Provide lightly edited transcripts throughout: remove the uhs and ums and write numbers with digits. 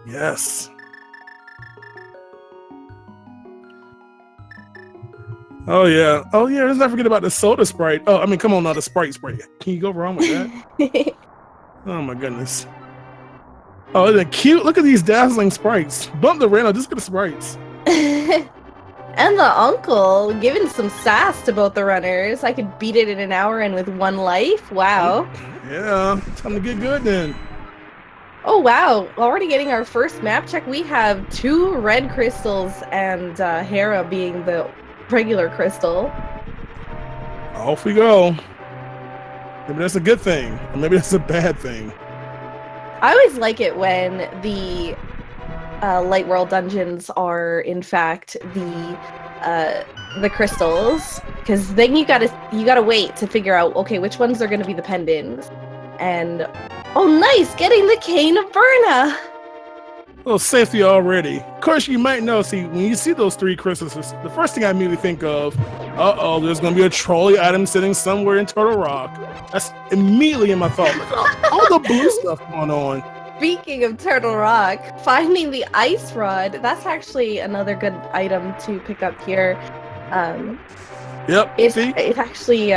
Yes. Oh yeah. Oh yeah. Let's not forget about the soda Sprite. Oh, I mean, come on now, the Sprite. Can you go wrong with that? Oh my goodness. Oh, they're cute. Look at these dazzling sprites. Bump the random. Just get the sprites. And the uncle giving some sass to both the runners. I could beat it in an hour and with 1 life. Wow. Yeah, time to get good then. Oh wow, already getting our first map check. We have 2 red crystals and Hera being the regular crystal. Off we go. Maybe that's a good thing, or maybe that's a bad thing. I always like it when the Light World dungeons are in fact the crystals, because then you gotta wait to figure out, okay, which ones are gonna be the pendants. And oh nice, getting the Cane of Berna. Well, safety already. Of course, you might know, see, when you see those 3 crystals, the first thing I immediately think of, there's going to be a trolley item sitting somewhere in Turtle Rock. That's immediately in my thought. Look at all the blue stuff going on. Speaking of Turtle Rock, finding the ice rod, that's actually another good item to pick up here. Yep, it's actually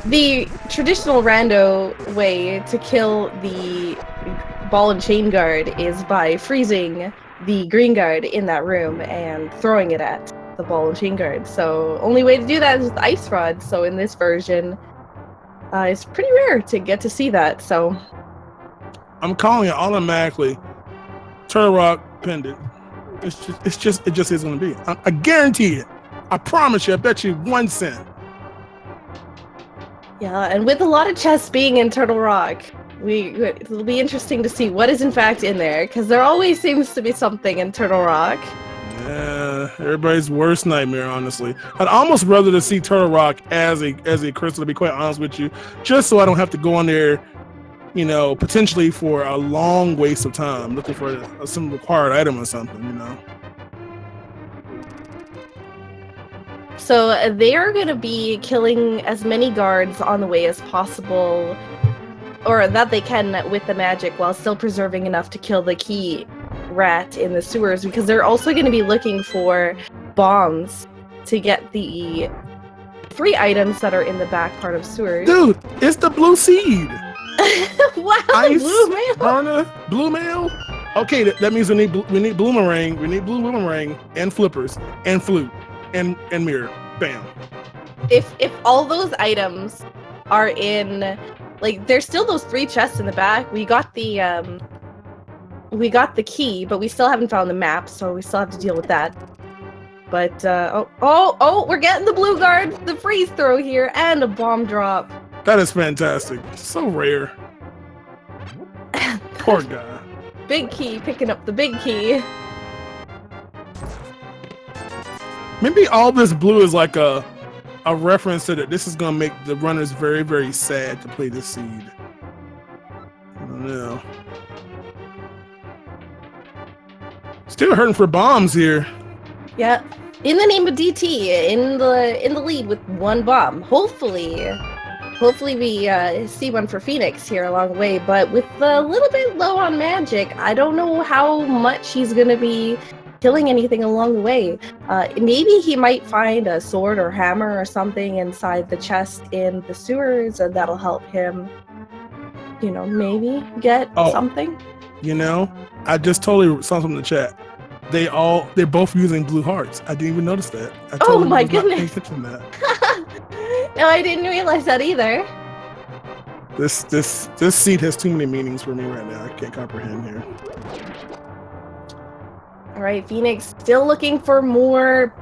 the traditional rando way to kill the ball and chain guard is by freezing the green guard in that room and throwing it at the ball and chain guard. So only way to do that is with ice rod. So in this version, it's pretty rare to get to see that. So I'm calling it automatically Turtle Rock pendant. It just is going to be. I guarantee it. I promise you. I bet you 1 cent. Yeah, and with a lot of chests being in Turtle Rock, it'll be interesting to see what is in fact in there, because there always seems to be something in Turtle Rock. Yeah, everybody's worst nightmare, honestly. I'd almost rather to see Turtle Rock as a crystal, to be quite honest with you, just so I don't have to go on there, you know, potentially for a long waste of time looking for some required item or something, you know. So they are going to be killing as many guards on the way as possible, or that they can with the magic, while still preserving enough to kill the key rat in the sewers, because they're also going to be looking for bombs to get the 3 items that are in the back part of sewers. Dude, it's the blue seed. Wow, Ice, blue mail. Burner, blue mail. Okay, that means we need bloomerang, we need blue boomerang and flippers and flute and mirror. Bam. If all those items are in, like, there's still those 3 chests in the back. We got the key, but we still haven't found the map, so we still have to deal with that. But we're getting the blue guard, the freeze throw here, and a bomb drop. That is fantastic. So rare. Poor guy. Big key, picking up the big key. Maybe all this blue is like a reference to that. This is gonna make the runners very, very sad to play this seed. I don't know. Still hurting for bombs here. Yeah. In the name of DT, in the lead with 1 bomb. Hopefully we see one for Phoenix here along the way, but with a little bit low on magic, I don't know how much he's gonna be killing anything along the way. Maybe he might find a sword or hammer or something inside the chest in the sewers, and that'll help him, you know, maybe get something. You know, I just totally saw something in the chat. They're both using blue hearts. I didn't even notice that. I totally my goodness. That. No, I didn't realize that either. This seed has too many meanings for me right now. I can't comprehend here. All right, Phoenix still looking for more,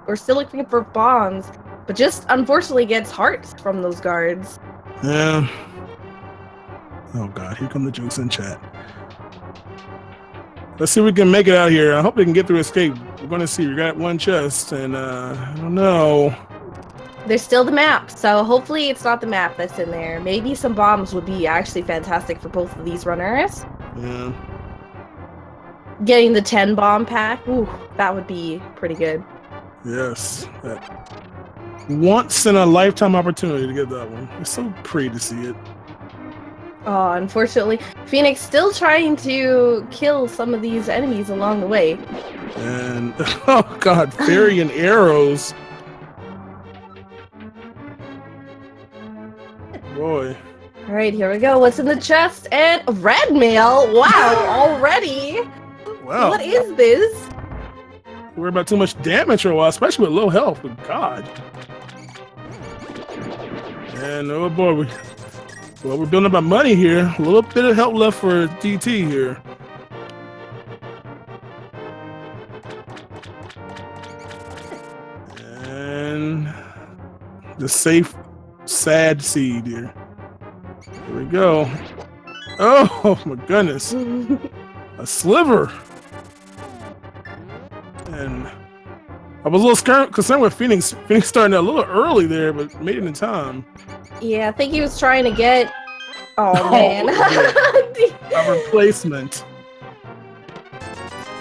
or still looking for bombs, but just unfortunately gets hearts from those guards. Yeah. Oh God, here come the jokes in chat. Let's see if we can make it out here. I hope we can get through escape. We're going to see. We got 1 chest, and I don't know. There's still the map, so hopefully it's not the map that's in there. Maybe some bombs would be actually fantastic for both of these runners. Yeah. Getting the 10 bomb pack, ooh, that would be pretty good. Yes. Once in a lifetime opportunity to get that one. It's so pretty to see it. Oh, unfortunately, Phoenix still trying to kill some of these enemies along the way. And oh god, fairy and arrows. Boy. All right, here we go. What's in the chest? And red mail. Wow, already. Wow. What is this? Worry about too much damage for a while, especially with low health. But god. And oh boy, we're building up our money here. A little bit of help left for DT here. And the safe, sad seed here. Here we go. Oh my goodness. A sliver. And I was a little concerned with Phoenix. Phoenix starting out a little early there, but made it in time. Yeah, I think he was trying to get... Oh, man. A replacement.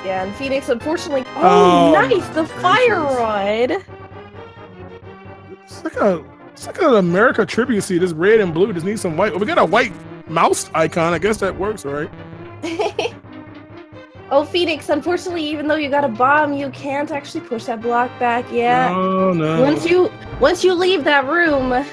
Yeah, and Phoenix, unfortunately... Oh, nice! The fire rod! It's like an America tribute seed. It's red and blue. Just need some white. Oh, we got a white mouse icon. I guess that works, all right? Oh, Phoenix, unfortunately, even though you got a bomb, you can't actually push that block back. Yeah. Oh, no. Once you leave that room,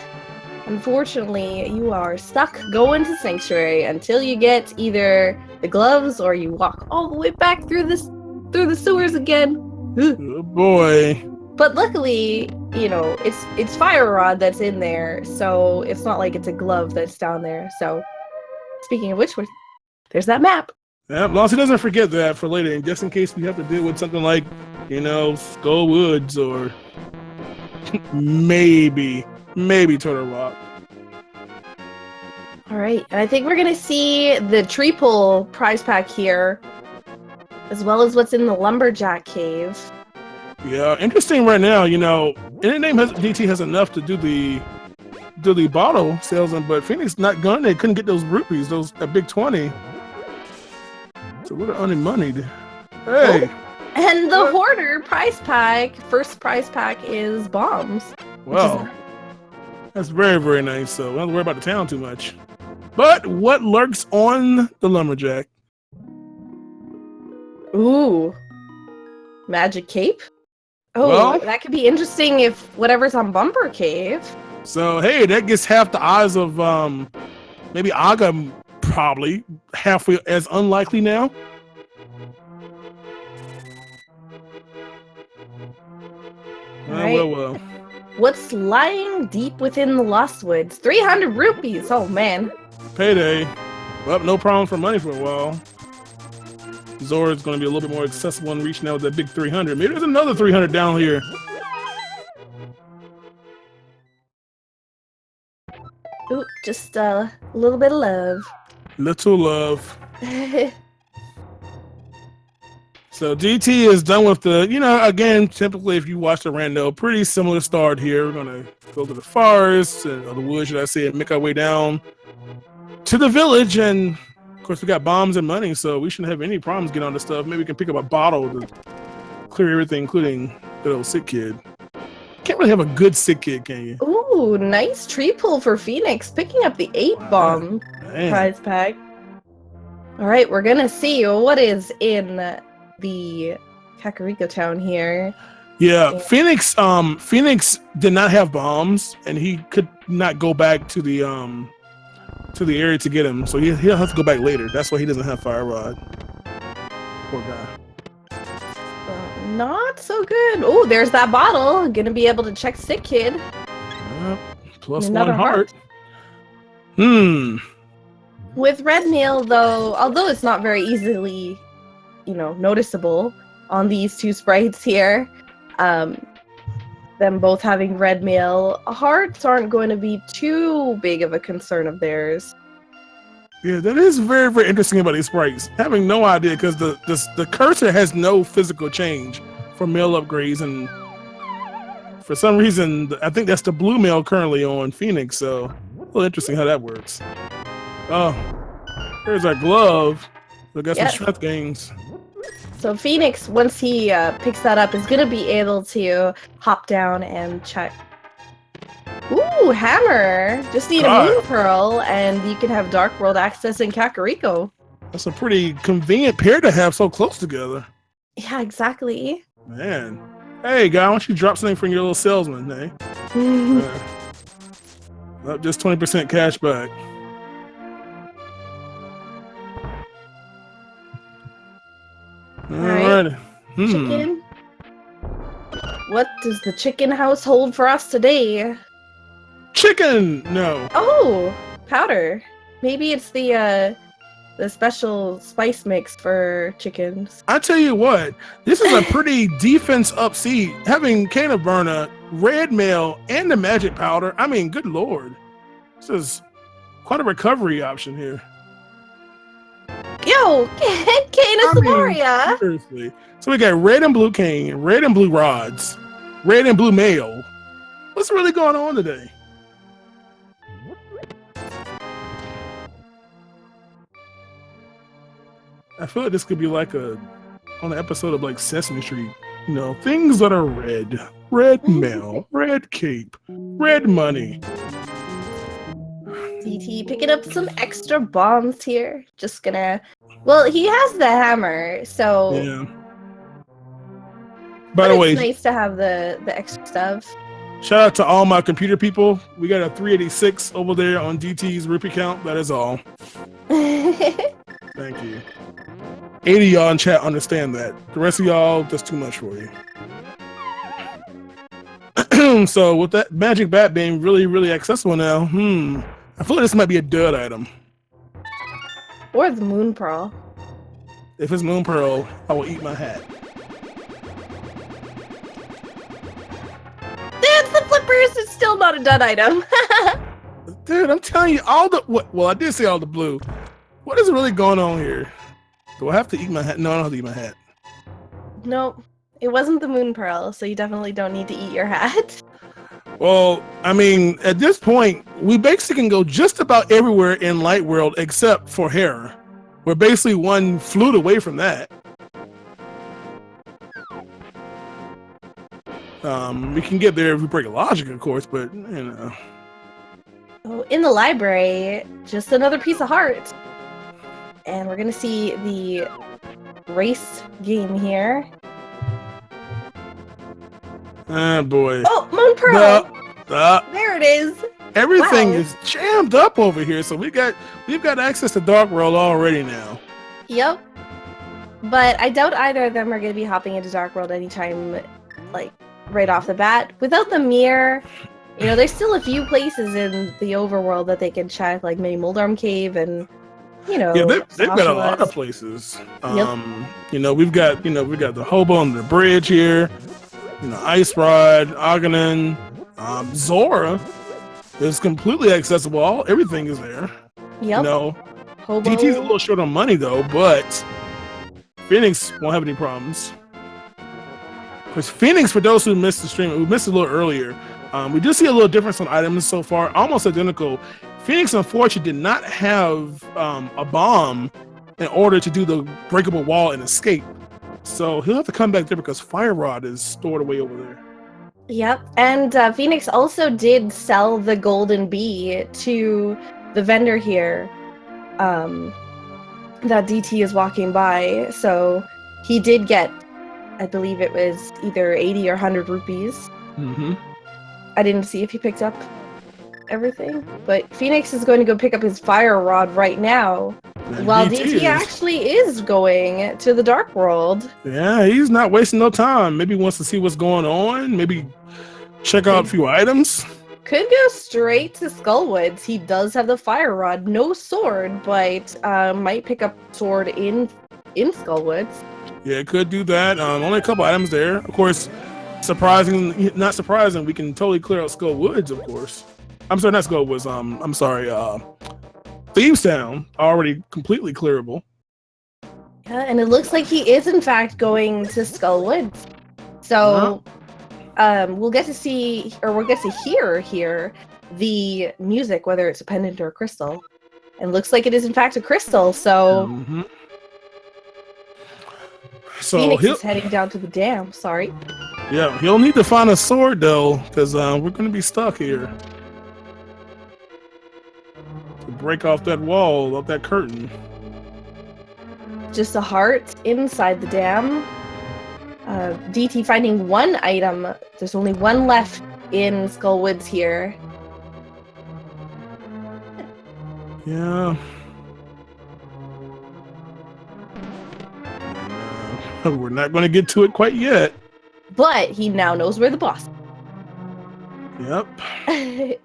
unfortunately, you are stuck going to Sanctuary until you get either the gloves or you walk all the way back through the sewers again. Oh, boy. But luckily, you know, it's fire rod that's in there, so it's not like it's a glove that's down there. So, speaking of which, there's that map. Yeah, as long as he doesn't forget that for later, and just in case we have to deal with something like, you know, Skull Woods or maybe Turtle Rock. All right, and I think we're gonna see the tree pull prize pack here, as well as what's in the lumberjack cave. Yeah, interesting right now. You know, DT has enough to do the bottle sales, but Phoenix not gone. They couldn't get those rupees, that big 20. So we're unmoneyed. Hey. And the hoarder prize pack, first prize pack is bombs. Wow. That's very, very nice. So we don't have to worry about the town too much. But what lurks on the lumberjack? Ooh. Magic cape? Oh, well, that could be interesting if whatever's on Bumper Cave. So, hey, that gets half the odds of maybe Aga, probably halfway as unlikely now. Right. Well. What's lying deep within the Lost Woods? 300 rupees. Oh, man. Payday. Well, no problem for money for a while. Zora's going to be a little bit more accessible and reach now with that big 300. Maybe there's another 300 down here. Ooh, just a little bit of love. Little love. So DT is done with the, you know, again, typically if you watch the rando, pretty similar start here. We're going to go to the forest, or the woods, should I say, and make our way down to the village. And of course, we got bombs and money, so we shouldn't have any problems getting on this stuff. Maybe we can pick up a bottle to clear everything, including good old sick kid. Can't really have a good sick kid, can you? Ooh, nice tree pull for Phoenix, picking up the 8-bomb prize pack. All right, we're gonna see what is in the Kakariko town here. Yeah, Phoenix did not have bombs, and he could not go back to the area to get him, so he'll have to go back later. That's why he doesn't have fire rod. Poor guy. Not so good. Oh, there's that bottle. Gonna be able to check sick kid. Plus one heart. With red mail, though, although it's not very easily, you know, noticeable on these two sprites here, them both having red mail, hearts aren't going to be too big of a concern of theirs. Yeah, that is very, very interesting about these sprites. Having no idea, because the cursor has no physical change for mail upgrades, and for some reason, I think that's the blue mail currently on Phoenix, so a little interesting how that works. Oh, here's our glove. So I got some strength gains. So Phoenix, once he picks that up, is going to be able to hop down and check Ooh, hammer. Just need a moon pearl, and you can have Dark World access in Kakariko. That's a pretty convenient pair to have so close together. Yeah, exactly. Man. Hey, guy, why don't you drop something from your little salesman, eh? Just 20% cash back. Alright. Chicken. What does the chicken house hold for us today? Chicken! No. Oh, powder. Maybe it's the special spice mix for chickens. I tell you what, this is a pretty defense up seat. Having Cane of Burner, red mail, and the magic powder. I mean, good lord. This is quite a recovery option here. Yo, Cane of Samaria. Seriously. So we got red and blue cane, red and blue rods, red and blue mail. What's really going on today? I feel like this could be like on an episode of like Sesame Street. You know, things that are red. Red mail, red cape, red money. DT picking up some extra bombs here. Just gonna... Well, he has the hammer, so... Yeah. By the way... It's nice to have the extra stuff. Shout out to all my computer people. We got a 386 over there on DT's rupee count. That is all. Thank you. 80 of y'all in chat understand that. The rest of y'all, that's too much for you. So with that magic bat being really, really accessible now, I feel like this might be a dud item. Or the moon pearl. If it's moon pearl, I will eat my hat. That's the flippers. It's still not a dud item. Dude, I'm telling you, well, I did say all the blue. What is really going on here? Do I have to eat my hat? No, I don't have to eat my hat. Nope. It wasn't the moon pearl, so you definitely don't need to eat your hat. Well, I mean, at this point, we basically can go just about everywhere in Light World except for Hera. We're basically one flute away from that. We can get there if we break logic, of course, but, you know. Oh, in the library, just another piece of heart. And we're going to see the race game here. Ah, boy. Oh, moon pearl! There it is! Everything is jammed up over here, so we've got access to Dark World already now. Yep. But I doubt either of them are going to be hopping into Dark World anytime, like, right off the bat. Without the mirror, you know, there's still a few places in the overworld that they can check, like maybe Moldarm Cave and, you know. Yeah, they've got a lot of places. You know, we've got the hobo on the bridge here. You know, Ice Rod, Aghanim, Zora is completely accessible. Everything is there. Yep. You know, Hobo. DT's a little short on money though, but Phoenix won't have any problems. Because Phoenix, for those who missed the stream, who missed it a little earlier, we do see a little difference on items so far, almost identical. Phoenix, unfortunately, did not have a bomb in order to do the breakable wall and escape. So he'll have to come back there because Fire Rod is stored away over there. Yep, and Phoenix also did sell the golden bee to the vendor here that DT is walking by. So he did get, I believe it was either 80 or 100 rupees. Mm-hmm. I didn't see if he picked up everything, but Phoenix is going to go pick up his Fire Rod right now. While DT actually is going to the Dark World. Yeah, he's not wasting no time. Maybe he wants to see what's going on. Maybe check out a few items. Could go straight to Skullwoods. He does have the Fire Rod. No sword, but might pick up sword in Skullwoods. Yeah, could do that. Only a couple items there. Of course, not surprising, we can totally clear out Skullwoods, of course. I'm sorry, not Skullwoods. I'm sorry, Thieves Town, already completely clearable. Yeah, and it looks like he is in fact going to Skullwoods. So we'll get to see, or we'll get to hear the music, whether it's a pendant or a crystal. And looks like it is in fact a crystal, so Phoenix is heading down to the dam, sorry. Yeah, he'll need to find a sword though, because we're gonna be stuck here. break off that wall, off that curtain. Just a heart inside the dam. DT finding one item. There's only one left in Skullwoods here. Yeah. And, we're not going to get to it quite yet. But he now knows where the boss is. Yep.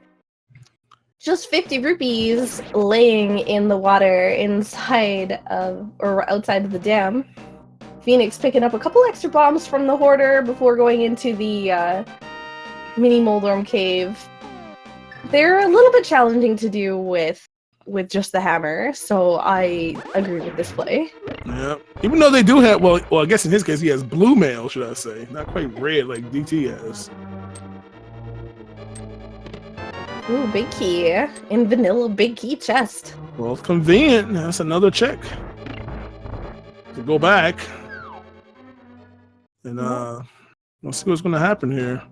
Just 50 rupees laying in the water inside of, or outside of the dam. Phoenix picking up a couple extra bombs from the hoarder before going into the mini Moldorm cave. They're a little bit challenging to do with just the hammer, so I agree with this play. Yeah. Even though they do have, well, I guess in his case he has blue mail, should I say. Not quite red like DT has. Ooh, big key. In vanilla, big key chest. Well, it's convenient. That's another check. To go back. And let's see what's going to happen here.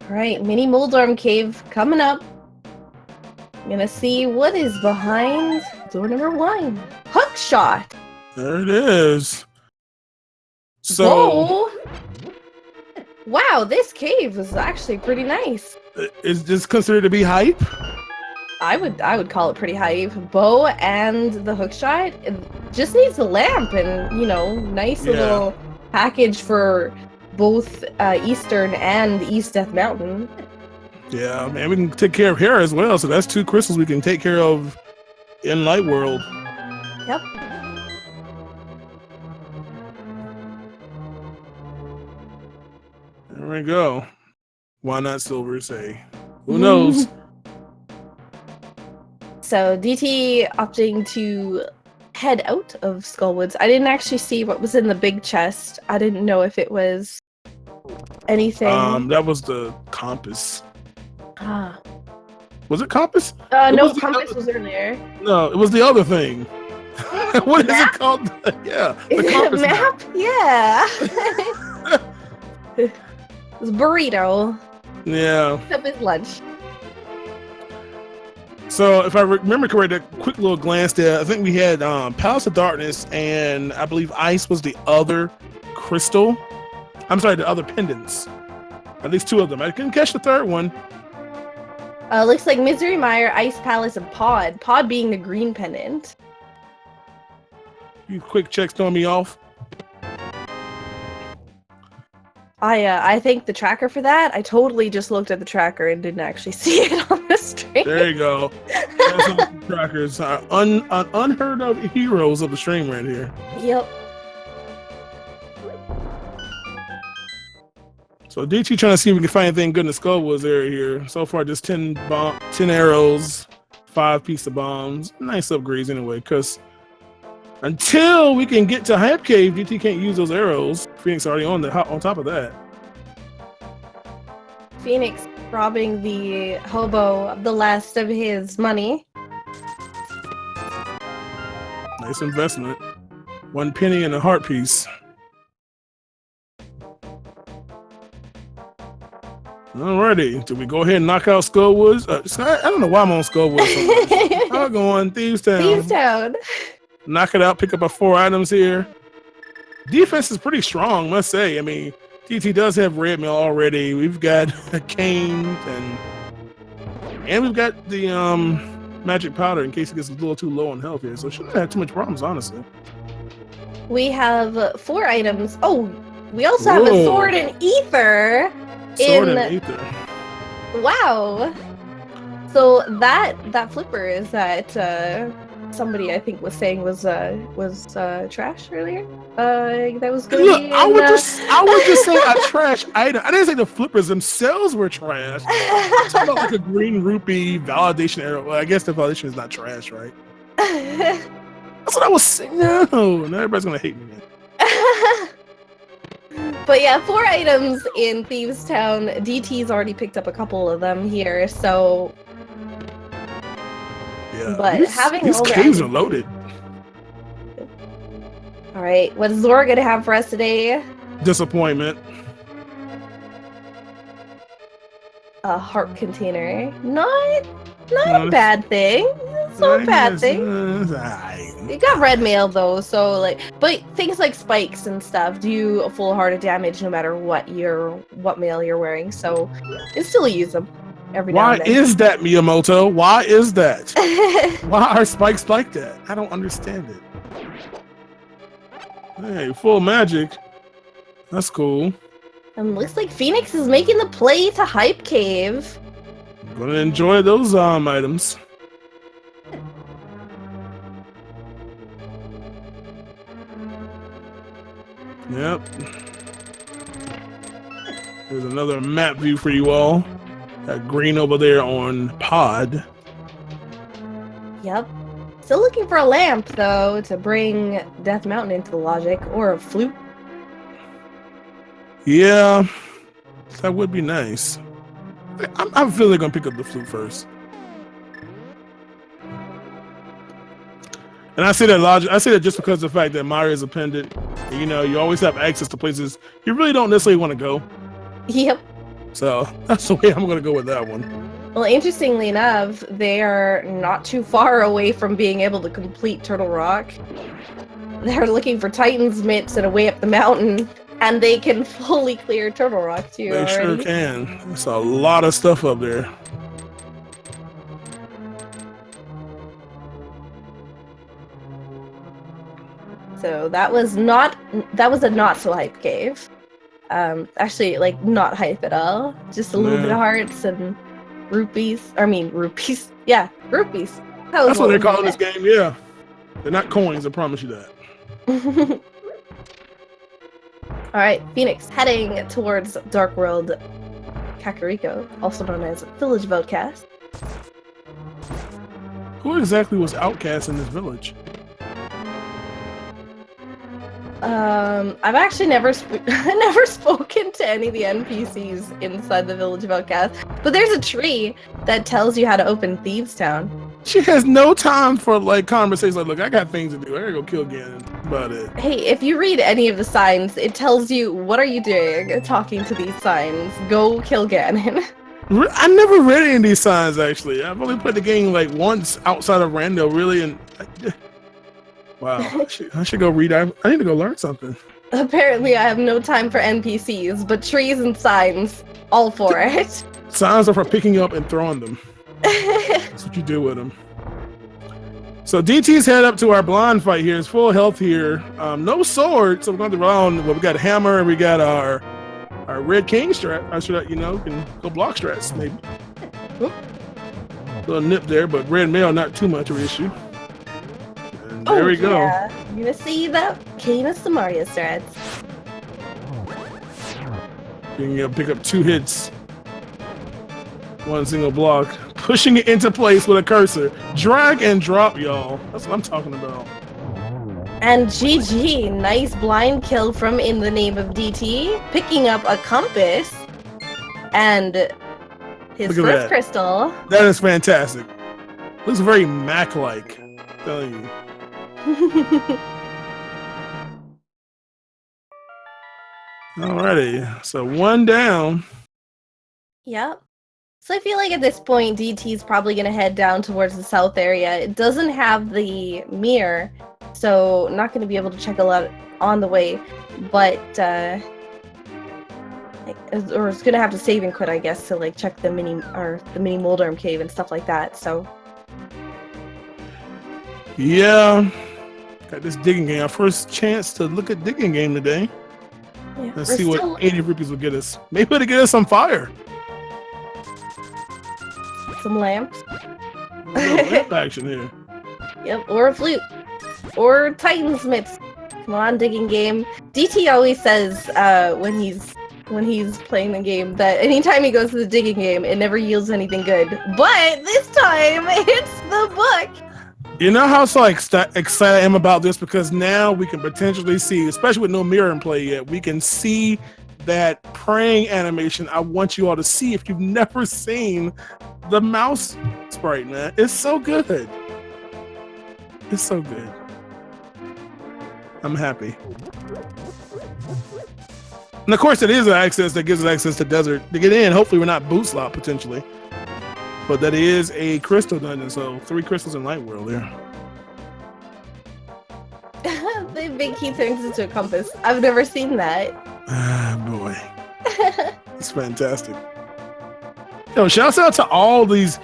Alright, mini Moldorm cave coming up. Gonna see what is behind door number 1. Hook shot! There it is. So... Whoa! Wow, this cave is actually pretty nice. Is this considered to be hype? I would call it pretty hype. Bow and the hook shot, it just needs a lamp and, you know, nice little package for both Eastern and East Death Mountain. Yeah, man, we can take care of hair as well. So that's 2 crystals we can take care of in Light World. Yep. There we go. Why not silver, say? Who knows? So DT opting to head out of Skullwoods. I didn't actually see what was in the big chest. I didn't know if it was anything. That was the compass. Ah. Was it compass? No, compass was in there. No, it was the other thing. What is it called? Yeah, the compass map. Yeah. It was burrito. Yeah. Picked up his lunch. So if I remember correctly, a quick little glance there, I think we had Palace of Darkness and I believe Ice was the other crystal. I'm sorry, the other pendants. At least 2 of them. I couldn't catch the third one. Looks like Misery Mire, Ice Palace, and Pod. Pod being the green pendant. You quick checks throwing me off. I thank the tracker for that. I totally just looked at the tracker and didn't actually see it on the stream. There you go. Trackers are unheard of heroes of the stream right here. Yep. So DT trying to see if we can find anything good in the Skullwoods area here. So far, just 10 arrows, 5 pieces of bombs. Nice upgrades anyway, because until we can get to Hype Cave, DT can't use those arrows. Phoenix already on top of that. Phoenix robbing the hobo of the last of his money. Nice investment. 1 penny and a heart piece. Alrighty, did we go ahead and knock out Skullwoods? I don't know why I'm on Skullwoods so much. I'll go on Thieves Town. Thieves Town. Knock it out, pick up our 4 items here. Defense is pretty strong, must say. I mean, DT does have red mail already. We've got a cane and we've got the magic powder in case it gets a little too low on health here. So shouldn't have too much problems, honestly. We have 4 items. Oh, we also have a sword and ether. Sword and ether. Wow. So that flipper is that somebody I think was saying was trash earlier. That was good. Look, I would just say a trash item. I didn't say the flippers themselves were trash. I'm talking about like a green rupee validation arrow. Well, I guess the validation is not trash, right? That's what I was saying. No, now everybody's gonna hate me, man. But yeah, 4 items in Thieves Town. DT's already picked up a couple of them here, so. Yeah, but these caves are loaded. All right, what is Zora gonna have for us today? Disappointment. A heart container. Not Not a bad thing. It's not a bad thing. You got red mail though, so like, but things like spikes and stuff do a full heart of damage no matter what mail you're wearing. So you still use them every now and then. Why is that, Miyamoto? Why is that? Why are spikes like that? I don't understand it. Hey, full magic. That's cool. And looks like Phoenix is making the play to Hype Cave. I'm gonna enjoy those items. Yep. There's another map view for you all. That green over there on pod. Yep. Still looking for a lamp, though, to bring Death Mountain into the logic, or a flute. Yeah, that would be nice. I feel they're gonna pick up the flute first. And I say that logic. I say that just because of the fact that Mario is a pendant. You know, you always have access to places you really don't necessarily want to go. Yep. So that's the way I'm gonna go with that one. Well, interestingly enough, they are not too far away from being able to complete Turtle Rock. They're looking for Titan's mitts and a way up the mountain, and they can fully clear Turtle Rock too. They already. sure can. There's a lot of stuff up there. So that was a not so hype cave. Actually, like not hype at all. Just a little bit of hearts and rupees. I mean rupees. Yeah, rupees. That's what they're calling this game. Yeah, they're not coins. I promise you that. All right, Phoenix heading towards Dark World Kakariko, also known as Village of Outcast. Who exactly was outcast in this village? I've actually never spoken to any of the NPCs inside the Village of Outcast, but there's a tree that tells you how to open Thieves Town. She has no time for like conversations. Like, look, I got things to do. I gotta go kill Ganon. About it. Hey, if you read any of the signs, it tells you what are you doing talking to these signs. Go kill Ganon. I never read any of these signs actually. I've only played the game like once outside of Rando, really, and wow, I should go read. I need to go learn something. Apparently, I have no time for NPCs, but trees and signs, all for it. Signs are for picking up and throwing them. That's what you do with them. So DT's head up to our blind fight here. It's full health here. No sword, so we're going to rely on. Well, we got a hammer and we got our red king strat. I should, can go block strats maybe. Oop. Little nip there, but red mail not too much of an issue. And there we go. Yeah. You're gonna see that King of Samaria strats. You can pick up 2 hits, 1 single block, pushing it into place with a cursor. Drag and drop, y'all. That's what I'm talking about. And GG, nice blind kill from In the Name of DT, picking up a compass and his first crystal. That is fantastic. Looks very Mac-like. I'm telling you. Alrighty, so 1 down. Yep. So I feel like at this point, DT's probably going to head down towards the south area. It doesn't have the mirror, so not going to be able to check a lot on the way, but or it's going to have to save and quit, I guess, to like check the mini Moldarm cave and stuff like that. So yeah, got this digging game. Our first chance to look at digging game today. Yeah, let's see what 80 rupees will get us. Maybe it'll get us some fire. Some lamps. Lamp action here. Yep, or a flute. Or Titan's mitts. Come on, digging game. DT always says when he's playing the game that anytime he goes to the digging game, it never yields anything good. But this time, it's the book. You know how excited I am about this, because now we can potentially see, especially with no mirror in play yet, we can see that praying animation. I want you all to see if you've never seen the mouse sprite, man. It's so good. It's so good. I'm happy. And of course, it is an access that gives us access to desert to get in. Hopefully, we're not boot slot potentially. but that is a crystal dungeon, so 3 crystals in Light World there. The big key turns into a compass. I've never seen that. Ah, boy. It's fantastic. Yo, shouts out to all these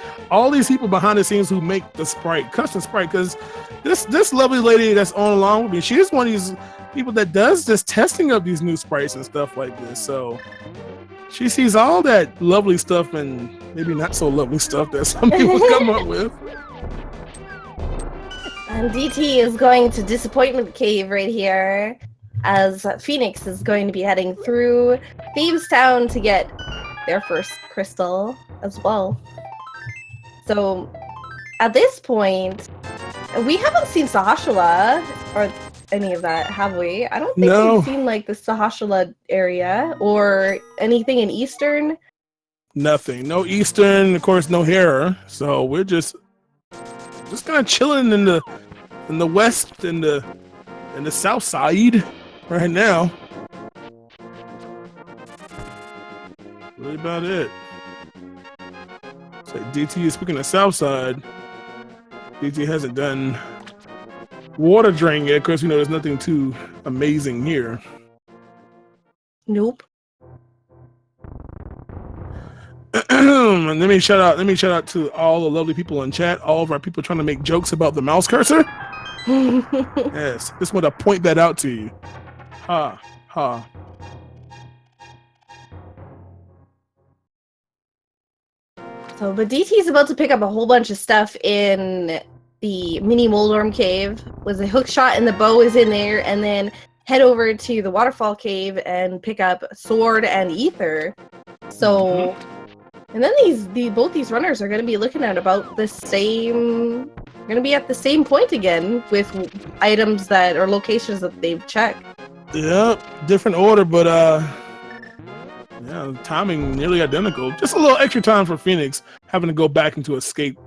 people behind the scenes who make the sprite, custom sprite, because this lovely lady that's on along with me, she's one of these people that does this testing of these new sprites and stuff like this. So she sees all that lovely stuff and maybe not so lovely stuff that some people come up with. And DT is going to Disappointment Cave right here, as Phoenix is going to be heading through Thieves Town to get their first crystal as well. So at this point, we haven't seen Sahashala or any of that, have we? I don't think we've seen like the Sahashala area or anything in Eastern. Nothing. No Eastern, of course, no Hera. So we're just kind of chilling in the west and the south side right now. Really about it. So DT is speaking of south side. DT hasn't done water drain yet. Of course, you know there's nothing too amazing here. Nope. And let me shout out to all the lovely people in chat. All of our people trying to make jokes about the mouse cursor. Yes, just want to point that out to you. Ha ha. So, but DT's about to pick up a whole bunch of stuff in the mini Moldorm cave. Was a hook shot and the bow is in there, and then head over to the waterfall cave and pick up sword and ether. So, and then both these runners are going to be looking at about the same. Going to be at the same point again with items that or locations that they've checked. Yep, different order, but yeah, timing nearly identical. Just a little extra time for Phoenix having to go back into escape.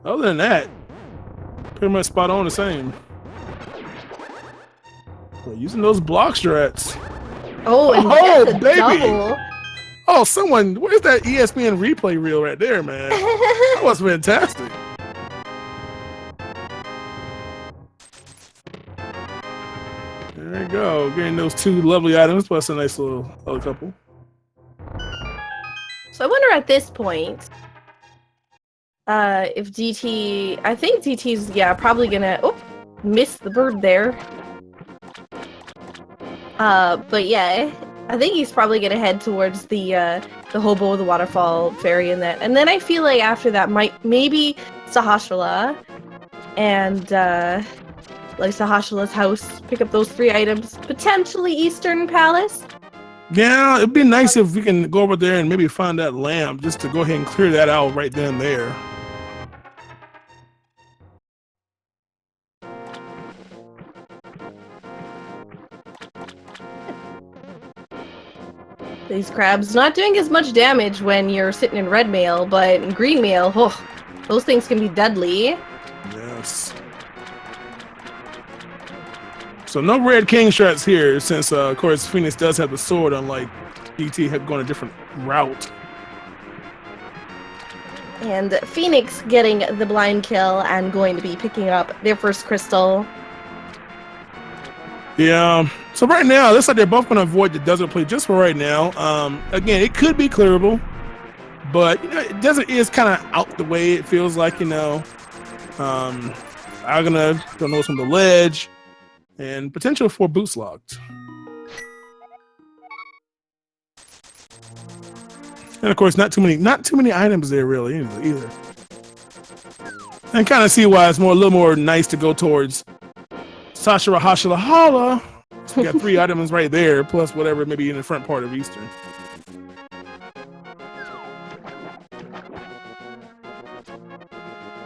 Other than that, pretty much spot on the same. But using those block strats. Oh, and baby! Double. Oh, someone, where's that ESPN replay reel right there, man? That was fantastic. There you go, getting those 2 lovely items plus a nice little other couple. So I wonder at this point if DT, I think DT's probably gonna miss the bird there. But yeah, I think he's probably gonna head towards the hobo, the waterfall ferry, and then I feel like after that maybe Sahashala and like Sahashala's house, pick up those 3 items, potentially Eastern Palace. Yeah, it'd be nice if we can go over there and maybe find that lamp just to go ahead and clear that out right then and there. These crabs not doing as much damage when you're sitting in red mail, but in green mail, those things can be deadly. Yes. So no red king strats here, since of course Phoenix does have the sword, unlike DT had gone a different route. And Phoenix getting the blind kill and going to be picking up their first crystal. Yeah. So right now, looks like they're both going to avoid the desert plate just for right now. Again, it could be clearable, but you know, desert is kind of out the way. It feels like, you know. Agana don't know what's on the ledge. And potential for boots locked. And of course, not too many items there really either. And kind of see why it's a little more nice to go towards Sashara Hashala Hala. So we got 3 items right there, plus whatever maybe in the front part of Eastern.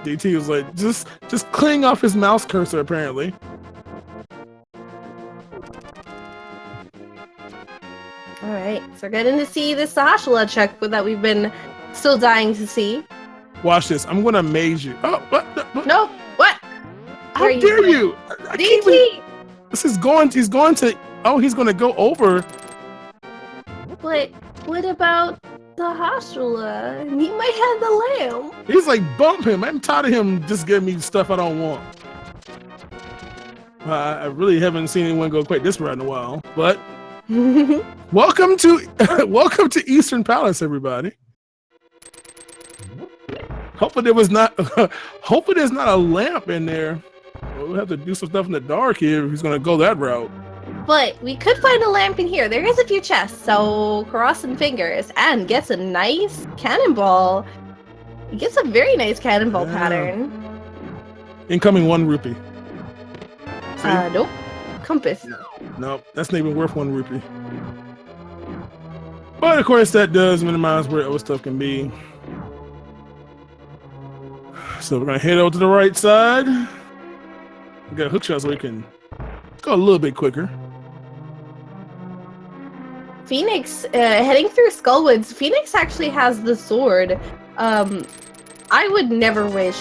DT was like, just cleaning off his mouse cursor apparently. All right, so we're getting to see the Sahashala check that we've been still dying to see. Watch this. I'm gonna amaze you. Oh, what? No, what? How dare you? DT! He's going to. Oh, he's gonna go over. But what about Tahashula. He might have the lamp. He's like, bump him. I'm tired of him just giving me stuff I don't want. I really haven't seen anyone go quite this route in a while. But welcome to Eastern Palace, everybody. Hopefully there's not a lamp in there. We'll have to do some stuff in the dark here if he's gonna go that route. But we could find a lamp in here. There is a few chests, so crossing fingers. And gets a nice cannonball. He gets a very nice cannonball pattern. Incoming 1 rupee. Nope. Compass. No, that's not even worth 1 rupee. But of course that does minimize where other stuff can be. So we're gonna head over to the right side. We got a hook shot so we can go a little bit quicker. Phoenix, heading through Skullwoods, Phoenix actually has the sword. I would never wish,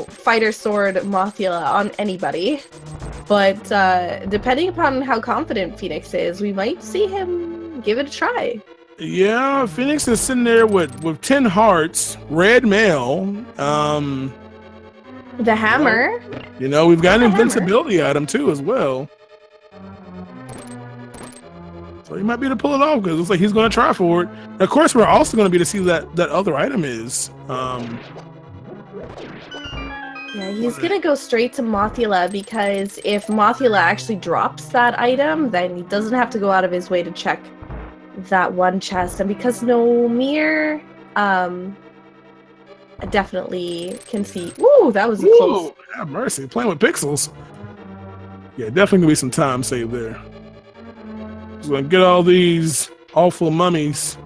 fighter sword Mothula on anybody. But depending upon how confident Phoenix is, we might see him give it a try. Yeah, Phoenix is sitting there with 10 hearts, red mail. The hammer. We've got an invincibility item too as well. So he might be able to pull it off because it looks like he's going to try for it. And of course, we're also going to be to see what that other item is. Yeah, he's going to go straight to Mothula because if Mothula actually drops that item, then he doesn't have to go out of his way to check that one chest. And because Nomir definitely can see. Ooh, that was close. Have mercy, playing with pixels. Yeah, definitely gonna be some time saved there. Just gonna get all these awful mummies,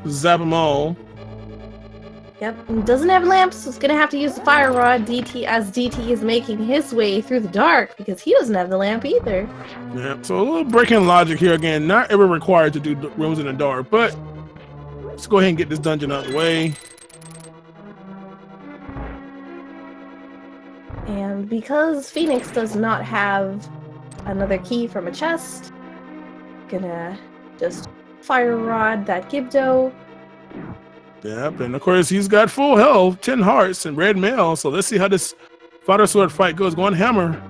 zap them all. Yep, and doesn't have lamps, so it's gonna have to use the fire rod. DT is making his way through the dark because he doesn't have the lamp either. Yeah, so a little breaking logic here again. Not ever required to do rooms in the dark, but let's go ahead and get this dungeon out of the way. And because Phoenix does not have another key from a chest, gonna just fire rod that Gibdo. Yep, and of course he's got full health, 10 hearts and red mail. So let's see how this fighter sword fight goes. Go on, hammer.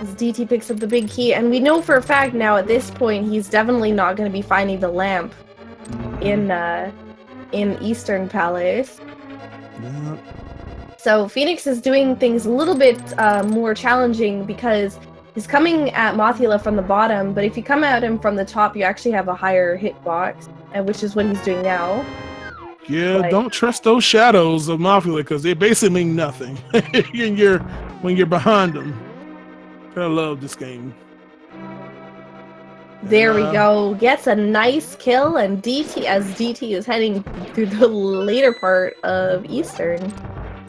As DT picks up the big key, and we know for a fact now at this point he's definitely not going to be finding the lamp in Eastern Palace. Yep. So Phoenix is doing things a little bit more challenging because he's coming at Mothula from the bottom, but if you come at him from the top, you actually have a higher hitbox, which is what he's doing now. Yeah, don't trust those shadows of Mothula because they basically mean nothing when you're behind them. I love this game. There we go. Gets a nice kill, and DT is heading through the later part of Eastern.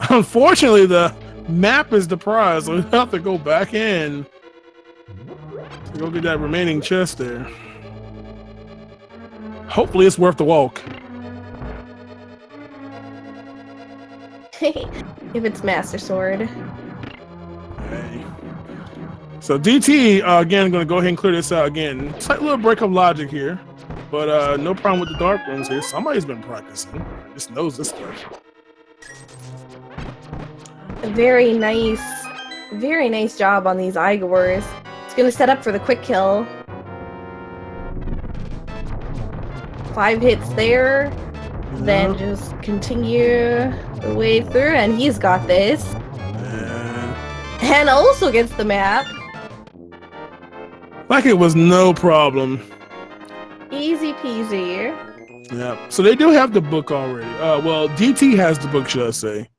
Unfortunately, the map is the prize, so we have to go back in to go get that remaining chest there. Hopefully, it's worth the walk. If it's Master Sword. Okay. So DT, again, going to go ahead and clear this out again. Slight little break of logic here, but no problem with the dark rooms here. Somebody's been practicing. Just knows this stuff. Very nice job on these Igors. It's going to set up for the quick kill. 5 hits there. Then just continue the way through, and he's got this. And also gets the map. Like it was no problem. Easy peasy. Yeah. So they do have the book already. Well, DT has the book, should I say.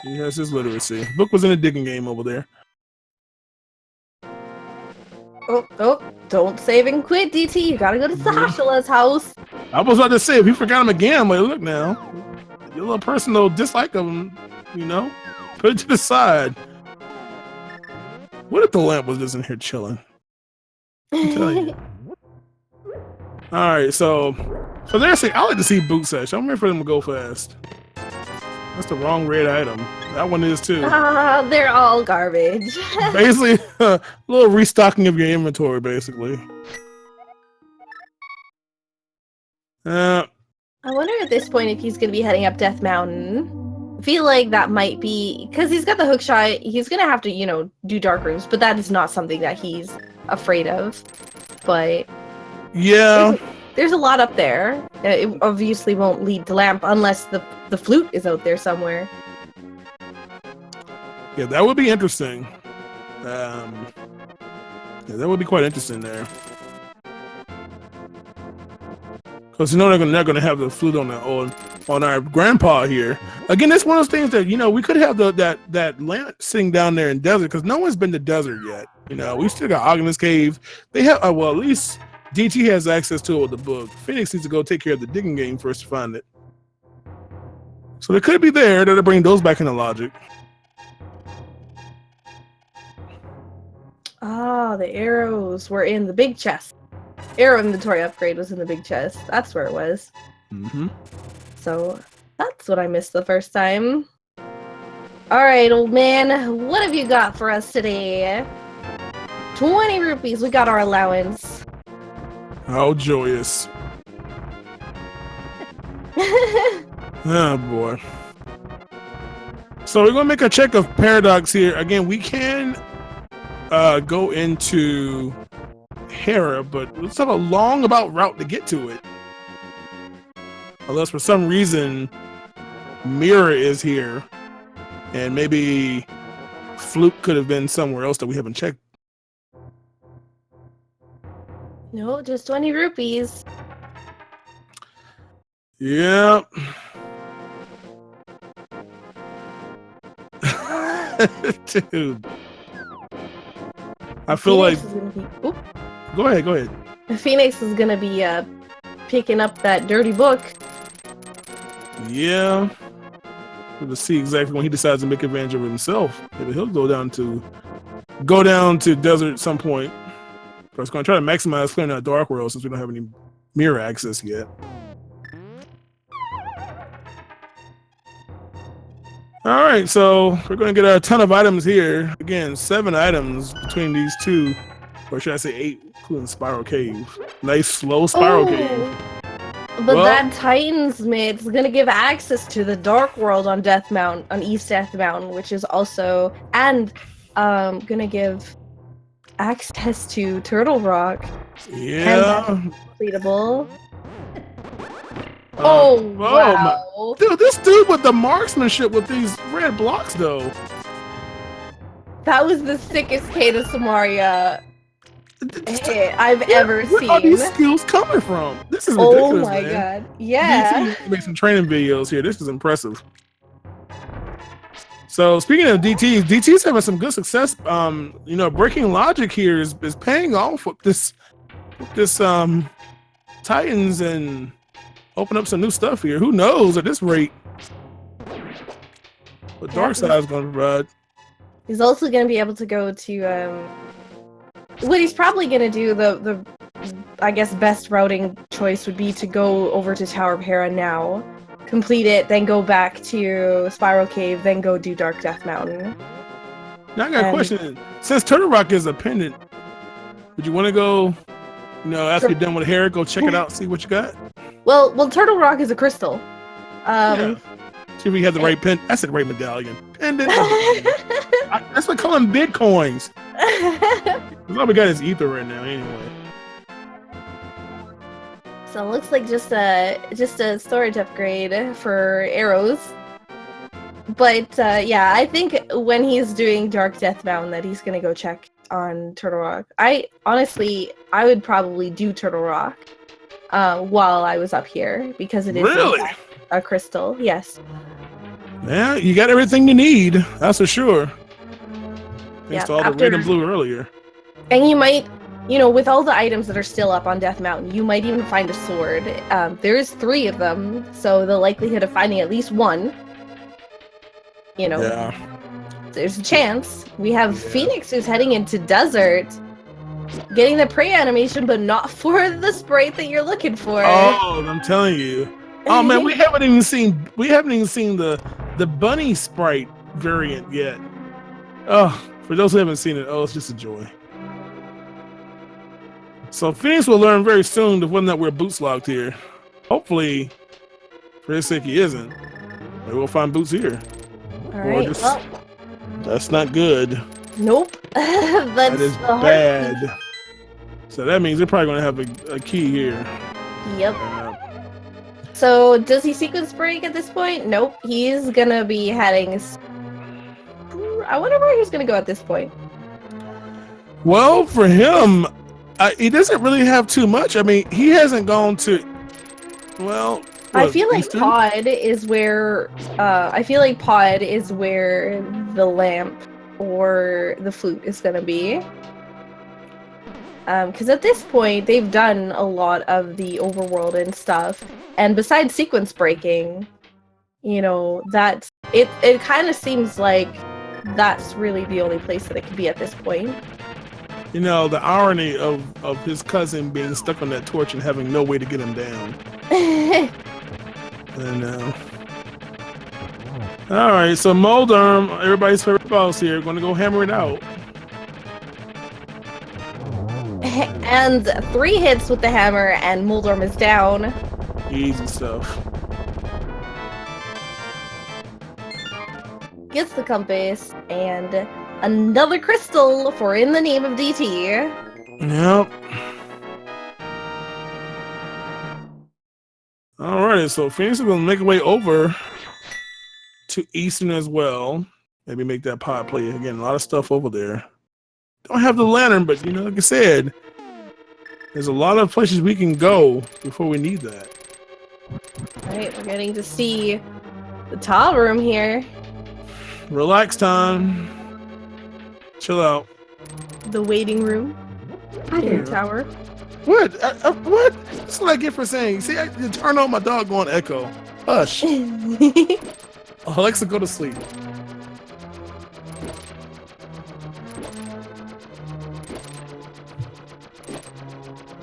He has his literacy. Book was in a digging game over there. Oh, don't save and quit, DT. You gotta go to Sashala's house. I was about to say, if you forgot him again, I'm like, look now. Your little personal dislike of him, put it to the side. What if the lamp was just in here chilling? I'm telling you. All right, so there's I like to see boot sesh. I'm ready for them to go fast. That's the wrong red item. That one is too. They're all garbage. Basically, a little restocking of your inventory, basically. I wonder at this point if he's going to be heading up Death Mountain. I feel like that might be because he's got the hook shot. He's going to have to, you know, do dark rooms, but that is not something that he's afraid of. But yeah, there's a lot up there. It obviously won't lead to Lamp unless the flute is out there somewhere. Yeah, that would be interesting. Yeah, that would be quite interesting there. Because you know they're not going to have the flute on our grandpa here. Again, it's one of those things that, you know, we could have that lamp sitting down there in desert because no one's been to desert yet. You know, we still got Ogden's Cave. They have well, at least DT has access to it with the book. Phoenix needs to go take care of the digging game first to find it. So they could be there. That'll bring those back into logic. Ah, the arrows were in the big chest. Arrow inventory upgrade was in the big chest. That's where it was. Mm-hmm. So that's what I missed the first time. All right, old man, what have you got for us today? 20 rupees. We got our allowance. How joyous. Oh boy. So we're gonna make a check of Paradox here. Again, we can go into Hera, but let's have a long about route to get to it. Unless for some reason Mira is here and maybe Fluke could have been somewhere else that we haven't checked. No, just 20 rupees. Yeah. Dude. I feel Phoenix like is gonna be, Go ahead. Phoenix is gonna be picking up that dirty book. Yeah. We'll see exactly when he decides to make advantage of himself. Maybe he'll go down to desert at some point. But it's gonna try to maximize clearing that dark world since we don't have any mirror access yet. All right, so we're gonna get a ton of items here. Again, 7 items between these two, or should I say 8, including Spiral Cave. Nice slow Spiral Cave. But that Titan's Mid's gonna give access to the Dark World on Death Mountain, on East Death Mountain, which is also gonna give access to Turtle Rock. Yeah. And that's completable. Wow. Dude, this dude with the marksmanship with these red blocks, though. That was the sickest Kata Samaria I've ever seen. Where are these skills coming from? This is ridiculous, oh my man. god. Yeah. Make some training videos here. This is impressive. So speaking of DT's having some good success. You know, breaking logic here is paying off with this Titans and open up some new stuff here. Who knows at this rate what Dark Side is going to provide. He's also going to be able to go to what he's probably going to do, the I guess best routing choice would be to go over to Tower of Hera now, complete it, then go back to Spiral Cave, then go do Dark Death Mountain. Now I got a question. Since Turtle Rock is a pendant, would you want to go, you know, after you're done with Hera, go check it out, see what you got? Well, Turtle Rock is a crystal. Yeah. See if we have the right pen. That's the right medallion. Pendant. That's what I call them Bitcoins. All we got is ether right now, anyway. So it looks like just a storage upgrade for arrows. But yeah, I think when he's doing Dark Death Mountain that he's gonna go check on Turtle Rock. I would probably do Turtle Rock while I was up here because it is really a crystal. Yes. Yeah, you got everything you need. That's for sure. Thanks to all the red and blue earlier. And you might, you know, with all the items that are still up on Death Mountain, you might even find a sword. There's 3 of them, so the likelihood of finding at least one, you know, there's a chance. We have Phoenix who's heading into desert, getting the prey animation, but not for the sprite that you're looking for. Oh, I'm telling you. Oh man, we haven't even seen the the bunny sprite variant yet. Oh, for those who haven't seen it, it's just a joy. So Phoenix will learn very soon whether or not we're boots locked here. Hopefully, for his sake, he isn't. Maybe we'll find boots here. All right. Well, that's not good. Nope. That is bad. So that means they're probably going to have a key here. Yep. So does he sequence break at this point? Nope. He's going to be heading... I wonder where he's going to go at this point. Well, for him, he doesn't really have too much. I mean, he hasn't gone to... Well... I feel like Pod is where... I feel like Pod is where the lamp or the flute is going to be. Because at this point, they've done a lot of the overworld and stuff. And besides sequence breaking, you know, that's... It kind of seems like that's really the only place that it could be at this point. You know, the irony of his cousin being stuck on that torch and having no way to get him down. And all right, so Mulderm, everybody's favorite boss here, going to go hammer it out. And 3 hits with the hammer, and Mulderm is down. Easy stuff. Gets the compass, and another crystal for In the Name of DT. Yep. Alright, so Phoenix is going to make her way over to Eastern as well. Maybe make that pod play again. A lot of stuff over there. Don't have the lantern, but you know, like I said, there's a lot of places we can go before we need that. Alright, we're getting to see the tall room here. Relax time. Chill out. The waiting room. In the tower. What? What? That's what I get for saying. See, I turn on my doggone echo. Hush. Alexa, go to sleep.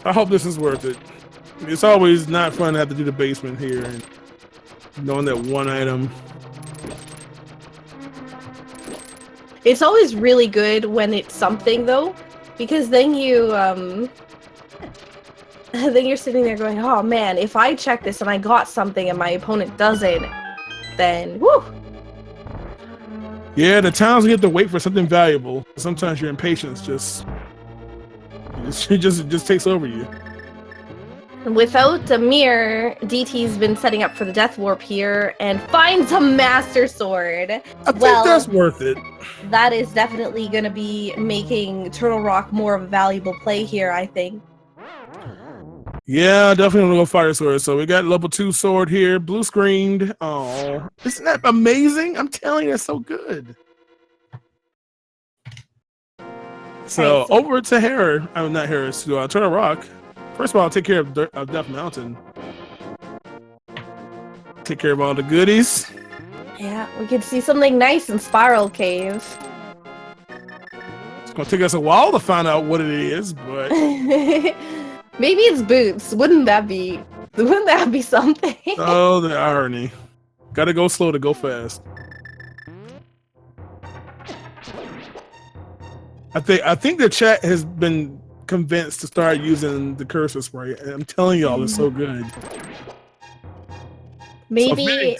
I hope this is worth it. It's always not fun to have to do the basement here and knowing that one item. It's always really good when it's something though, because then you then you're sitting there going, oh man, if I check this and I got something and my opponent doesn't, then whoo. Yeah, the times you have to wait for something valuable, sometimes your impatience just takes over you. Without a mirror, DT's been setting up for the Death Warp here and finds a Master Sword. I think that's worth it. That is definitely going to be making Turtle Rock more of a valuable play here, I think. Yeah, definitely gonna go Fire Sword. So we got level 2 sword here, blue screened. Oh, isn't that amazing? I'm telling you, it's so good. So over to Hera, I'm not Hera, to Turtle Rock. First of all, I'll take care of Death Mountain. Take care of all the goodies. Yeah, we can see something nice in Spiral Cave. It's gonna take us a while to find out what it is, but maybe it's boots. Wouldn't that be something? Oh, the irony. Gotta go slow to go fast. I think the chat has been convinced to start using the cursor spray. I'm telling y'all, it's so good. Maybe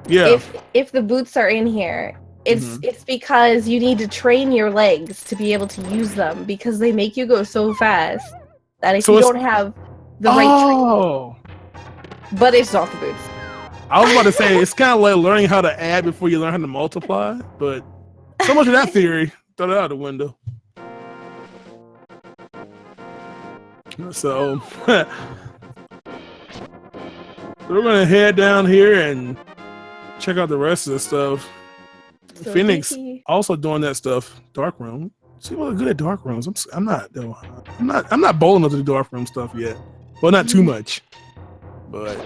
yeah. If the boots are in here, it's because you need to train your legs to be able to use them, because they make you go so fast that if you don't have the right training. But it's not the boots. I was about to say, it's kind of like learning how to add before you learn how to multiply, but so much of that theory, throw it out the window. So we're gonna head down here and check out the rest of the stuff. So Phoenix also doing that stuff. Dark room. See, we're good at dark rooms. I'm not bold enough to do dark room stuff yet. Well, not too much, but.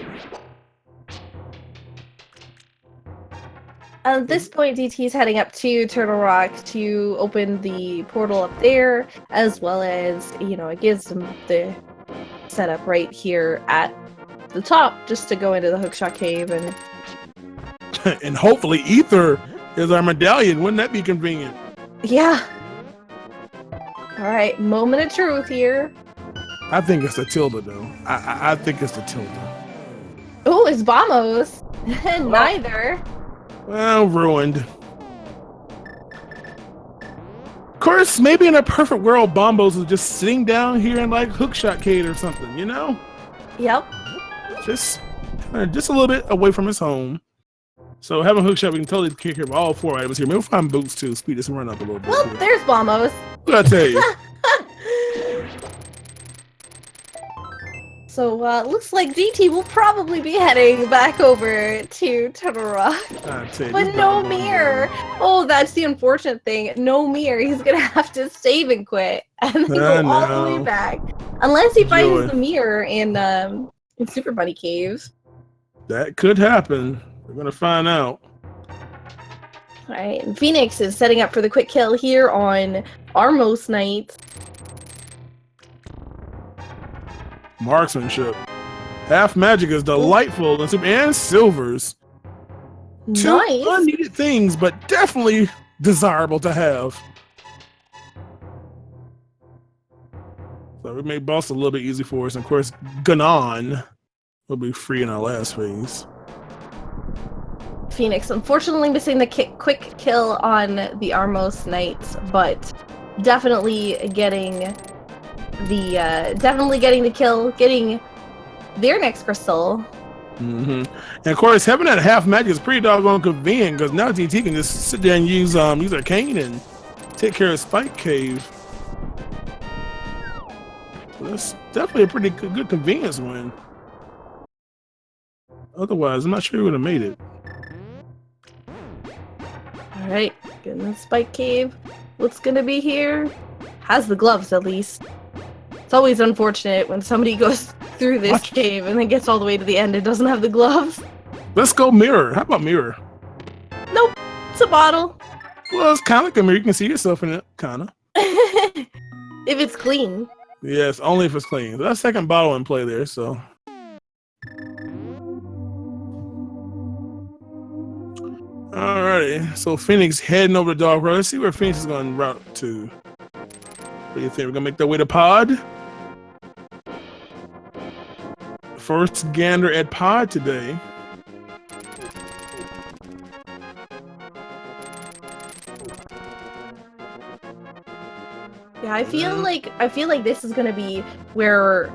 At this point, DT is heading up to Turtle Rock to open the portal up there, as well as, you know, it gives them the setup right here at the top just to go into the Hookshot Cave and And hopefully Ether is our medallion. Wouldn't that be convenient? Yeah. All right, moment of truth here. I think it's the Tilda, though. I think it's the Tilda. Oh, it's Bombos. Neither. Well, ruined. Of course, maybe in a perfect world, Bombos is just sitting down here in like Hookshotcade or something, you know? Yep. Just a little bit away from his home. So having Hookshot, we can totally take care of all 4 items here. Maybe we'll find boots too. Speed this run up a little bit. Well, there's Bombos. What did I tell you? So looks like DT will probably be heading back over to Turtle Rock. But no mirror. Oh, that's the unfortunate thing. No mirror. He's gonna have to save and quit and then go all the way back. Unless he finds the mirror in Super Bunny Cave. That could happen. We're gonna find out. Alright, and Phoenix is setting up for the quick kill here on Armos Knight. Marksmanship. Half magic is delightful and silvers. Nice. 2 unneeded things, but definitely desirable to have. So we made boss a little bit easy for us. And of course, Ganon will be free in our last phase. Phoenix unfortunately missing the quick kill on the Armos Knights, but definitely getting the kill, getting their next crystal. And of course, having that half magic is pretty doggone convenient because now DT can just sit there and use Arcane and take care of Spike Cave. So that's definitely a pretty good convenience win. Otherwise, I'm not sure he would have made it. All right, getting the Spike Cave. What's gonna be here? Has the gloves at least. It's always unfortunate when somebody goes through this cave and then gets all the way to the end and doesn't have the gloves. Let's go mirror. How about mirror? Nope, it's a bottle. Well, it's kind of like a mirror. You can see yourself in it, kind of. If it's clean. Yes, only if it's clean. That's second bottle in play there, so. Alrighty, so Phoenix heading over to Dark Road. Let's see where Phoenix is going to route to. What do you think? We're going to make that way to Pod? First gander at Pod today. Yeah, I feel like this is gonna be where.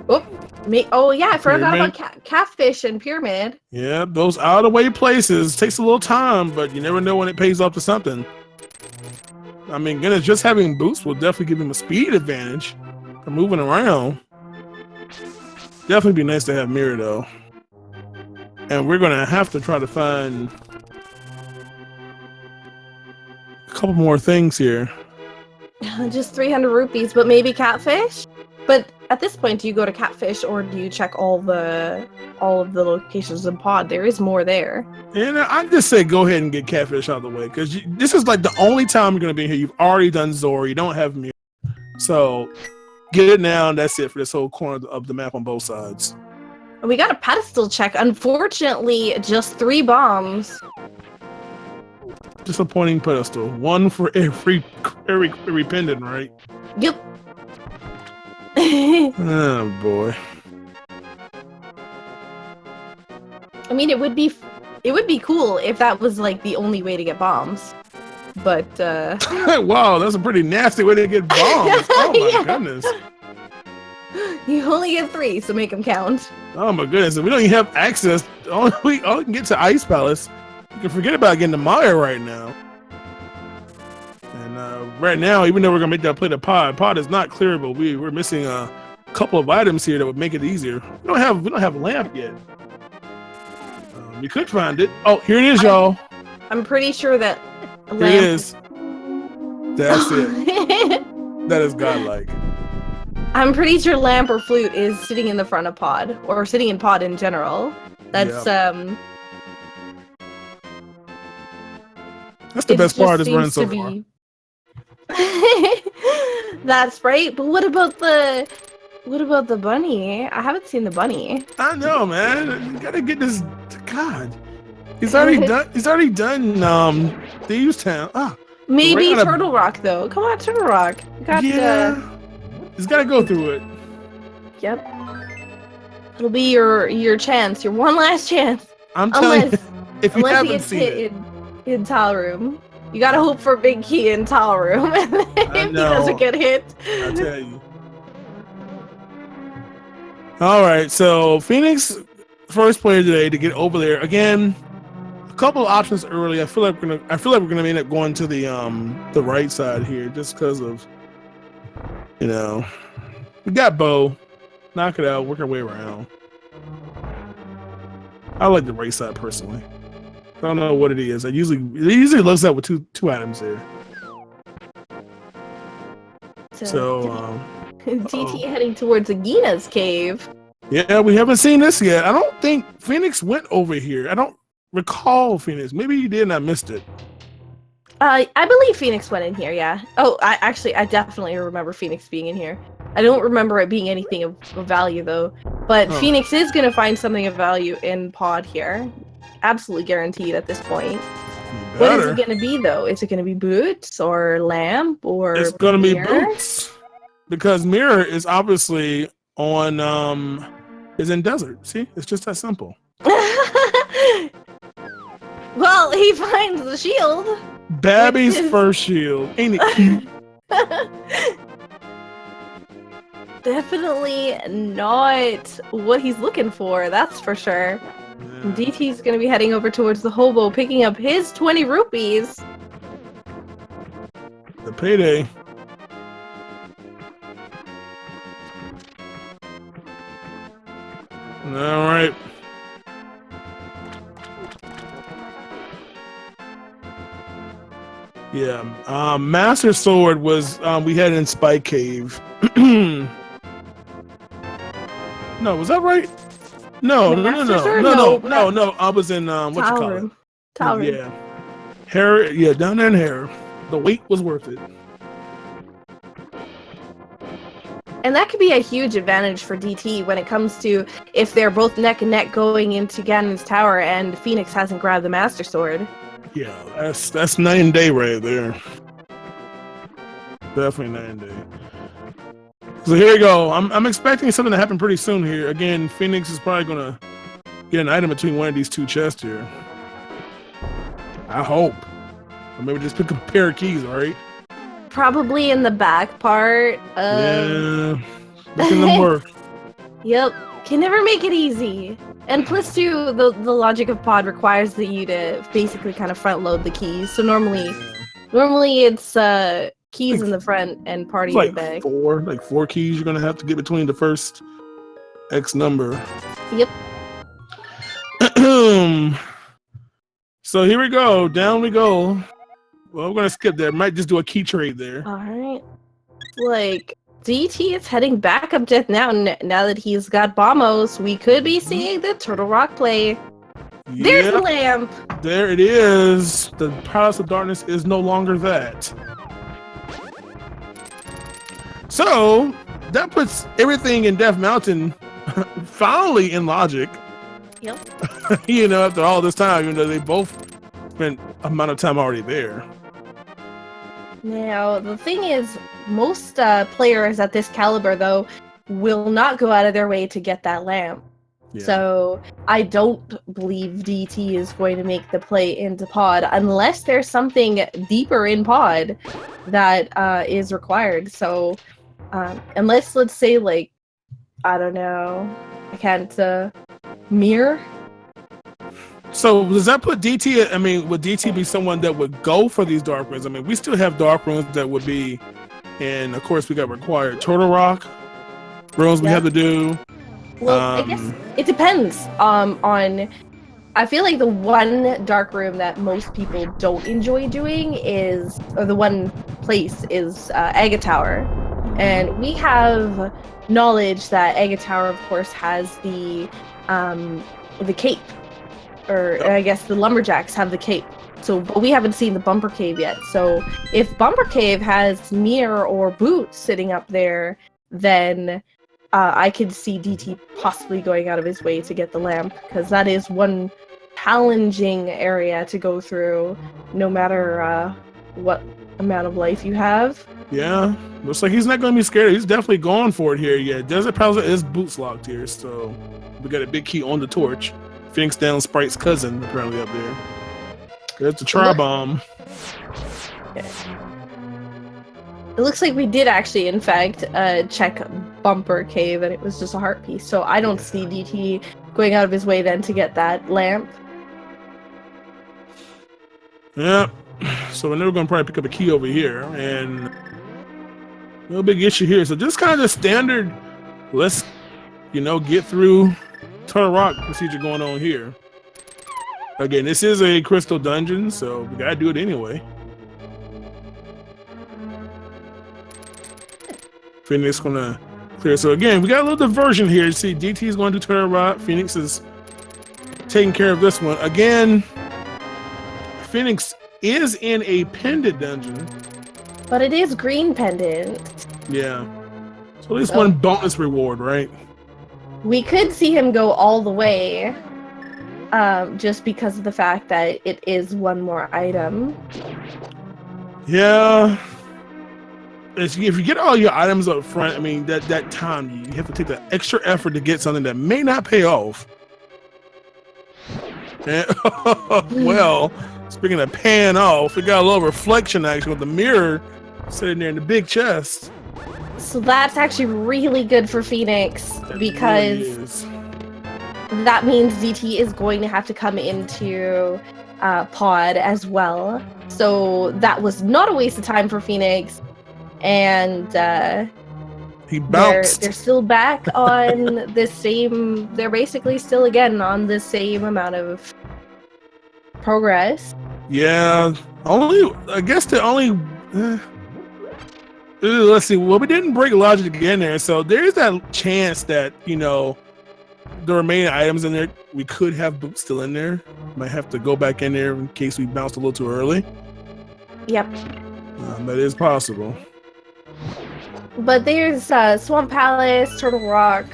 Oh yeah, I forgot about Catfish and Pyramid. Yeah, those out of the way places takes a little time, but you never know when it pays off to something. I mean, goodness, just having boots will definitely give him a speed advantage for moving around. Definitely be nice to have mirror though, and we're gonna have to try to find a couple more things here. Just 300 rupees, but maybe Catfish? But at this point, do you go to Catfish or do you check all of the locations in Pod? There is more there. And I just say go ahead and get Catfish out of the way because this is like the only time you're going to be here. You've already done Zora. You don't have mirror. So get it now, and that's it for this whole corner of the map on both sides. We got a pedestal check. Unfortunately, just 3 bombs. Disappointing pedestal. One for every pendant, right? Yep. Oh boy. I mean, it would be cool if that was like the only way to get bombs. But wow, that's a pretty nasty way to get bombs. Oh my goodness. You only get 3, so make them count. Oh my goodness. If we don't even have access, all we can get to Ice Palace. You can forget about getting to Maya right now. And right now, even though we're gonna make that play to Pod is not clearable. We're missing a couple of items here that would make it easier. We don't have a lamp yet. We could find it. Oh, here it is, y'all. I'm pretty sure that lamp. Here it is. That's it. That is godlike. I'm pretty sure lamp or flute is sitting in the front of Pod, or sitting in Pod in general. That's That's the best part of this run so far. That's right. But what about the bunny? I haven't seen the bunny. I know, man. You gotta get this. God, He's already done. He's already done. Thieves Town. Ah, Maybe right Turtle Rock though. Come on, Turtle Rock. You got he's got to go through it. Yep. It'll be your chance, your one last chance. I'm telling you, if you Unless he haven't gets seen hit it, in Tile Room. You gotta hope for a big key in Tile Room. And if he doesn't get hit. I tell you. All right, so Phoenix, first player today to get over there again. A couple of options early. I feel like we're gonna end up going to the right side here, just because of, we got Bo. Knock it out. Work our way around. I like the right side personally. I don't know what it is. It usually looks out with two items there. So DT heading towards Agina's cave. Yeah, we haven't seen this yet. I don't think Phoenix went over here. I don't recall Phoenix. Maybe he did and I missed it. I believe Phoenix went in here, yeah. Oh, I definitely remember Phoenix being in here. I don't remember it being anything of value, though. But Phoenix is going to find something of value in Pod here. Absolutely guaranteed at this point. What is it going to be, though? Is it going to be Boots or Lamp or It's going to be Boots. Because Mirror is obviously on, is in Desert. See? It's just that simple. Well, he finds the shield. Babby's first shield. Ain't it cute? Definitely not what he's looking for, that's for sure. Yeah. DT's gonna be heading over towards the hobo, picking up his 20 rupees. The payday. All right. Yeah. Master Sword was we had in Spike Cave. No, was that right? No. I was in what you call it? Tile room. Yeah. Hair. Yeah, down there in Hair. The wait was worth it. And that could be a huge advantage for DT when it comes to if they're both neck and neck going into Ganon's tower and Phoenix hasn't grabbed the Master Sword. Yeah, that's night and day right there. Definitely night and day. So here we go. I'm expecting something to happen pretty soon here. Again, Phoenix is probably gonna get an item between one of these two chests here. I hope. Or maybe just pick a pair of keys, right? Probably in the back part. Yeah, making them work. Yep, can never make it easy. And plus, too, the logic of Pod requires that you to basically kind of front load the keys. So normally it's keys in the front and party in the back. Four keys you're gonna have to get between the first X number. Yep. So here we go. Down we go. Well, we're gonna skip there. Might just do a key trade there. All right. DT is heading back up Death Mountain now that he's got Bombos. We could be seeing the Turtle Rock play. There's the lamp. There it is. The Palace of Darkness is no longer that. So that puts everything in Death Mountain finally in logic. Yep. After all this time, even though they both spent amount of time already there. Now, the thing is, most players at this caliber, though, will not go out of their way to get that lamp. Yeah. So I don't believe DT is going to make the play into Pod unless there's something deeper in Pod that is required. So unless, let's say, I don't know, I can't mirror. So does that put DT? I mean, would DT be someone that would go for these dark rooms? I mean, we still have dark rooms that would be, and of course we got required Turtle Rock rooms we have to do. Well, I guess it depends on. I feel like the one dark room that most people don't enjoy doing or the one place is Aga Tower, and we have knowledge that Aga Tower, of course, has the cape. Or I guess the lumberjacks have the cape. So, but we haven't seen the Bumper Cave yet. So, if Bumper Cave has Mir or Boots sitting up there, then I could see DT possibly going out of his way to get the lamp, because that is one challenging area to go through, no matter what amount of life you have. Yeah, looks like he's not going to be scared. He's definitely going for it here. Yeah, Desert Palace is boots locked here, so we got a big key on the torch. Phoenix down Sprite's cousin apparently up there. There's the tri-bomb. Okay. It looks like we did actually, in fact, check Bumper Cave, and it was just a heart piece. So I don't see DT going out of his way then to get that lamp. Yeah. So we're never going to probably pick up a key over here, and no big issue here. So just kind of the standard, let's, get through Turtle Rock procedure going on here. Again, this is a crystal dungeon, so we gotta do it anyway. Phoenix gonna clear. So again, we got a little diversion here. You see, DT is going to do Turtle Rock. Phoenix is taking care of this one. Again, Phoenix is in a pendant dungeon. But it is green pendant. Yeah. So at least one bonus reward, right? We could see him go all the way, just because of the fact that it is one more item. Yeah. If you get all your items up front, I mean, that time, you have to take the extra effort to get something that may not pay off. And, well, speaking of paying off, we got a little reflection action with the mirror sitting there in the big chest. So that's actually really good for Phoenix, because that means DT is going to have to come into pod as well. So that was not a waste of time for Phoenix. And he bounced. They're still back on the same. They're basically still again on the same amount of progress. Yeah, I guess the only. Let's see. Well, we didn't break logic again there, so there's that chance that the remaining items in there, we could have boots still in there. Might have to go back in there in case we bounced a little too early. Yep. That is possible. But there's Swamp Palace, Turtle Rock,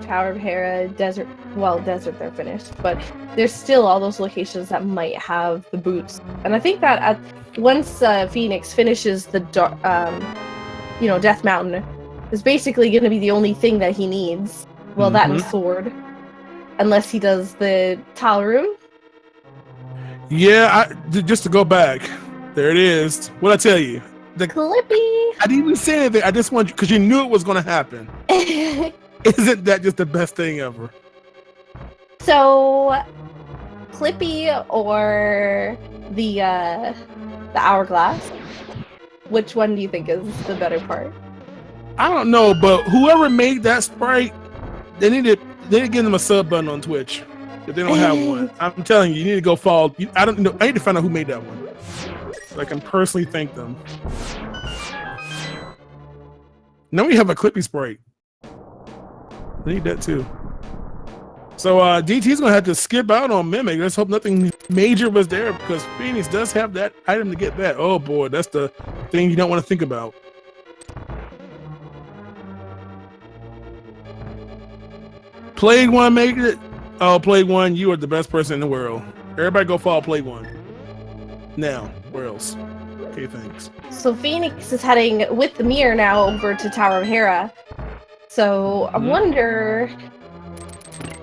Tower of Hera, Desert. Well, Desert they're finished, but there's still all those locations that might have the boots. And I think that once Phoenix finishes the Death Mountain, is basically going to be the only thing that he needs. Well, that and sword, unless he does the tile room. Yeah, just to go back, there it is. What I tell you, the Clippy. I didn't even say anything. I just want you because you knew it was going to happen. Isn't that just the best thing ever? So, Clippy or the hourglass? Which one do you think is the better part? I don't know, but whoever made that sprite, they need to give them a sub button on Twitch if they don't have one. I'm telling you, you need to go follow. I don't know. I need to find out who made that one, so I can personally thank them. Now we have a Clippy sprite. I need that too. So DT's gonna have to skip out on Mimic. Let's hope nothing major was there, because Phoenix does have that item to get that. Oh boy, that's the thing you don't want to think about. Plague One made it. Oh, Plague One, you are the best person in the world. Everybody go follow Plague One. Now, where else? Okay, thanks. So Phoenix is heading with the mirror now over to Tower of Hera. So I wonder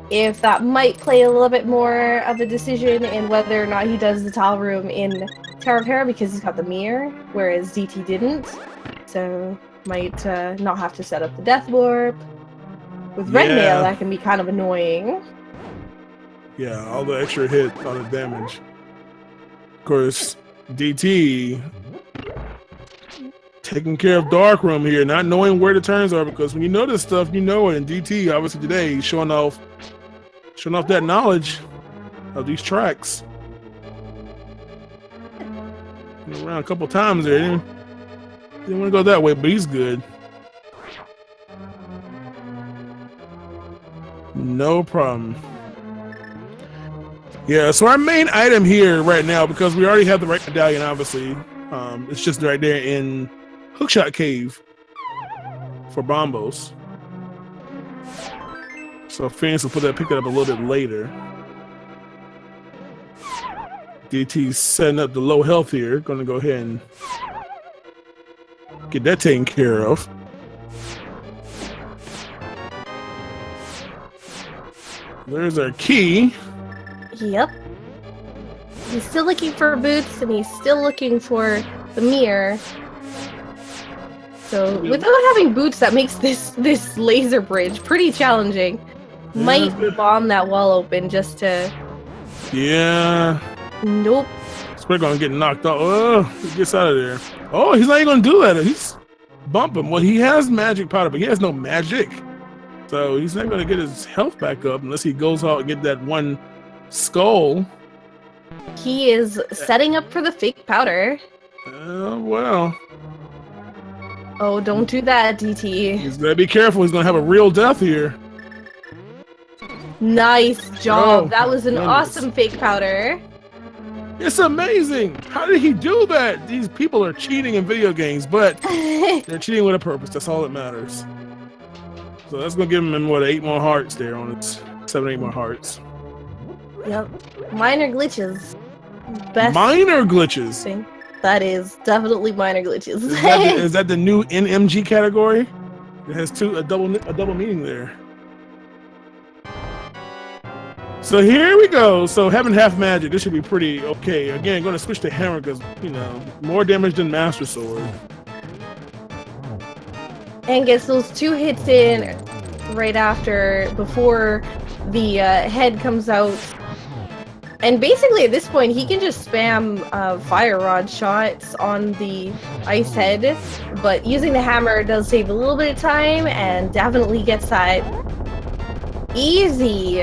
if that might play a little bit more of a decision in whether or not he does the tile room in Tower of Hera, because he's got the mirror, whereas DT didn't. So might not have to set up the death warp. With Red Nail, that can be kind of annoying. Yeah, all the extra hit on the damage. Of course, DT taking care of Dark Room here, not knowing where the turns are, because when you know this stuff, you know it. And DT, obviously today, he's showing off that knowledge of these tracks. Went around a couple times there. Didn't want to go that way, but he's good. No problem. Yeah, so our main item here right now, because we already have the right medallion, obviously, it's just right there in Hookshot Cave for Bombos. So Phoenix will pick that up a little bit later. DT's setting up the low health here. Gonna go ahead and get that taken care of. There's our key. Yep. He's still looking for boots, and he's still looking for the mirror. So without having boots, that makes this laser bridge pretty challenging. Might bomb that wall open just to... Yeah. Nope. We're gonna get knocked off. Oh, he gets out of there. Oh, he's not even gonna do that. He's bumping. Well, he has magic powder, but he has no magic. So he's not gonna get his health back up unless he goes out and get that one skull. He is setting up for the fake powder. Well. Oh, don't do that, DT. He's gonna be careful. He's gonna have a real death here. Nice job. Oh, that was an goodness. awesome fake powder. It's amazing. How did he do that? These people are cheating in video games, but they're cheating with a purpose. That's all that matters. So that's gonna give him what, 8 more hearts there on it. 7, 8 more hearts. Yep. Minor glitches. Best Minor glitches. thing. That is definitely minor glitches. Is that the new NMG category? It has a double meaning there. So here we go. So having half magic, this should be pretty okay. Again, going to switch to hammer because, you know, more damage than Master Sword. And gets those 2 hits in right before the head comes out. And basically at this point, he can just spam fire rod shots on the ice head. But using the hammer does save a little bit of time and definitely gets that easy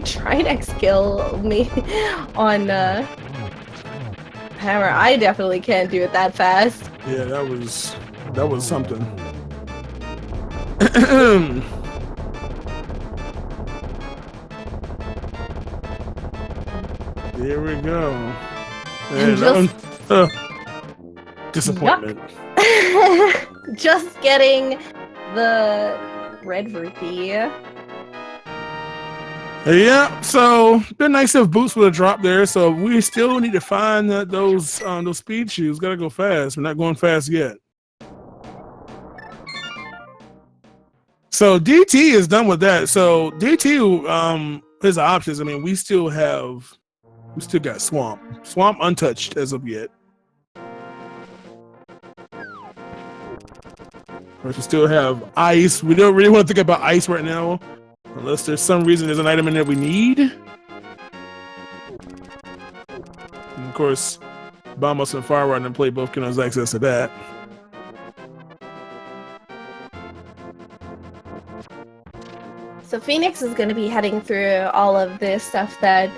Trinex kill on hammer. I definitely can't do it that fast. Yeah, that was something. There we go. And disappointment. Just getting the red rupee. Yeah, so been nice if boots would have dropped there. So we still need to find those speed shoes. Gotta go fast. We're not going fast yet. So DT is done with that. So DT, his options. I mean, we still got Swamp untouched as of yet. We still have ice. We don't really want to think about ice right now, unless there's some reason there's an item in there we need. And of course, Bombos and Fire Rod and play both can have access to that. So Phoenix is going to be heading through all of this stuff that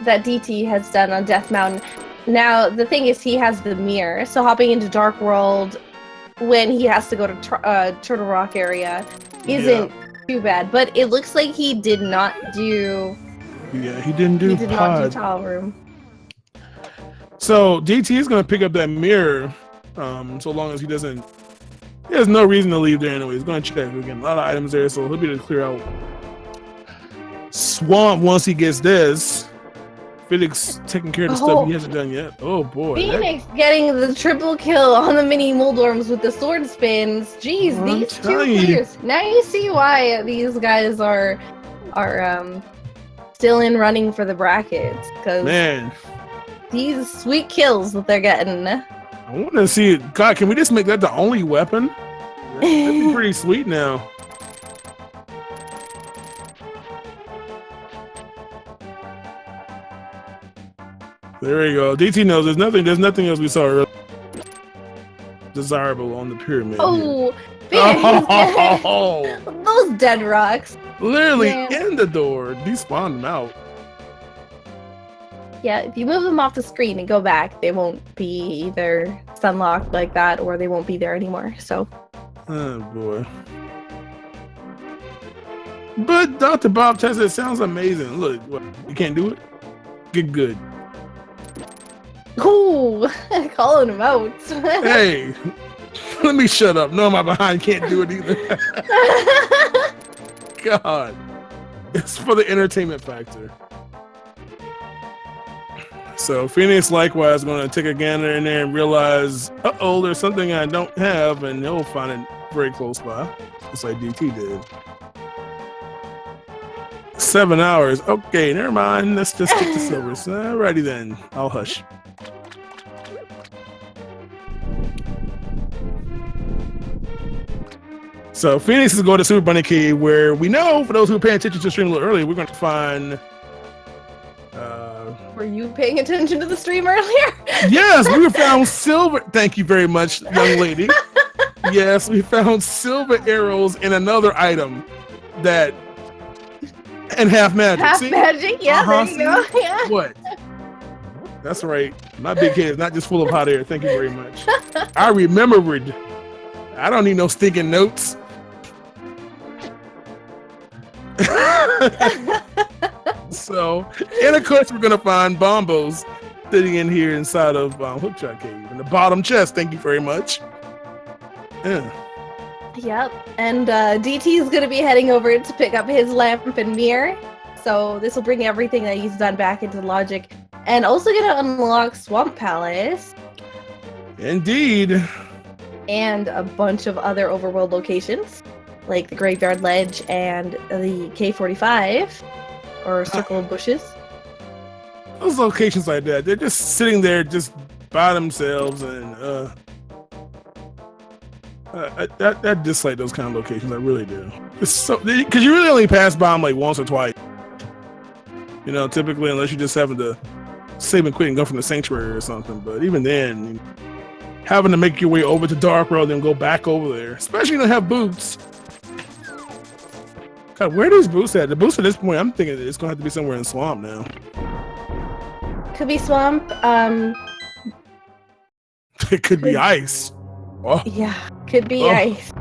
DT has done on Death Mountain. Now, the thing is, he has the mirror, so hopping into Dark World when he has to go to Turtle Rock area isn't too bad. But it looks like he did not do... Yeah, he didn't do Tile Room. So DT is going to pick up that mirror, so long as he doesn't... He has no reason to leave there anyway. He's going to check again. A lot of items there, so he'll be able to clear out Swamp once he gets this. Felix taking care of the stuff he hasn't done yet. Oh boy. Phoenix getting the triple kill on the mini Moldorms with the sword spins. Jeez, these 2 players. Now you see why these guys are still in running for the brackets. Because these sweet kills that they're getting. I want to see it. God, can we just make that the only weapon? That'd be pretty sweet now. There we go. DT knows there's nothing else we saw really desirable on the pyramid. Oh, oh. Those dead rocks. Literally in the door. Despawned them out. Yeah, if you move them off the screen and go back, they won't be either sunlocked like that or they won't be there anymore. So. Oh boy. But Dr. Bob Tessa, it sounds amazing. Look, what, you can't do it? Get good. Ooh, calling him out. Hey, let me shut up. No, my behind can't do it either. God, it's for the entertainment factor. So Phoenix likewise going to take a gander in there and realize, uh-oh, there's something I don't have, and he'll find it very close by, just like DT did. 7 hours. Okay, never mind. Let's just get to silvers. Alrighty then. I'll hush. So Phoenix is going to Super Bunny Key, where we know, for those who are paying attention to the stream a little earlier, we're going to find... Were you paying attention to the stream earlier? Yes, we found silver. Thank you very much, young lady. Yes, we found silver arrows in another item that... And half magic. Half see? magic, yeah, there you go. Yeah. What? That's right. My big head is not just full of hot air. Thank you very much. I remembered. I don't need no stinking notes. So, and of course, we're gonna find bombos sitting in here inside of Hookshot Cave in the bottom chest. Thank you very much. Yeah. Yep, and DT is going to be heading over to pick up his lamp and mirror. So this will bring everything that he's done back into logic. And also going to unlock Swamp Palace. Indeed. And a bunch of other overworld locations, like the Graveyard Ledge and the K45, or Circle of Bushes. Those locations like that, they're just sitting there just by themselves, and I dislike those kind of locations. I really do. It's so, because you really only pass by them like once or twice. You know, typically, unless you're just having to save and quit and go from the sanctuary or something. But even then, you know, having to make your way over to Dark World and go back over there, especially you don't have boots. God, where are these boots at? The boots at this point, I'm thinking it's gonna have to be somewhere in Swamp now. Could be Swamp. It could be ice. Oh. Yeah, could be ice.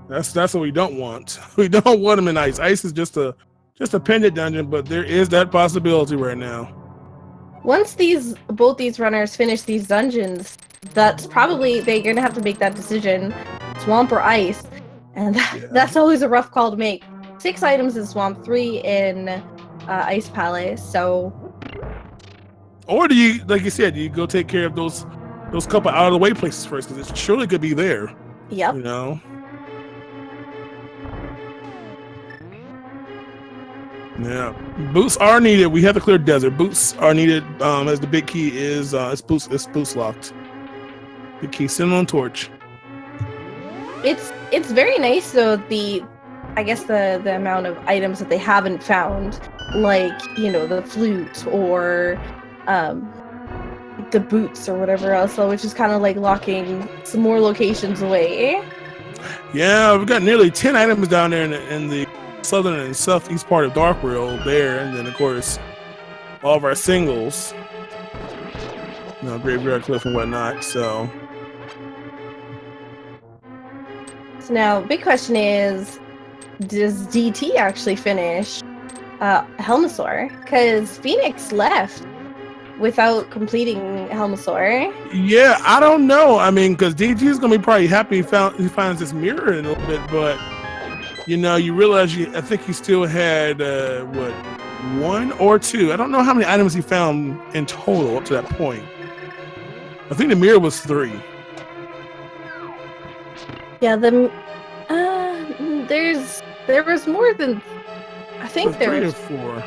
That's what we don't want. We don't want them in ice. Ice is just a pendant dungeon, but there is that possibility right now. Once both these runners finish these dungeons, that's probably they're gonna have to make that decision, Swamp or ice, and that's always a rough call to make. 6 items in Swamp, 3 in Ice Palace. So, or do you, like you said, do you go take care of those couple out of the way places first, because it surely could be there. Yep. You know. Yeah, boots are needed. We have to clear desert. Boots are needed. As the big key is, it's boots locked. The key sitting on torch. It's very nice though. I guess the amount of items that they haven't found, like, you know, the flute or the boots or whatever else, which is kind of like locking some more locations away. Yeah, we've got nearly 10 items down there in the southern and southeast part of Dark World there, and then of course all of our singles, you know, Graveyard Cliff and whatnot. So now, big question is, does DT actually finish Helmasaur? Because Phoenix left without completing Helmasaur. Yeah, I don't know. I mean, because DT is gonna be probably happy he finds this mirror in a little bit, but you know, you realize I think he still had what, 1 or 2. I don't know how many items he found in total up to that point. I think the mirror was 3. Yeah, there was more than, I think there 3 was or 4.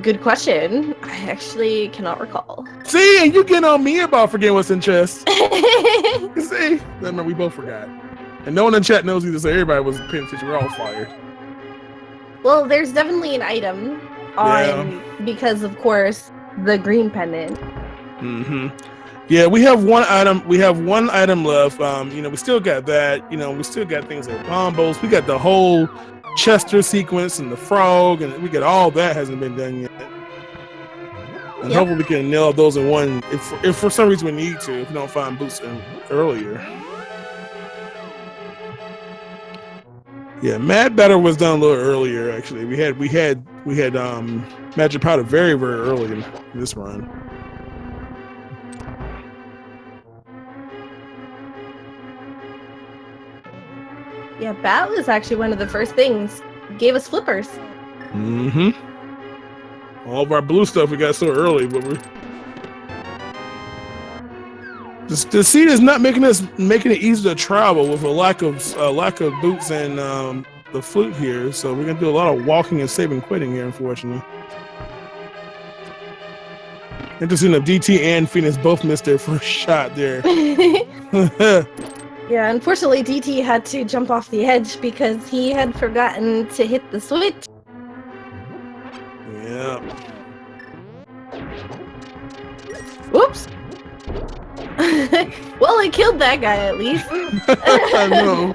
Good question. I actually cannot recall. See, and you get on me about forgetting what's in chest. See, remember, we both forgot. And no one in chat knows either, so everybody was paying attention. We're all fired. Well, there's definitely an item on, because of course, the green pendant. Mm-hmm. Yeah, we have one item. We have one item left. You know, we still got that. You know, we still got things like bombos. We got the whole Chester sequence and the frog, and we got all that hasn't been done yet. And hopefully we can nail those in one. If for some reason we need to, if we don't find boots earlier. Yeah, Mad Batter was done a little earlier. Actually, we had Magic Powder very early in this run. Yeah, Bat was actually one of the first things. Gave us flippers. Mm-hmm. All of our blue stuff we got so early, but we're the seed is not making it easy to travel with a lack of boots and the flute here. So we're gonna do a lot of walking and saving quitting here, unfortunately. Interesting that DT and Phoenix both missed their first shot there. Yeah, unfortunately DT had to jump off the edge because he had forgotten to hit the switch. Yeah. Whoops. Well, it killed that guy at least. I know.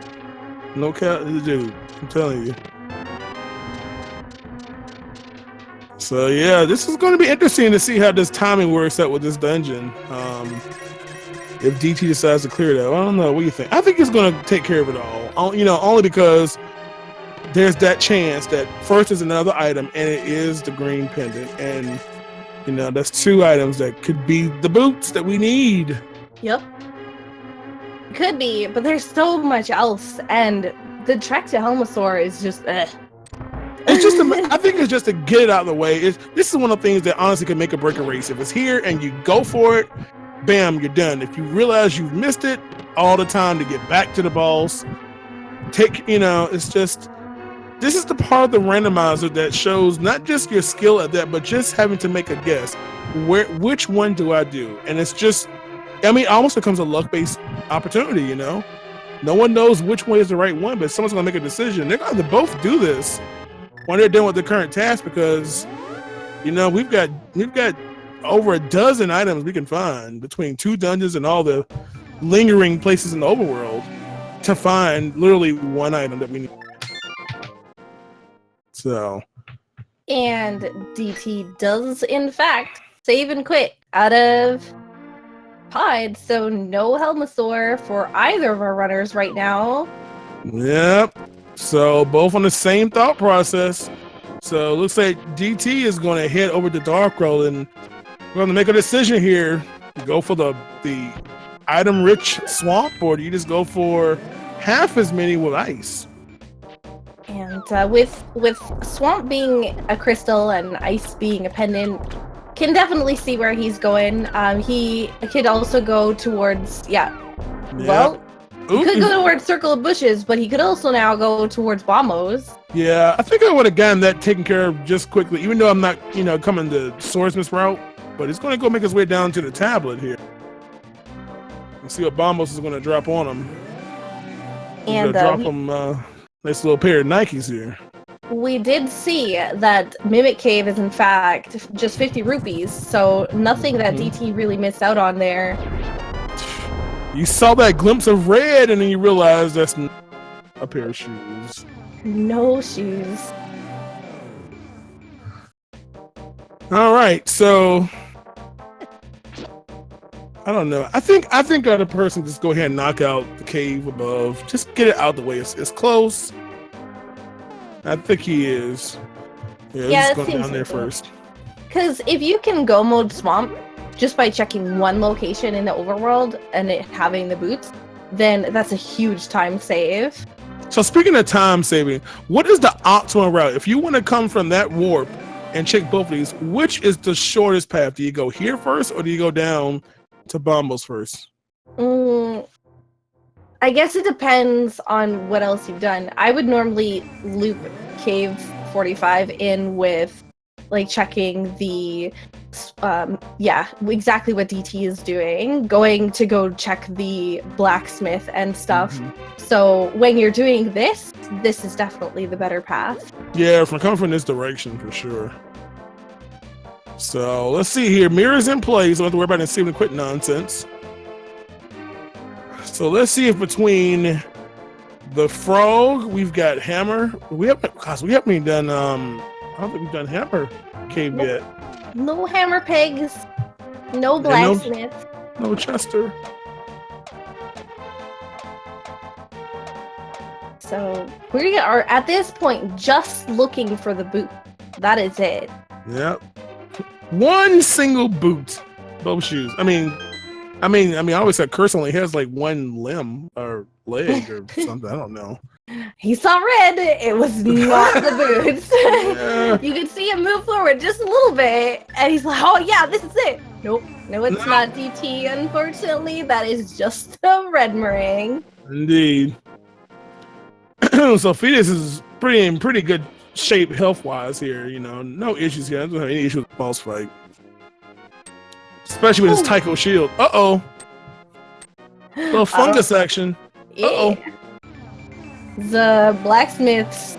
No cap, dude. I'm telling you. So yeah, this is going to be interesting to see how this timing works out with this dungeon. If DT decides to clear that, I don't know. What do you think? I think he's going to take care of it all. You know, only because there's that chance that first is another item, and it is the green pendant, and you know that's 2 items that could be the boots that we need. Yep. Could be, but there's so much else, and the trek to Helmasaur is just It's just, I think it's just to get it out of the way. This is one of the things that honestly can make or break a race. If it's here and you go for it, bam, you're done. If you realize you've missed it, all the time to get back to the boss. It's just, this is the part of the randomizer that shows not just your skill at that, but just having to make a guess. Which one do I do? And it's just, I mean, it almost becomes a luck-based opportunity, you know? No one knows which one is the right one, but someone's gonna make a decision. They're gonna both do this when they're done with the current task because, you know, we've got over a dozen items we can find between 2 dungeons and all the lingering places in the overworld to find literally 1 item that we need. So. And DT does, in fact, save and quit out of Pod, so no Helmasaur for either of our runners right now. Yep. So both on the same thought process. So it looks like DT is going to head over to Dark Road, and we're going to make a decision here. Go for the item-rich swamp, or do you just go for half as many with ice? And with swamp being a crystal and ice being a pendant, can definitely see where he's going. He could also go towards, well, he could go towards Circle of Bushes, but he could also now go towards Bombos. Yeah, I think I would have gotten that taken care of just quickly, even though I'm not, coming the swordsmith's route, but he's going to go make his way down to the tablet here. And see what Bombos is going to drop on him. And drop him nice little pair of Nikes here. We did see that Mimic Cave is in fact just 50 rupees, so nothing that DT really missed out on there. You saw that glimpse of red and then you realized that's not a pair of shoes. No shoes. All right, so I don't know. I think other person just go ahead and knock out the cave above. Just get it out the way. It's close. I think he is. Yeah, let's go down there first. Because if you can go mode swamp just by checking one location in the overworld and it having the boots, then that's a huge time save. So speaking of time saving, what is the optimal route? If you want to come from that warp and check both of these, which is the shortest path? Do you go here first or do you go down to Bombos first? I guess it depends on what else you've done. I would normally loop Cave 45 in with like checking the exactly what DT is doing, going to go check the blacksmith and stuff. So when you're doing this is definitely the better path. Yeah, if I'm coming from this direction for sure. So let's see here. Mirror's in place. Don't have to worry about the saving quit nonsense. So let's see if between the frog, we've got hammer. We haven't even done. I don't think we've done hammer cave yet. No hammer pegs. No blacksmith. No Chester. So we are at this point just looking for the boot. That is it. Yep. One single boot. Both shoes. I mean, I always said Curse only has like one limb or leg or something. I don't know. He saw red. It was not the boots. Yeah. You could see him move forward just a little bit, and he's like, "Oh yeah, this is it." Nope, no, it's not DT. Unfortunately, that is just a red meringue. Indeed. So Phoenix is in pretty good shape health-wise here. You know, no issues here. I don't have any issues with the boss fight, especially with his Tycho shield. Uh-oh. Little fungus action. Uh-oh. Yeah. The blacksmith's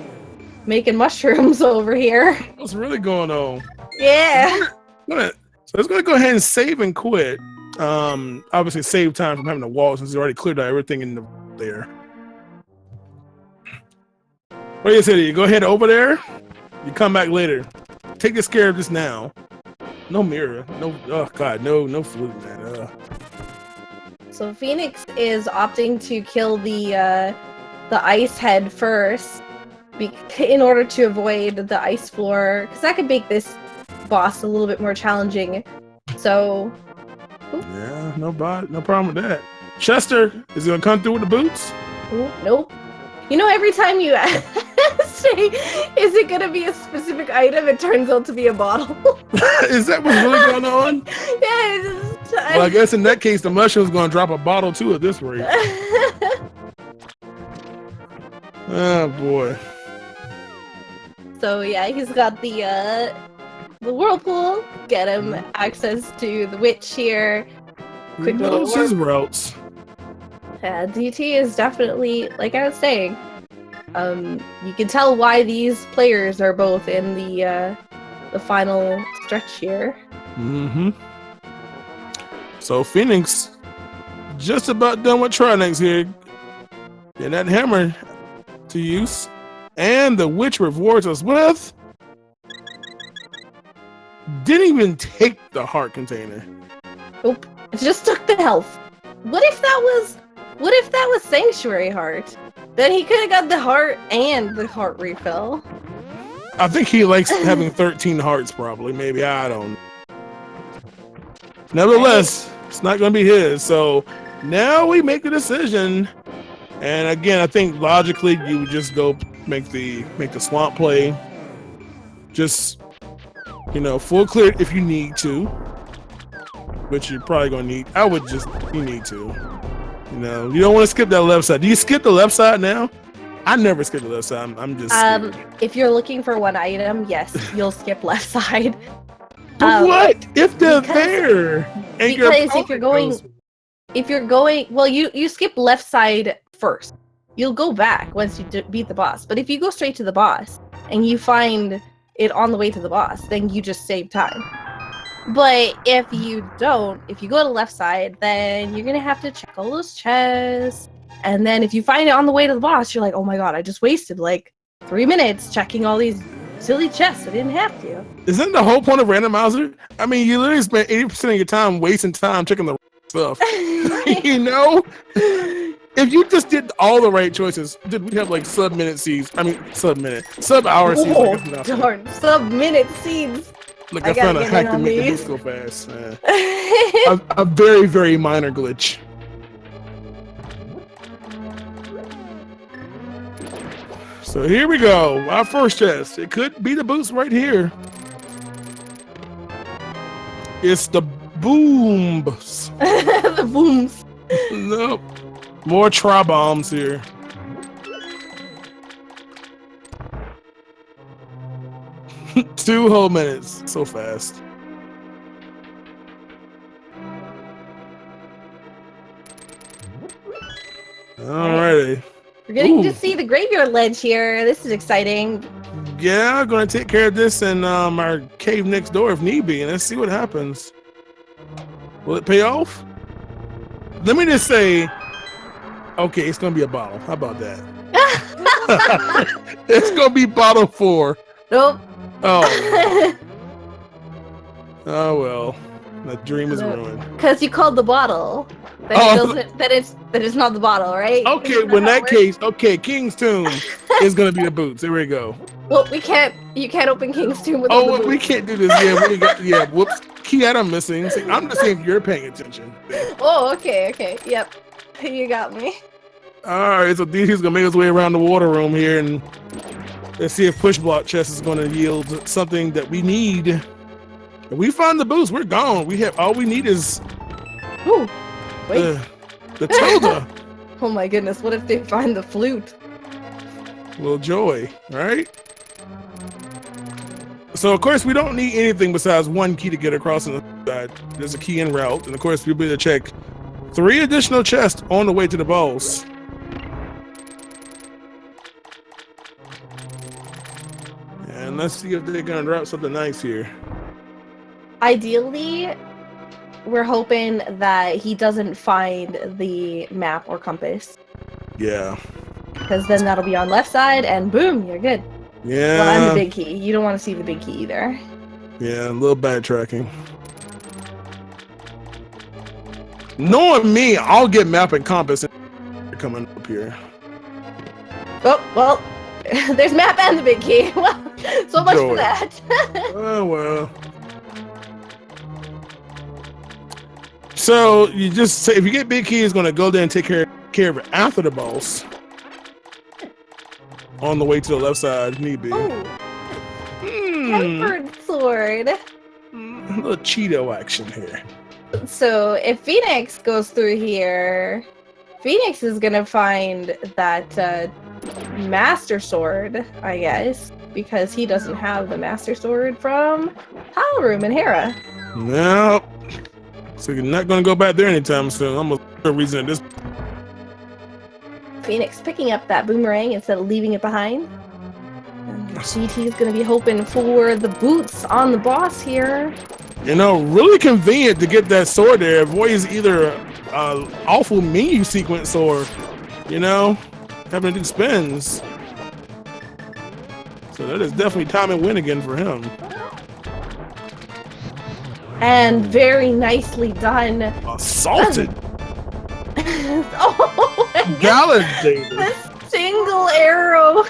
making mushrooms over here. What's really going on? Yeah. So let's go ahead and save and quit. Obviously save time from having to walk since he already cleared out everything in there. What do you say? You go ahead over there. You come back later. Take this care of this now. No mirror. No. Oh God. No flute, man. So Phoenix is opting to kill the ice head first, in order to avoid the ice floor, because that could make this boss a little bit more challenging. So. Ooh. Yeah. No problem with that. Chester, is he gonna come through with the boots? Ooh, nope. You know, every time you say, is it going to be a specific item, it turns out to be a bottle. Is that what's really going on? Yeah. Well, I guess in that case, the mushroom's going to drop a bottle too at this rate. Oh, boy. So, yeah, he's got the whirlpool. Get him access to the witch here. Quick little his routes. DT is definitely, like I was saying, you can tell why these players are both in the final stretch here. Mm-hmm. So Phoenix just about done with Trinex here. Getting that hammer to use. And the witch rewards us with... Didn't even take the heart container. Nope. It just took the health. What if that was Sanctuary Heart? Then he could have got the heart and the heart refill. I think he likes having 13 hearts, probably. Maybe. I don't know. Nevertheless, it's not going to be his. So now we make the decision. And again, I think logically you would just go make the swamp play. Just, you know, full clear if you need to. Which you're probably going to need. You need to. You know, you don't want to skip that left side. Do you skip the left side now? I never skip the left side. I'm just scared. If you're looking for one item, yes, you'll skip left side. What? If they're there? And because if you're going, well, you skip left side first. You'll go back once you beat the boss. But if you go straight to the boss and you find it on the way to the boss, then you just save time. But if you don't, if you go to left side, then you're gonna have to check all those chests. And then if you find it on the way to the boss, you're like, oh my god, I just wasted like 3 minutes checking all these silly chests. I didn't have to. Isn't the whole point of Randomizer? I mean, you literally spend 80% of your time wasting time checking the stuff. You know? If you just did all the right choices, we'd have like sub-minute seeds. I mean, sub-hour seeds. Oh, darn, sub-minute seeds. Look, I found a hack to make the boost go fast. A very, very minor glitch. So here we go. Our first chest. It could be the boost right here. It's the booms. The booms. Nope. More tri-bombs here. Two whole minutes. So fast. Alrighty. We're getting to see the graveyard ledge here. This is exciting. Yeah, I'm gonna take care of this in our cave next door if need be, and let's see what happens. Will it pay off? Let me just say, okay, it's gonna be a bottle. How about that? It's gonna be bottle 4. Nope. Oh. Oh well. The dream is ruined. Because you called the bottle. That it's not the bottle, right? Okay, well in that case, okay, King's Tomb is gonna be the boots. There we go. Well, you can't open King's Tomb with the boots. We can't do this. Whoops. Key item missing. I'm just saying if you're paying attention. Oh, okay. Yep. You got me. All right, so DT's gonna make his way around the water room here, and let's see if push block chest is gonna yield something that we need. If we find the boost, we're gone. We have all we need is wait. The tilde. Oh my goodness, what if they find the flute? Little joy, right? So of course we don't need anything besides one key to get across on the side. There's a key en route, and of course we'll be able to check 3 additional chests on the way to the boss. And let's see if they're gonna drop something nice here. Ideally, we're hoping that he doesn't find the map or compass. Yeah. Because then that'll be on left side, and boom, you're good. Yeah. Well, I'm the big key. You don't want to see the big key either. Yeah, a little backtracking. Knowing me, I'll get map and compass coming up here. Oh, well, there's map and the big key. Well, so much for that. Oh, well. So you just say if you get big key, it's gonna go there and take care of it after the boss. On the way to the left side, need be. Tempered sword. A little Cheeto action here. So if Phoenix goes through here, Phoenix is gonna find that master sword, I guess, because he doesn't have the master sword from Tile Room and Hera. No. So you're not gonna go back there anytime soon. I'm a reason this. Phoenix picking up that boomerang instead of leaving it behind. GT is gonna be hoping for the boots on the boss here. You know, really convenient to get that sword there. Avoids either awful menu sequence or, you know, having to do spins. So that is definitely time and win again for him. And very nicely done. Assaulted. Oh my Validated. God. The single arrow.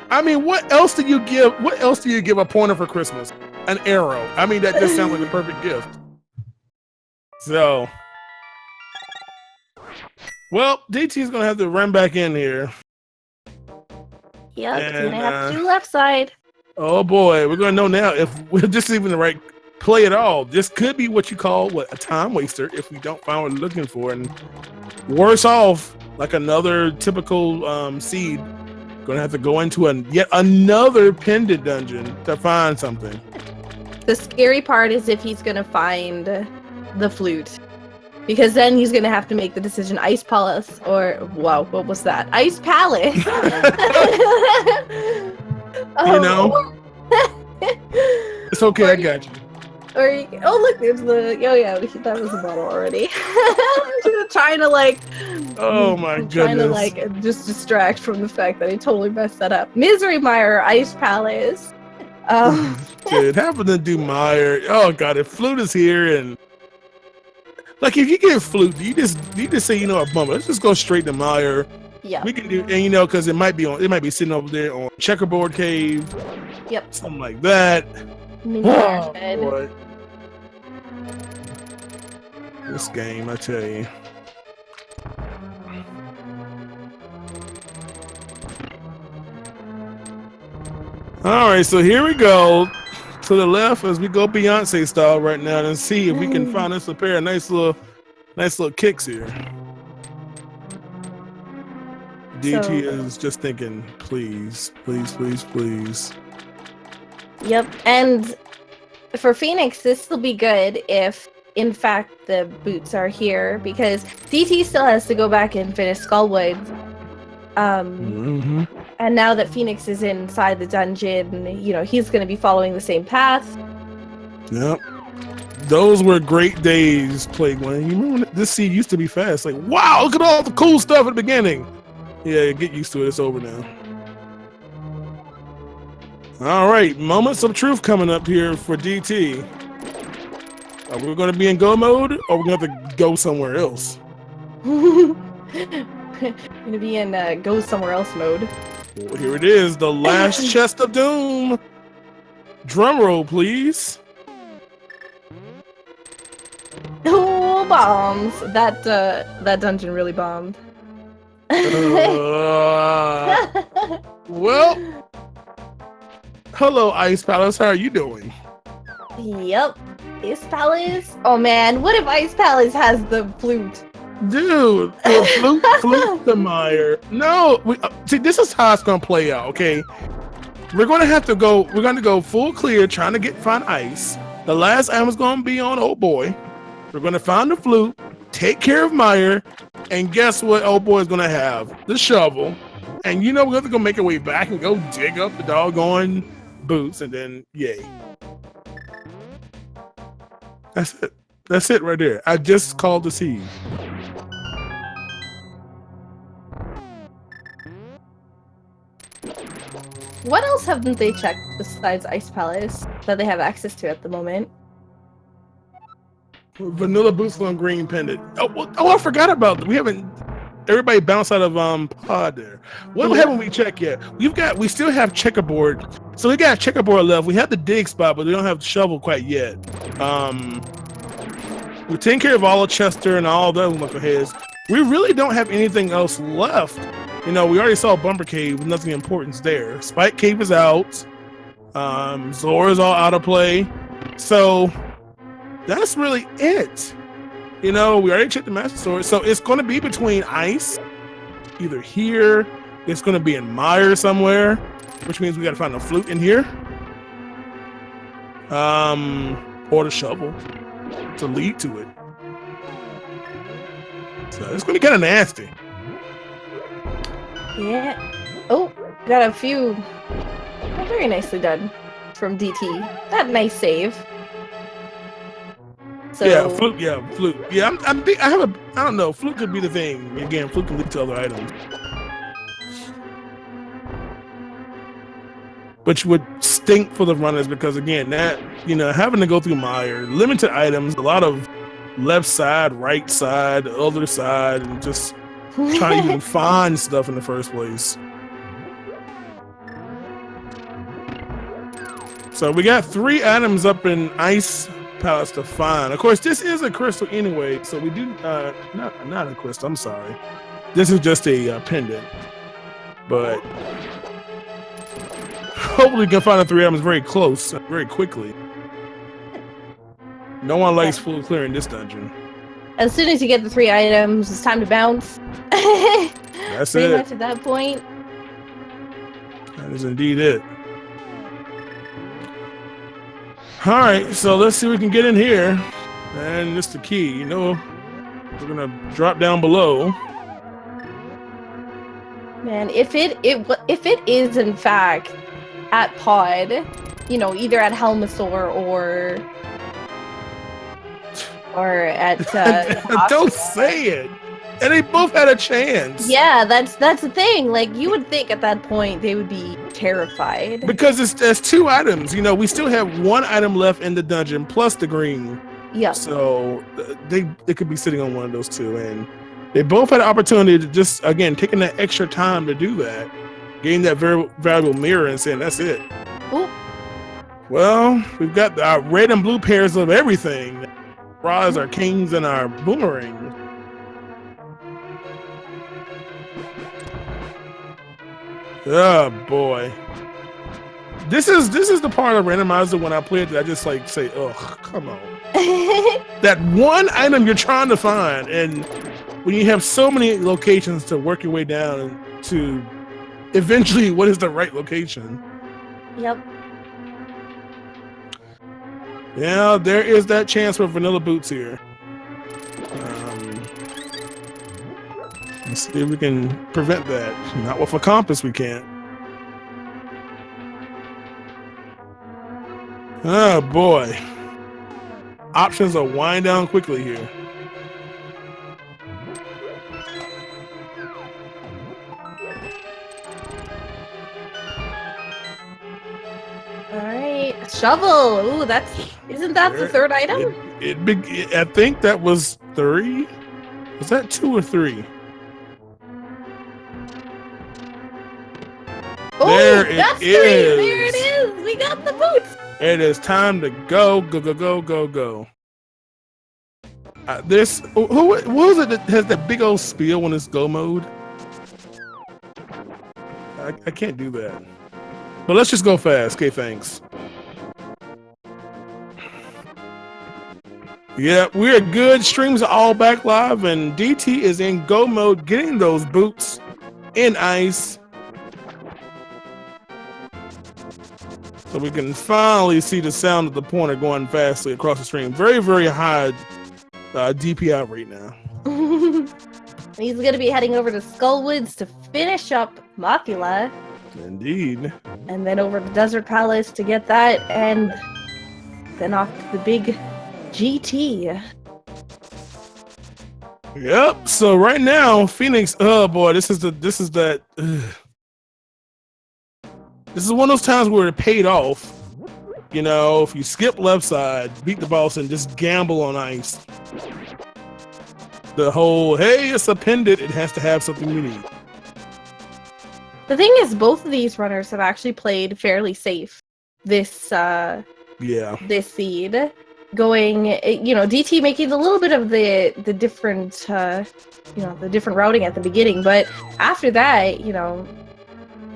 I mean, what else do you give? What else do you give a pointer for Christmas? An arrow. I mean, that just sounds like the perfect gift. So, well, DT's gonna have to run back in here. Yep, he's gonna have to do left side. Oh boy, we're gonna know now if this is even the right play at all. This could be what you call a time waster if we don't find what we're looking for, and worse off, like another typical seed, gonna have to go into yet another pendant dungeon to find something. The scary part is if he's gonna find the flute, because then he's gonna have to make the decision: Ice Palace or wow, what was that? Ice Palace. You know, it's okay. I got you. Or oh look, there's the that was a bottle already. I'm trying to like. Oh my goodness. Trying to like just distract from the fact that I totally messed that up. Misery Mire Ice Palace. Dude, having to do Mire. Oh god, if flute is here and like if you get flute, you just say, you know, a bummer. Let's just go straight to Mire. Yeah. We can do, and you know, because it might be sitting over there on Checkerboard Cave. Yep. Something like that. Oh, boy. This game, I tell you. All right, so here we go to the left as we go Beyonce style right now and see if we can find us a pair of nice little kicks here. DT is just thinking, please, please, please, please. Yep, and for Phoenix, this will be good if, in fact, the boots are here, because DT still has to go back and finish Skullwood. And now that Phoenix is inside the dungeon, you know, he's going to be following the same path. Yep. Those were great days, Plague One. You remember when this seed used to be fast? Like, wow, look at all the cool stuff at the beginning. Yeah, get used to it. It's over now. All right, moments of truth coming up here for DT. Are we going to be in go mode, or are we going to have to go somewhere else? Going to be in go somewhere else mode. Well, here it is, the last chest of doom. Drum roll, please. Oh bombs. That dungeon really bombed. Well, hello, Ice Palace. How are you doing? Yep. Ice Palace? Oh man, what if Ice Palace has the flute? Dude, flute the mire. No, see, this is how it's gonna play out. Okay, we're gonna go full clear, trying to find ice. The last item is gonna be on old boy. We're gonna find the flute, take care of mire, and guess what? Old boy is gonna have the shovel, and you know we're gonna go make our way back and go dig up the doggone boots, and then yay. That's it. That's it right there. I just called to see you. What else haven't they checked besides Ice Palace that they have access to at the moment? Vanilla boots on green pendant. Oh, I forgot about that. We haven't. Everybody bounced out of pod there. What haven't we checked yet? We still have checkerboard. So we got checkerboard left. We have the dig spot, but we don't have the shovel quite yet. We're taking care of all of Chester and all the other knuckleheads. We really don't have anything else left. You know, we already saw Bumper Cave with nothing important there. Spike Cave is out. Zora's all out of play. So that's really it. You know, we already checked the Master Sword. So it's going to be between ice, either here. It's going to be in mire somewhere, which means we got to find a flute in here. Or the shovel to lead to it. So it's going to be kind of nasty. Yeah. Oh, got a few. Oh, very nicely done from DT. That nice save. So, yeah, flute. Yeah, I don't know. Flute could be the thing. Again, flute can lead to other items, which would stink for the runners because again, that having to go through mire, limited items, a lot of left side, right side, other side, and just trying to even find stuff in the first place. So we got 3 items up in Ice Palace to find. Of course, this is a crystal anyway, so we do not a crystal. I'm sorry. This is just a pendant, but hopefully we can find the 3 items very close, very quickly. No one likes full clearing this dungeon. As soon as you get the 3 items, it's time to bounce. That's Pretty it. much at that point. That is indeed it. All right, so let's see if we can get in here. And this is the key. You know, we're gonna drop down below. Man, if it is in fact at Pod, either at Helmasaur or at don't say it. And they both had a chance. Yeah, that's the thing. Like, you would think at that point they would be terrified. Because there's 2 items. We still have 1 item left in the dungeon plus the green. Yeah. So they could be sitting on one of those 2, and they both had an opportunity to just taking that extra time to do that, getting that very valuable mirror and saying that's it. Ooh. Well, we've got our red and blue pairs of everything. Rise, our kings, and our boomerang. Oh boy, this is the part of Randomizer when I play it that I just say, "Ugh, come on." That one item you're trying to find, and when you have so many locations to work your way down to eventually what is the right location. Yep. Yeah, there is that chance for vanilla boots here. Let's see if we can prevent that. Not with a compass, we can't. Oh boy. Options are wind down quickly here. Alright. Shovel! Ooh, isn't that the 3rd item? I think that was 3. Was that 2 or 3? Oh, that's 3! There it is! We got the boots! It is time to go. This what was it that has that big old spiel when it's go mode? I can't do that. But let's just go fast. Okay, thanks. Yeah, we're good. Streams are all back live, and DT is in go mode, getting those boots in ice. So we can finally see the sound of the pointer going fastly across the stream. Very, very high DPI right now. He's going to be heading over to Skullwoods to finish up Mothula. Indeed. And then over to Desert Palace to get that, and then off to the big GT. Yep. So right now, Phoenix. Oh boy, this is that. This is one of those times where it paid off. You know, if you skip left side, beat the boss, and just gamble on ice. The whole, hey, it's appended, it has to have something unique. The thing is, both of these runners have actually played fairly safe this this seed. Going, you know, DT making a little bit of the different, the different routing at the beginning, but after that, you know,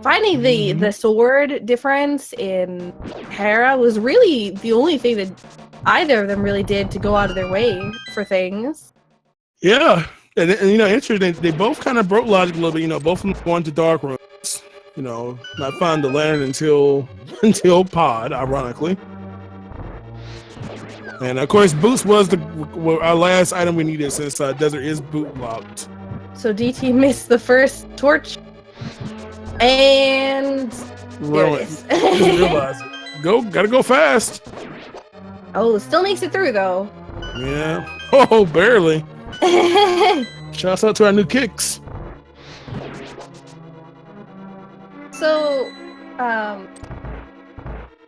finding the sword difference in Hera was really the only thing that either of them really did to go out of their way for things. Yeah, and you know, interesting. They both kind of broke logic a little bit. You know, both of them going to dark rooms. You know, not find the lantern until pod, ironically. And of course, boots was our last item we needed since desert is boot locked. So DT missed the first torch, and there it is. Just realize it. Gotta go fast. Oh, still makes it through though. Yeah. Oh, barely. Shouts out to our new kicks. So,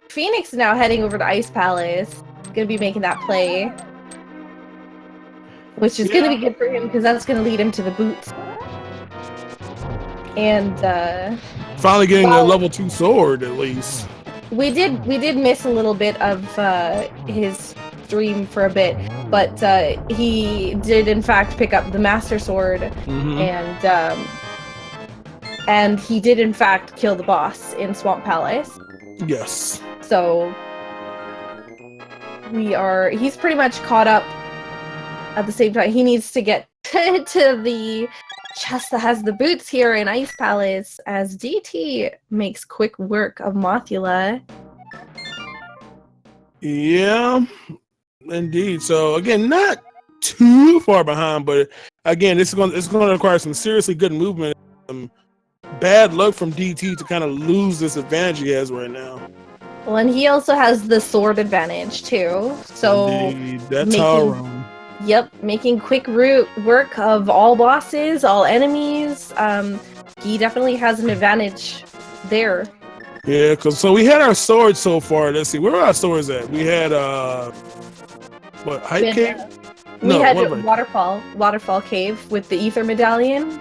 Phoenix now heading over to Ice Palace. Gonna be making that play, which is gonna be good for him because that's gonna lead him to the boots. And finally getting a level 2 sword at least. We did miss a little bit of his stream for a bit, but he did in fact pick up the Master Sword, and he did in fact kill the boss in Swamp Palace. Yes. So he's pretty much caught up at the same time. He needs to get to the chest that has the boots here in Ice Palace as DT makes quick work of Mothula. Yeah, indeed. So again, not too far behind, but again, it's going to require some seriously good movement. Some bad luck from DT to kind of lose this advantage he has right now. Well, and he also has the sword advantage too. So indeed. That's how. Yep, making quick work of all bosses, all enemies. He definitely has an advantage there. Yeah, so we had our swords so far. Let's see, where are our swords at? We had Hype Cave? We had Waterfall Cave with the Ether Medallion.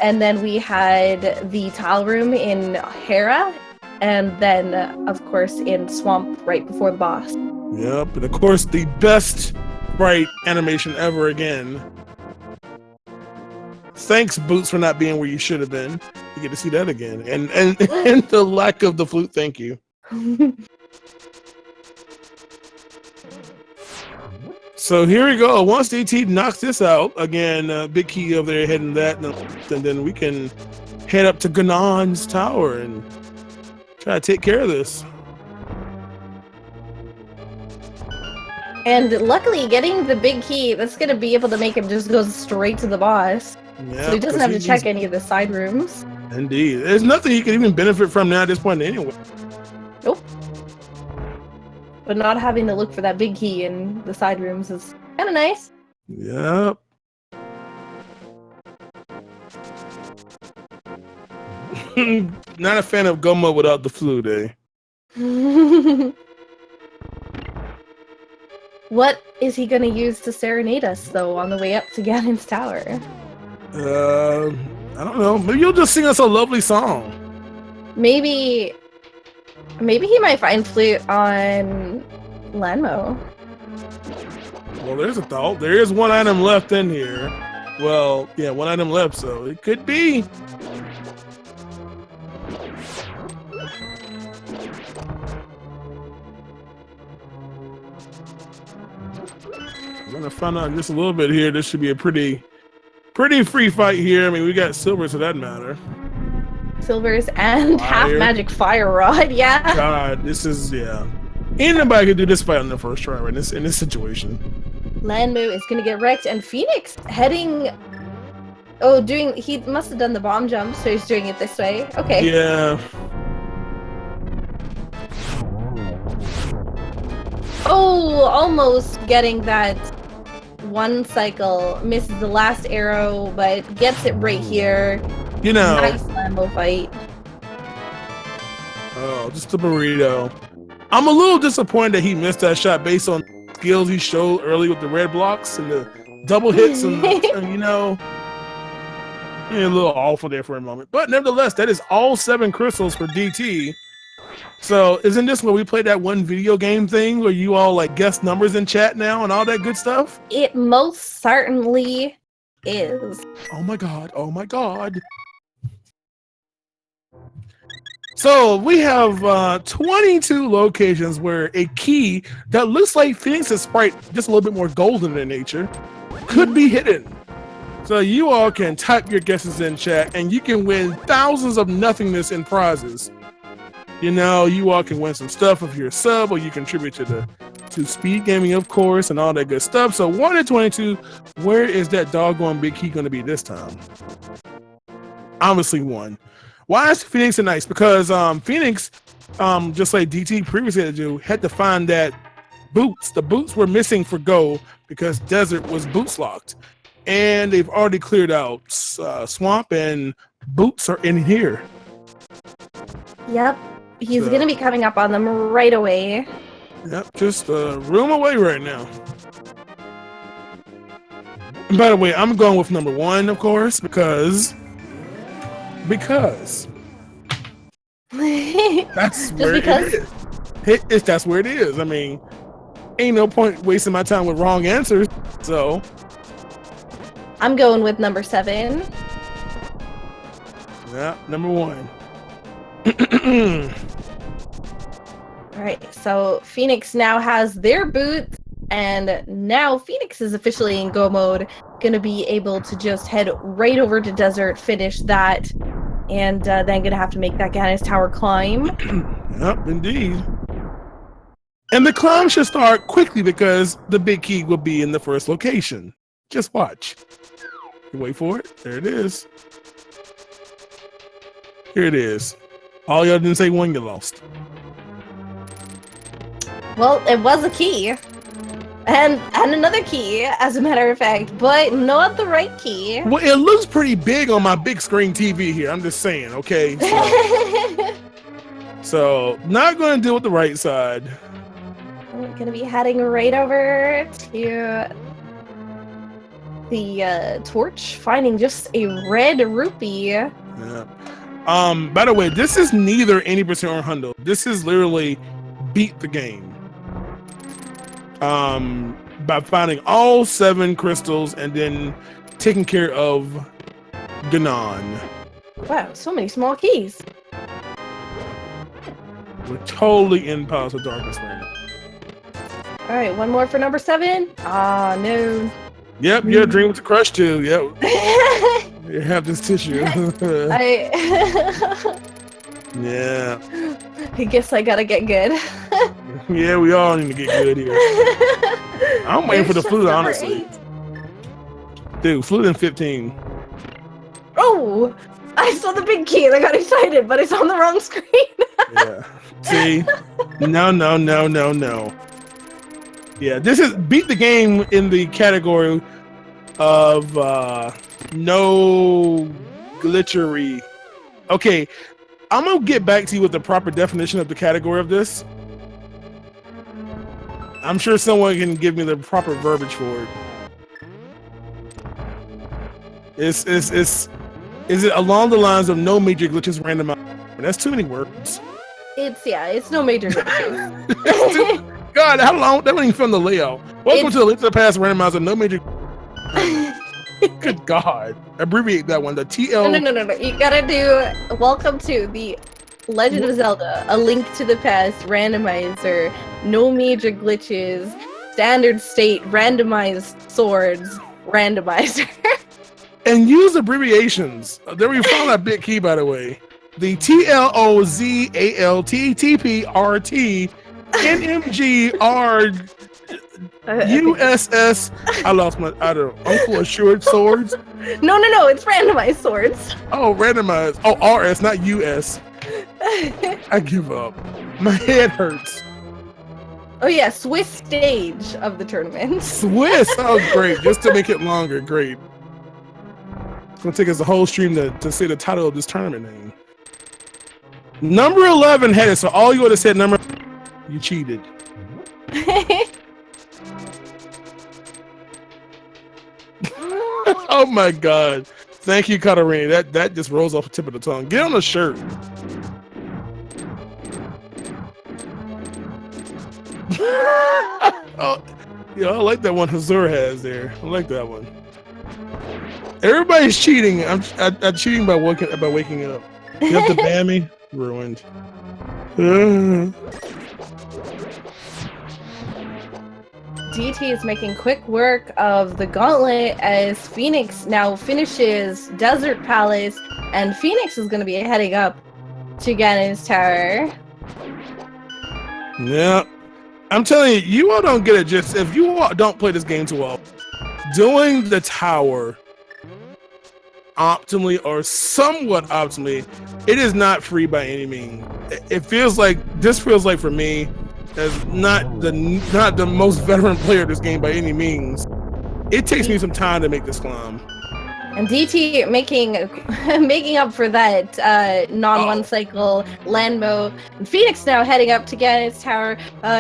And then we had the Tile Room in Hera, and then of course in Swamp right before the boss. Yep, and of course the best sprite animation ever again. Thanks, Boots, for not being where you should have been. You get to see that again. And the lack of the flute, thank you. So here we go. Once DT knocks this out, again, big key over there heading that, and then we can head up to Ganon's tower and try to take care of this. And luckily, getting the big key, that's going to be able to make him just go straight to the boss. Yeah, so he doesn't have to check any of the side rooms. Indeed. There's nothing he can even benefit from now at this point anyway. Nope. But not having to look for that big key in the side rooms is kind of nice. Yep. Not a fan of Goma without the flute, eh? What is he going to use to serenade us, though, on the way up to Ganon's tower? I don't know. Maybe you'll just sing us a lovely song. Maybe he might find flute on Lanmo. Well, there's a thought. There is one item left in here. Well, yeah, one item left, so it could be. I'm gonna find out just a little bit here. This should be a pretty free fight here. I mean, we got silver, so that matter. Silvers and Fire. half magic fire rod. Yeah. God, this is Anybody could do this fight on the first try, right? In this situation. Lanmo is gonna get wrecked, and Phoenix heading. Oh, he must have done the bomb jump, so he's doing it this way. Okay. Yeah. Oh, almost getting that one cycle. Misses the last arrow, but gets it right here. You know. Nice Lambo fight. Oh, just a burrito. I'm a little disappointed that he missed that shot based on skills he showed early with the red blocks and the double hits and you know. A little awful there for a moment. But nevertheless, that is all 7 crystals for DT. So isn't this where we play that one video game thing where you all like guess numbers in chat now and all that good stuff? It most certainly is. Oh my god, oh my god. So we have 22 locations where a key that looks like Phoenix's sprite, just a little bit more golden in nature, could be hidden. So you all can type your guesses in chat and you can win thousands of nothingness in prizes. You know, you all can win some stuff if you're a sub, or you contribute to speed gaming, of course, and all that good stuff. So 1 in 22, where is that doggone big key going to be this time? Obviously 1. Why is Phoenix so nice? Because Phoenix, just like DT previously had to do, had to find that boots. The boots were missing for Go because Desert was boots locked. And they've already cleared out Swamp, and boots are in here. Yep. He's going to be coming up on them right away. Yep, just a room away right now. And by the way, I'm going with number 1, of course, because that's where it is. That's where it is. I mean, ain't no point wasting my time with wrong answers. So I'm going with number 7. Yeah, number 1. All right, so Phoenix now has their boots, and now Phoenix is officially in go mode. Gonna be able to just head right over to Desert, finish that, and then gonna have to make that Ganis Tower climb. Yep, indeed. And the climb should start quickly because the big key will be in the first location. Just watch. You wait for it. There it is. Here it is. All y'all didn't say 1, you lost. Well, it was a key. And another key, as a matter of fact, but not the right key. Well, it looks pretty big on my big screen TV here. I'm just saying, okay? So not going to deal with the right side. We're going to be heading right over to the torch, finding just a red rupee. Yeah. By the way, this is neither 80% or Hundo. This is literally beat the game. By finding all 7 crystals and then taking care of Ganon. Wow, so many small keys. We're totally in Palace of Darkness right now. All right, one more for number 7. Ah, no. Yep, your dream with the crush too. Yep. You have this tissue. Yeah. I guess I gotta get good. Yeah, we all need to get good here. I'm waiting for the flute, honestly. 8. Dude, flute in 15. Oh, I saw the big key and I got excited, but it's on the wrong screen. Yeah. See? No. Yeah, this is beat the game in the category of no glitchery. Okay, I'm gonna get back to you with the proper definition of the category of this. I'm sure someone can give me the proper verbiage for it. Is it along the lines of no major glitches random out? That's too many words. It's no major glitches. God, how long? That wasn't even from the layout. Welcome to the Link to the Past Randomizer. No major. Good God. Abbreviate that one. The TL. No. You gotta do welcome to the Legend of Zelda, A Link to the Past Randomizer. No major glitches. Standard state. Randomized swords. Randomizer. And use abbreviations. There we found that big key, by the way. The TLOZALTTPR NMGR USS. I lost my Uncle Assured Swords. No, it's randomized swords. Oh, randomized. Oh, RS, not US. I give up. My head hurts. Oh yeah, Swiss stage of the tournament. Swiss. Oh, great. Just to make it longer. Great. It's gonna take us a whole stream to say the title of this tournament name. Number 11 had it, so all you would have said number. You cheated. Oh my God! Thank you, Katarina. That just rolls off the tip of the tongue. Get on the shirt. Oh, yeah, I like that one Hazur has there. I like that one. Everybody's cheating. I'm cheating by waking up. You have to ban me. Ruined. DT is making quick work of the gauntlet as Phoenix now finishes Desert Palace, and Phoenix is going to be heading up to Ganon's Tower. Yeah. I'm telling you, you all don't get it. Just if you all don't play this game too well, doing the tower optimally or somewhat optimally, it is not free by any means. It feels like for me as not the most veteran player of this game by any means. It takes me some time to make this climb. And DT making up for that non-one cycle Landmo. And Phoenix now heading up to Ganon's Tower.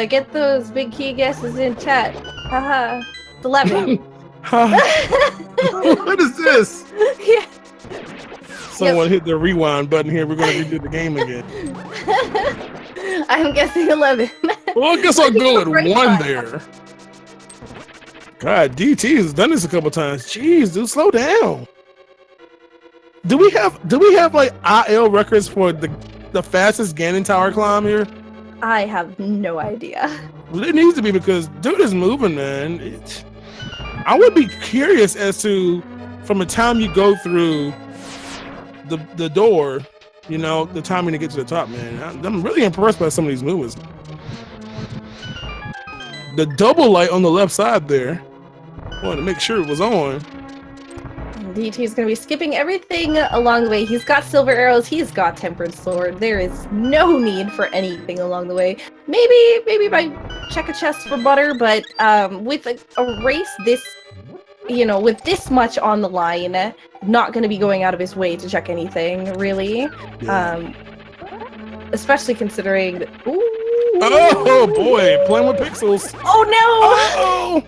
Get those big key guesses in chat. Haha. It's 11. What is this? Yeah. Someone hit the rewind button here. We're going to redo the game again. I'm guessing 11. Well, I guess I'll go with 1 there. God, DT has done this a couple times. Jeez, dude, slow down. Do we have like IL records for the fastest Ganon Tower climb here? I have no idea. Well, it needs to be because dude is moving, man. I would be curious as to from the time you go through the door, you know, the timing to get to the top, man. I'm really impressed by some of these movements. The double light on the left side there. I wanted to make sure it was on. DT is going to be skipping everything along the way. He's got silver arrows. He's got tempered sword. There is no need for anything along the way. Maybe by check a chest for butter, but with a race this, you know, with this much on the line, not going to be going out of his way to check anything, really. Yeah. Especially considering... Ooh. Oh boy, playing with pixels. Oh no! Oh!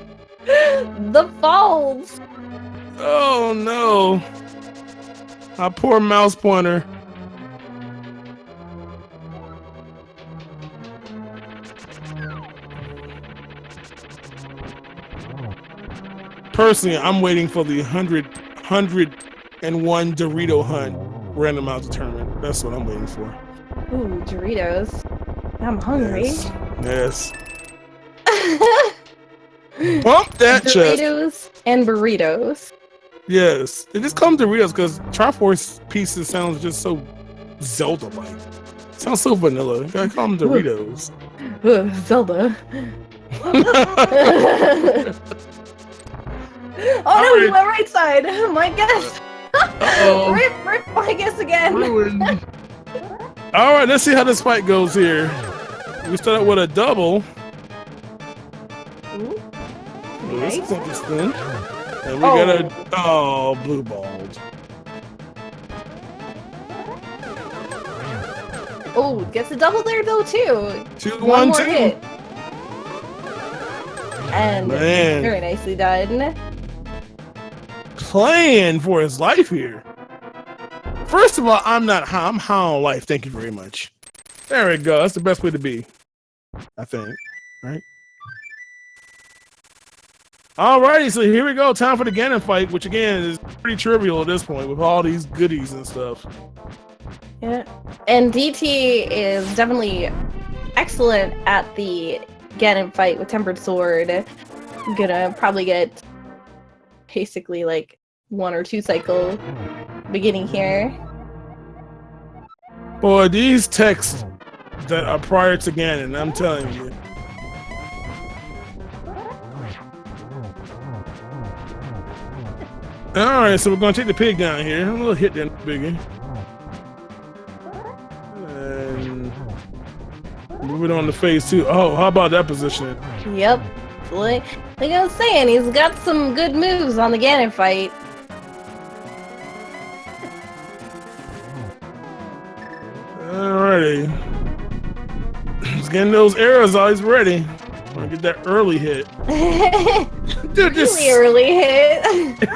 The falls. Oh no. My poor mouse pointer. Personally, I'm waiting for the 101 Dorito hunt randomizer tournament. That's what I'm waiting for. Ooh, Doritos. I'm hungry. Yes. Bump that chest. Doritos and burritos. Yes. They just call them Doritos because Triforce pieces sounds just so Zelda-like. Sounds so vanilla. You gotta call them Doritos. Zelda. Oh no, you went right side. My guess. Rip my guess again. Ruined. All right, let's see how this fight goes here. We start out with a double. Ooh, nice. This is interesting. And we got a blue balled. Oh, gets a double there though too. 2-1-2. More hit. And very nicely done. Playing for his life here. First of all, I'm not high. I'm high on life. Thank you very much. There we go. That's the best way to be, I think. Right? Alrighty, so here we go. Time for the Ganon fight, which again is pretty trivial at this point with all these goodies and stuff. Yeah, and DT is definitely excellent at the Ganon fight with Tempered Sword. Gonna probably get basically like 1 or 2 cycle beginning here. Boy, these texts that are prior to Ganon, I'm telling you. Alright, so we're gonna take the pig down here. A little hit that biggie. And move it on to phase 2. Oh, how about that position? Yep. Like I was saying, he's got some good moves on the Ganon fight. Alrighty. He's getting those arrows always ready. Wanna get that early hit. Dude, Really early hit.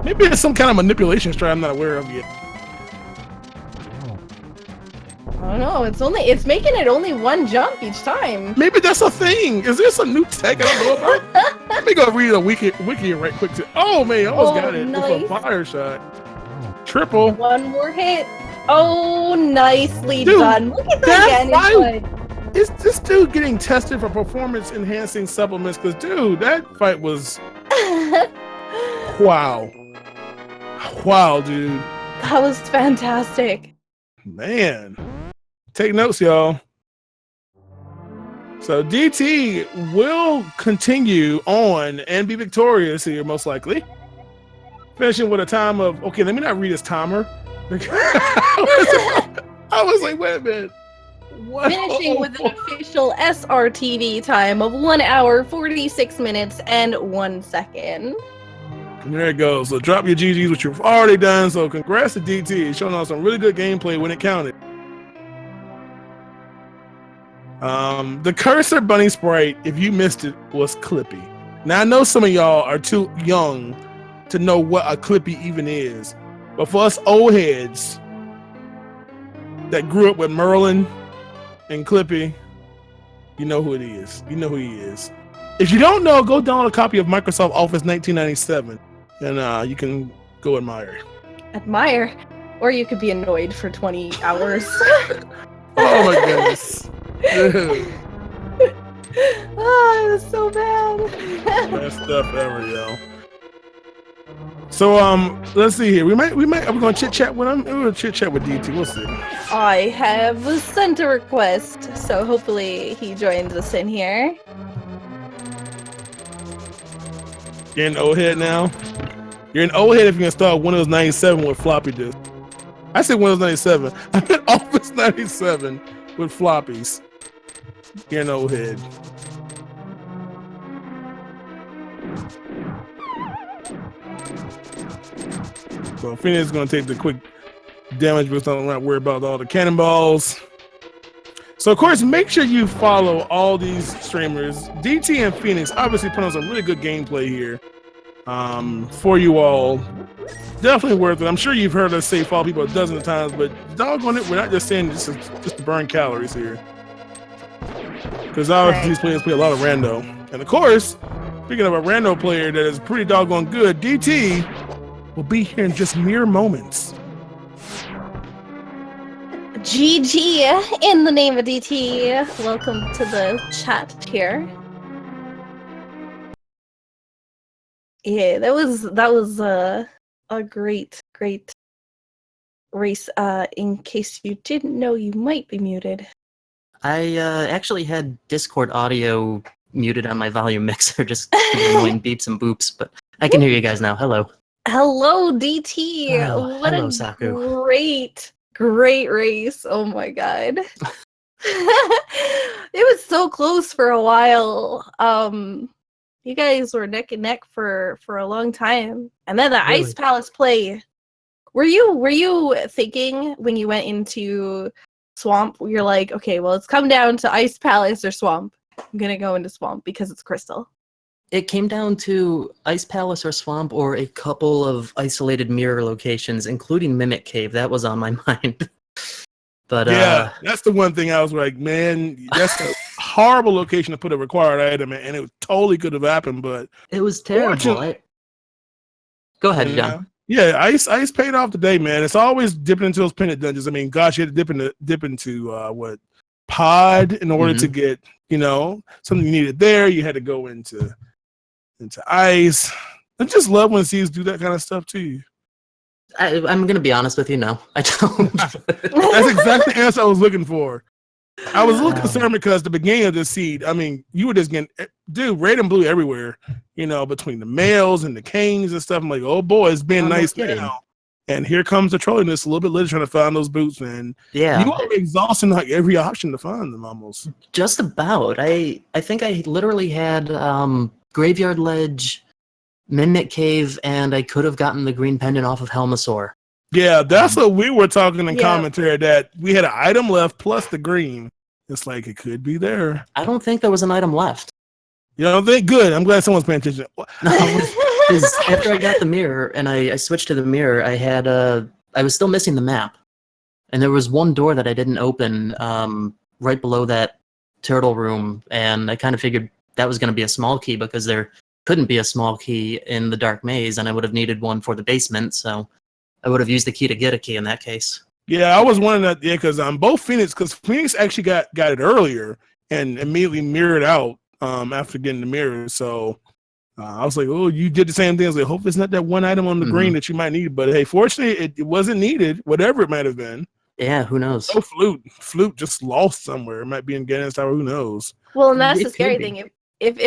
Maybe it's some kind of manipulation strat I'm not aware of yet. I don't know. It's making it only 1 jump each time. Maybe that's a thing. Is there some new tech I don't know about? Let me go read a wiki right quick. Oh man, almost got it with a fire shot. Triple. 1 more hit. Oh, nicely done. Look at that fight. Is this dude getting tested for performance enhancing supplements? Because dude, that fight was wow. Wow, dude. That was fantastic. Man. Take notes, y'all. So DT will continue on and be victorious here, most likely. Finishing with a time of, okay, let me not read his timer. I was like, wait a minute. What? Finishing with an official SRTV time of 1 hour, 46 minutes, and 1 second. And there it goes. So drop your GGs, which you've already done. So congrats to DT. Showing us some really good gameplay when it counted. The cursor bunny sprite, if you missed it, was Clippy. Now I know some of y'all are too young to know what a Clippy even is, but for us old heads that grew up with Merlin and Clippy, you know who it is. You know who he is. If you don't know, go download a copy of Microsoft Office 1997, and you can go admire. Admire, or you could be annoyed for 20 hours. Oh my goodness. Dude. Oh, it was so bad. Best stuff ever, yo. So let's see here. We're gonna chit chat with him. We're gonna chit chat with DT. We'll see. I have sent a request, so hopefully he joins us in here. You're an old head now. You're an old head if you can start Windows 97 with floppy disk. I said Windows 97. I meant Office 97 with floppies. You're an old head. So Phoenix is going to take the quick damage, but I'm not worried about all the cannonballs. So of course, make sure you follow all these streamers. DT and Phoenix obviously put on some really good gameplay here for you all. Definitely worth it. I'm sure you've heard us say follow people a dozen of times, but doggone it, we're not just saying just to burn calories here. Because obviously these players play a lot of rando. And of course, speaking of a rando player that is pretty doggone good, DT will be here in just mere moments. GG in the name of DT. Welcome to the chat here. Yeah, that was a great race. In case you didn't know, you might be muted. I actually had Discord audio muted on my volume mixer, just annoying beeps and boops, but I can hear you guys now. Hello. Hello, DT. Oh, what hello, a Saku. great race. Oh my god. It was so close for a while. You guys were neck and neck for a long time. And then the Really? Ice Palace play. Were you thinking when you went into Swamp, you're like, okay, well, it's come down to Ice Palace or Swamp. I'm gonna go into Swamp because it's Crystal. It came down to Ice Palace or Swamp or a couple of isolated mirror locations, including Mimic Cave. That was on my mind. But yeah, that's the one thing I was like, man, that's a horrible location to put a required item in, and it totally could have happened. But It was terrible. Go ahead, John. Yeah, Ice paid off today, man. It's always dipping into those pennant dungeons. I mean, gosh, you had to dip into what pod in order to get something you needed there. You had to go into Ice. I just love when C's do that kind of stuff to you. I'm gonna be honest with you. No, I don't. That's exactly the answer I was looking for. I was a little concerned because the beginning of the seed, I mean, you were just getting, dude, red and blue everywhere, between the males and the kings and stuff. I'm like, oh boy, it's being nice now. And here comes the trolliness a little bit later trying to find those boots, man. Yeah. You are exhausting like every option to find them almost. Just about. I think I literally had Graveyard Ledge, Mimic Cave, and I could have gotten the green pendant off of Helmasaur. Yeah, that's what we were talking in commentary, that we had an item left plus the green. It's like it could be there. I don't think there was an item left. You don't think? Good. I'm glad someone's paying attention. Because after I got the mirror and I switched to the mirror, I was still missing the map. And there was one door that I didn't open right below that turtle room, and I kind of figured that was going to be a small key because there couldn't be a small key in the dark maze, and I would have needed one for the basement, so I would have used the key to get a key in that case. Yeah, I was wondering that, because both Phoenix actually got it earlier and immediately mirrored out after getting the mirror. So I was like, oh, you did the same thing. I was like, hope it's not that one item on the green that you might need. But hey, fortunately, it wasn't needed, whatever it might have been. Yeah, who knows? Oh, Flute just lost somewhere. It might be in Ganon's Tower. Who knows? Well, and that's the scary thing. If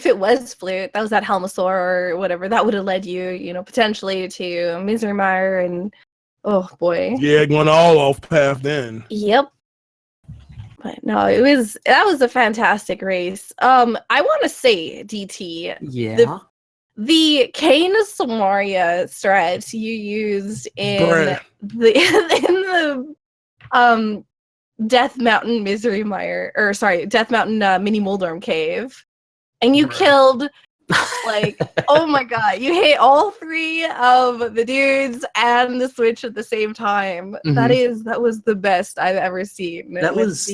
it was Flute, that was at Helmasaur or whatever, that would have led you, potentially to Misery Mire, and oh boy. Yeah, going all off path then. Yep. But no, that was a fantastic race. I want to say, DT. Yeah. The Kane Samaria strat you used in the Death Mountain Misery Mire, or sorry, Death Mountain Mini Moldorm Cave, and you killed oh my god, you hit all three of the dudes and the switch at the same time. That was the best I've ever seen. That was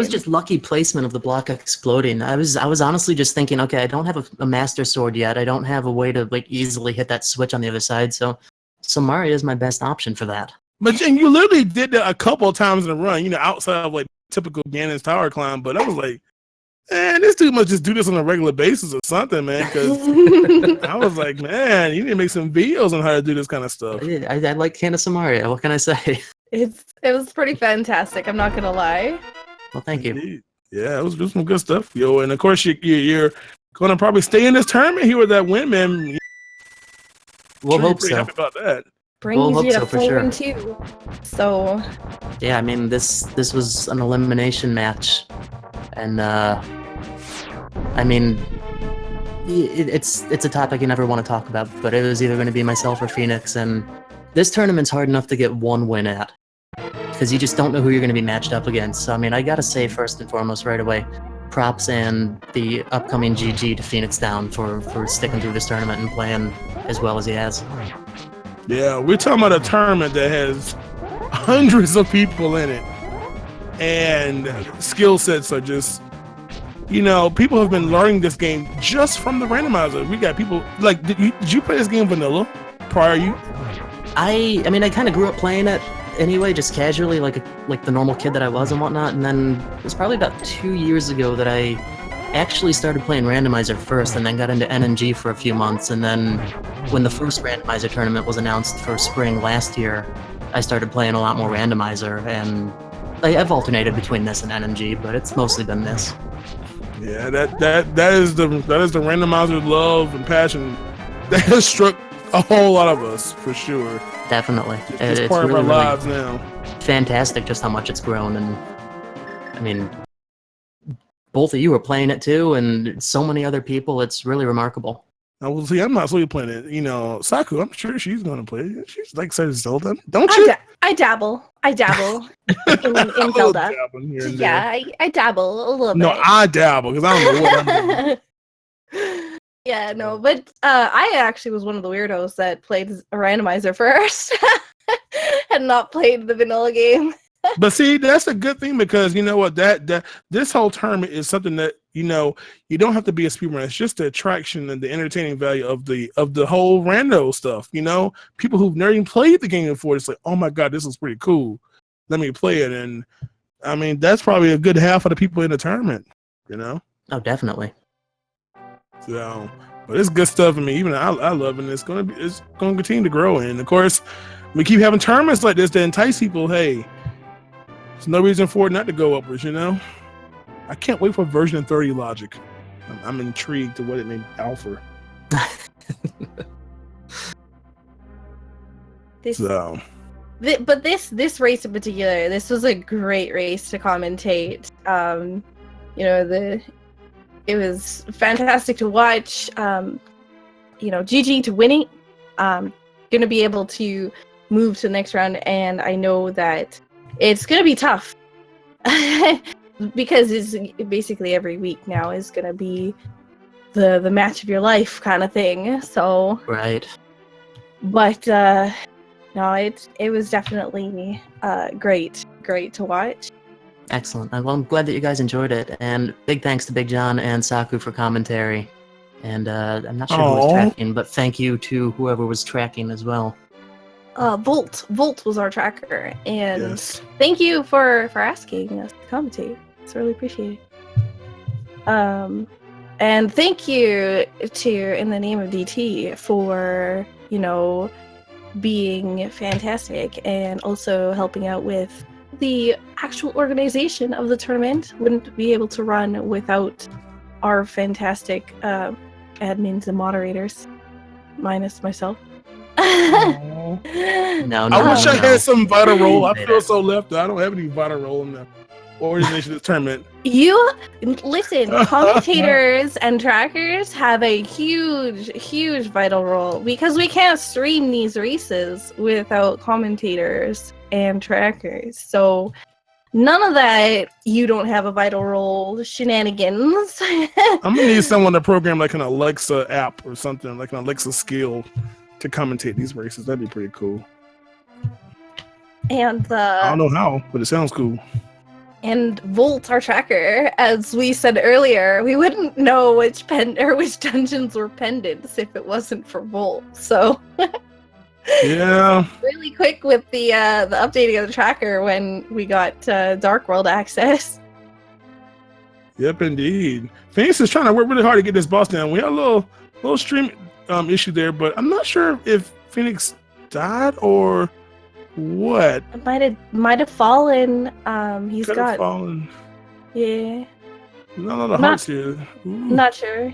just lucky placement of the block exploding. I was honestly just thinking, okay, I don't have a master sword yet. I don't have a way to easily hit that switch on the other side, so Samaria is my best option for that. But you literally did that a couple of times in a run, outside of typical Ganon's Tower climb. But I was like, man, this dude must just do this on a regular basis or something, man. Because I was like, man, you need to make some videos on how to do this kind of stuff. I like Candace Samaria. What can I say? It was pretty fantastic. I'm not gonna lie. Well, thank you. Indeed. Yeah, it was just some good stuff, yo. And of course, you're gonna probably stay in this tournament here with that win, man. We'll hope so. Happy about that. Brings you to 4-2. So yeah, I mean this was an elimination match, and I mean it's a topic you never want to talk about, but it was either going to be myself or Phoenix, and this tournament's hard enough to get one win at because you just don't know who you're going to be matched up against. So I mean, I gotta say first and foremost right away, props and the upcoming GG to fenixdown for sticking through this tournament and playing as well as he has. Yeah, we're talking about a tournament that has hundreds of people in it, and skill sets are just, people have been learning this game just from the randomizer. We got people did you play this game vanilla prior? I mean, I kind of grew up playing it anyway, just casually, like the normal kid that I was and whatnot. And then it was probably about 2 years ago that I actually started playing Randomizer first, and then got into NNG for a few months, and then when the first Randomizer tournament was announced for spring last year, I started playing a lot more Randomizer, and I've alternated between this and NNG, but it's mostly been this. Yeah, that is the Randomizer love and passion that has struck a whole lot of us, for sure. Definitely. It's part really, of our lives now. Fantastic just how much it's grown, and I mean, both of you are playing it too, and so many other people. It's really remarkable. I will see. I'm not solely playing it. Saku, I'm sure she's going to play it. She's like said Zelda, don't you? I dabble in Zelda. Yeah, I dabble a little bit. No, I dabble because I don't know what I'm doing. Yeah, no, but I actually was one of the weirdos that played a randomizer first and not played the vanilla game. But see, that's a good thing because you know what, that this whole tournament is something that you don't have to be a speedrunner. It's just the attraction and the entertaining value of the whole rando stuff. People who've never even played the game before, it's like, oh my god, this is pretty cool. Let me play it, and I mean that's probably a good half of the people in the tournament. Oh, definitely. So, but it's good stuff. I mean, even I love it. And it's gonna continue to grow, and of course, we keep having tournaments like this to entice people. Hey. There's no reason for it not to go upwards, I can't wait for version 30 logic. I'm intrigued to what it may offer. But this race in particular, this was a great race to commentate. It was fantastic to watch. GG to winning. Gonna be able to move to the next round, and I know that it's gonna be tough because it's basically every week now is gonna be the match of your life kind of thing. So right. But no, it was definitely great to watch. Excellent. Well, I'm glad that you guys enjoyed it, and big thanks to Big John and Saku for commentary. And I'm not sure who was tracking, but thank you to whoever was tracking as well. Volt was our tracker, and yes. Thank you for asking us to commentate. It's really appreciated. And thank you to In the Name of DT for being fantastic and also helping out with the actual organization of the tournament. Wouldn't be able to run without our fantastic admins and moderators, minus myself. No, I wish I had some vital role. I feel so left. I don't have any vital role in the organization of the tournament. You listen, commentators and trackers have a huge vital role because we can't stream these races without commentators and trackers. So none of that, you don't have a vital role shenanigans. I'm gonna need someone to program like an Alexa app or something, like an Alexa skill to commentate these races. That'd be pretty cool. And I don't know how, but it sounds cool. And Volt, our tracker, as we said earlier, we wouldn't know which dungeons were pendants if it wasn't for Volt. So yeah, really quick with the updating of the tracker when we got Dark World access. Yep, indeed. Phoenix is trying to work really hard to get this boss down. We had a little stream issue there, but I'm not sure if Phoenix died or what. It might have fallen. He's Could have fallen. Yeah. No, the hearts here. Ooh. Not sure.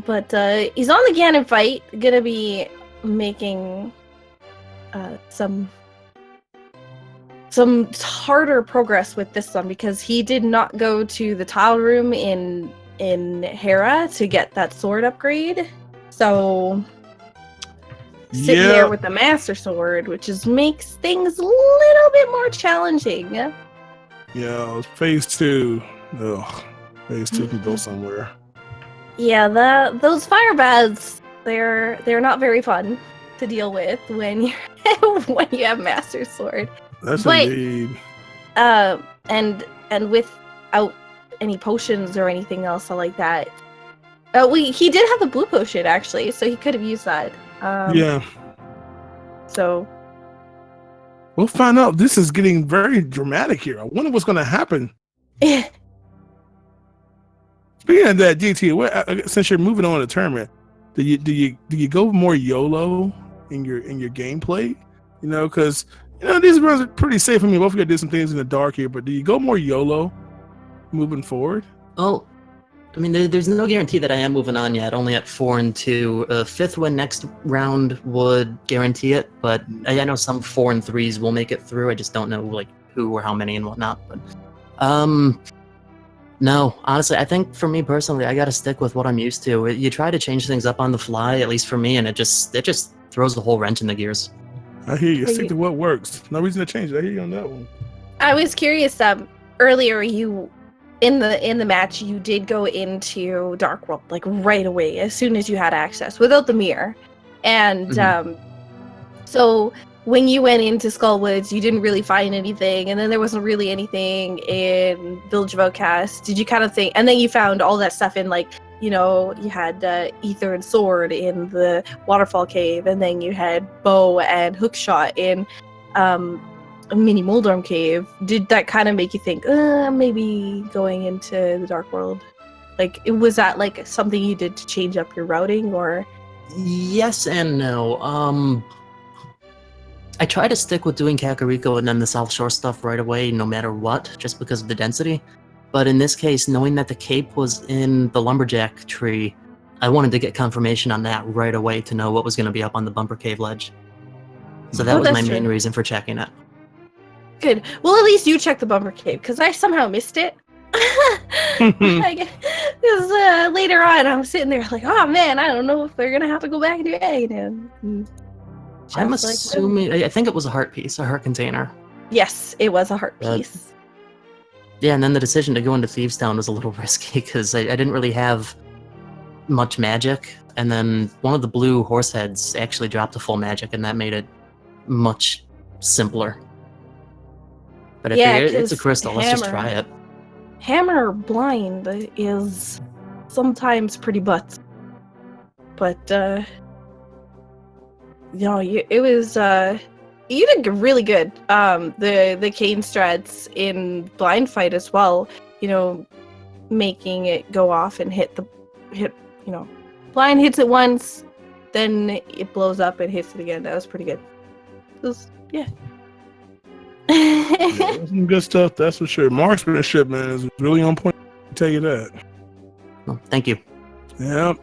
But he's on the Ganon fight. Gonna be making some harder progress with this one because he did not go to the tile room in Hera to get that sword upgrade. So sitting there with the Master Sword, which makes things a little bit more challenging. Yeah, phase 2. Ugh, phase 2 can go somewhere. Yeah, those fire baths, they're not very fun to deal with when you have Master Sword. That's indeed. And without any potions or anything else like that. He did have the blue potion actually, so he could have used that. Yeah. So we'll find out. This is getting very dramatic here. I wonder what's going to happen. Speaking of that, DT, since you're moving on to the tournament, do you go more YOLO in your gameplay? Because these runs are pretty safe. I mean, both of you did some things in the dark here, but do you go more YOLO moving forward? Well, I mean, there's no guarantee that I am moving on yet. Only at 4 and 2. 5th win next round would guarantee it, but I know some 4 and 3s will make it through. I just don't know like who or how many and whatnot. But no, honestly, I think for me personally, I got to stick with what I'm used to. You try to change things up on the fly, at least for me, and it just throws the whole wrench in the gears. I hear you. Stick to what works. No reason to change it. I hear you on that one. I was curious. Earlier, you in the match, you did go into Dark World like right away as soon as you had access, without the mirror. And so when you went into Skull Woods, you didn't really find anything, and then there wasn't really anything in Village of Outcasts. Did you kind of think, and then you found all that stuff in, like, you know, you had Ether and Sword in the Waterfall Cave, and then you had Bow and Hookshot in Mini Moldorm Cave. Did that kind of make you think, maybe going into the Dark World? Like, was that like something you did to change up your routing, or? Yes and no. I try to stick with doing Kakariko and then the South Shore stuff right away, no matter what, just because of the density. But in this case, knowing that the cape was in the Lumberjack tree, I wanted to get confirmation on that right away to know what was going to be up on the Bumper Cave ledge. So that was my main reason for checking it. Good. Well, at least you checked the Bumper Cave, because I somehow missed it. Because later on, I was sitting there like, oh man, I don't know if they're going to have to go back and do it. I'm assuming, I think it was a heart piece, a heart container. Yes, it was a heart piece. Yeah, and then the decision to go into Thieves Town was a little risky, because I didn't really have much magic, and then one of the blue horse heads actually dropped a full magic, and that made it much simpler. But I figured it's a crystal, let's just try it. Hammer blind is sometimes pretty butts. But, you know, it was, you did really good. The cane strats in blind fight as well, you know, making it go off and hit, you know, blind hits it once, then it blows up and hits it again. That was pretty good. It was, yeah. Some good stuff, that's for sure. Marksmanship, man, is really on point. I'll tell you that. Well, thank you. Yeah.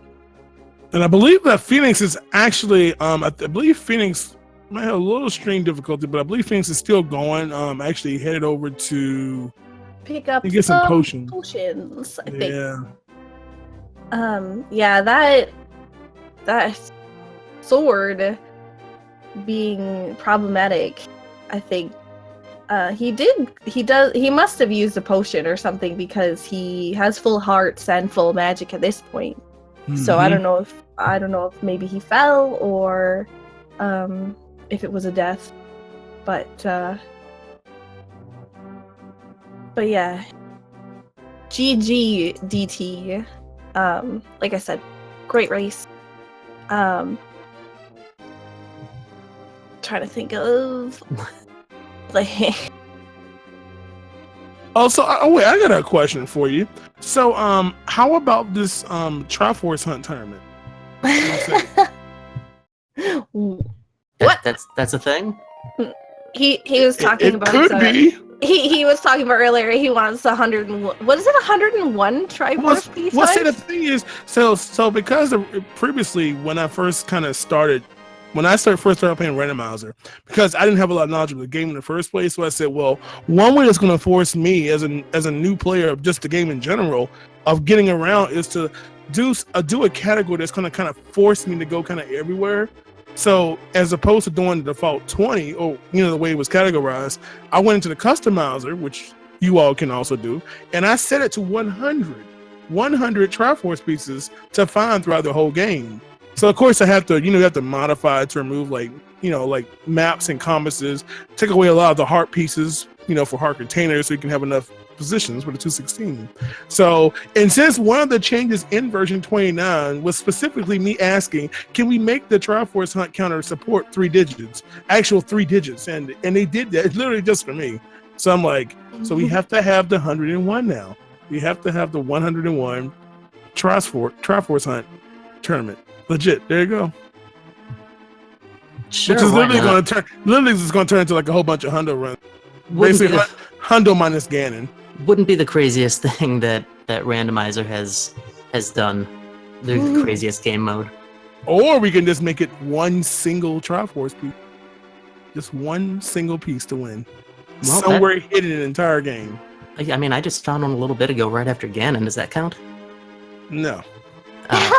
And I believe that Phoenix is actually, I believe Phoenix might have a little string difficulty, but I believe Phoenix is still going. Actually headed over to pick up some potions. I think. Yeah. Yeah, that sword being problematic, I think. He must have used a potion or something, because he has full hearts and full magic at this point. Mm-hmm. So I don't know if maybe he fell, or if it was a death, but yeah, GG DT. Like I said, great race. Trying to think of like. Also, wait, I got a question for you. So, how about this Triforce Hunt tournament? What? That's a thing? He was talking about. It could be. He was talking about earlier. He wants 101. What is it? 101 Triforce piece? Well, see, the thing is, so because previously when I first kind of started. When I first started playing Randomizer, because I didn't have a lot of knowledge of the game in the first place, so I said, well, one way that's going to force me as a new player of just the game in general of getting around is to do a category that's going to kind of force me to go kind of everywhere. So as opposed to doing the default 20, or the way it was categorized, I went into the customizer, which you all can also do, and I set it to 100 Triforce pieces to find throughout the whole game. So of course I have to, you have to modify it to remove like maps and compasses, take away a lot of the heart pieces, for heart containers, so you can have enough positions with a 216. So, and since one of the changes in version 29 was specifically me asking, can we make the Triforce Hunt counter support 3 digits, actual 3 digits, and they did that literally just for me. So I'm like, so we have to have the 101 now. We have to have the 101 Triforce Hunt tournament. Legit, there you go. Sure, which is literally going to turn into like a whole bunch of Hundo runs. Basically, Hundo minus Ganon. Wouldn't be the craziest thing that Randomizer has done. The craziest game mode. Or we can just make it one single Triforce piece. Just one single piece to win. Well, somewhere hidden in an entire game. I mean, I just found one a little bit ago right after Ganon. Does that count? No. No.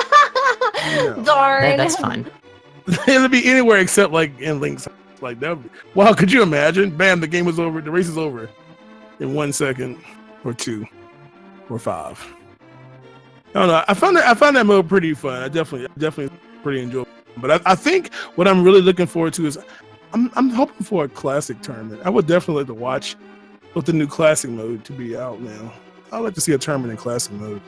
Darn. That's fine. It'll be anywhere except like in Link's. Like that. Wow, could you imagine? Bam, the game was over. The race is over in 1 second, or 2, or 5. I don't know. I found that mode pretty fun. I definitely pretty enjoyable. But I think what I'm really looking forward to is I'm hoping for a classic tournament. I would definitely like to watch with the new classic mode to be out now. I'd like to see a tournament in classic mode.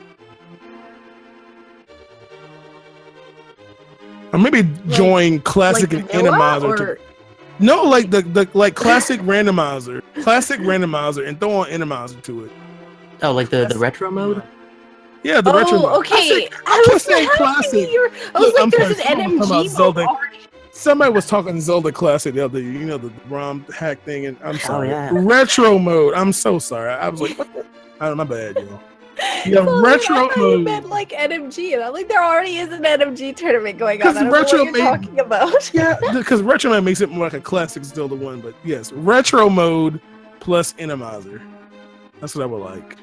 Or maybe join classic and randomizer. No, like the classic randomizer. Classic randomizer and throw on randomizer to it. Oh, like the retro mode? Yeah, the retro mode. Okay. I was saying classic. I was like, there's an NMG mode already. Somebody was talking Zelda Classic the other day, you know, the ROM hack thing, and I'm sorry. Oh, yeah. Retro mode. I'm so sorry. I was like, what the? Oh, my bad, yo. Yeah, So, retro I thought you mode. meant like NMG, and I'm like, there already is an NMG tournament going on. I don't know retro what you're talking about. Yeah, because retro mode makes it more like a classic Zelda one, but yes, retro mode plus randomizer. That's what I would like.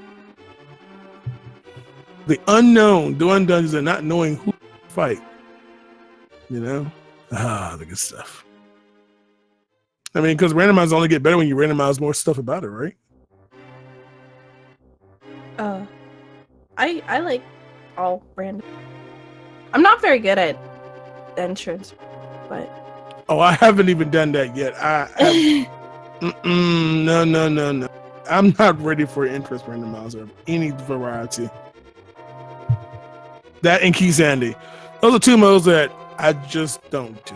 The unknown, doing dungeons and not knowing who to fight. You know? The good stuff. I mean, because randomizers only get better when you randomize more stuff about it, right? I like all random. I'm not very good at entrance, but Oh, I haven't even done that yet. No. I'm not ready for an interest randomizer of any variety. That and Key Sandy. Those are two modes that I just don't do.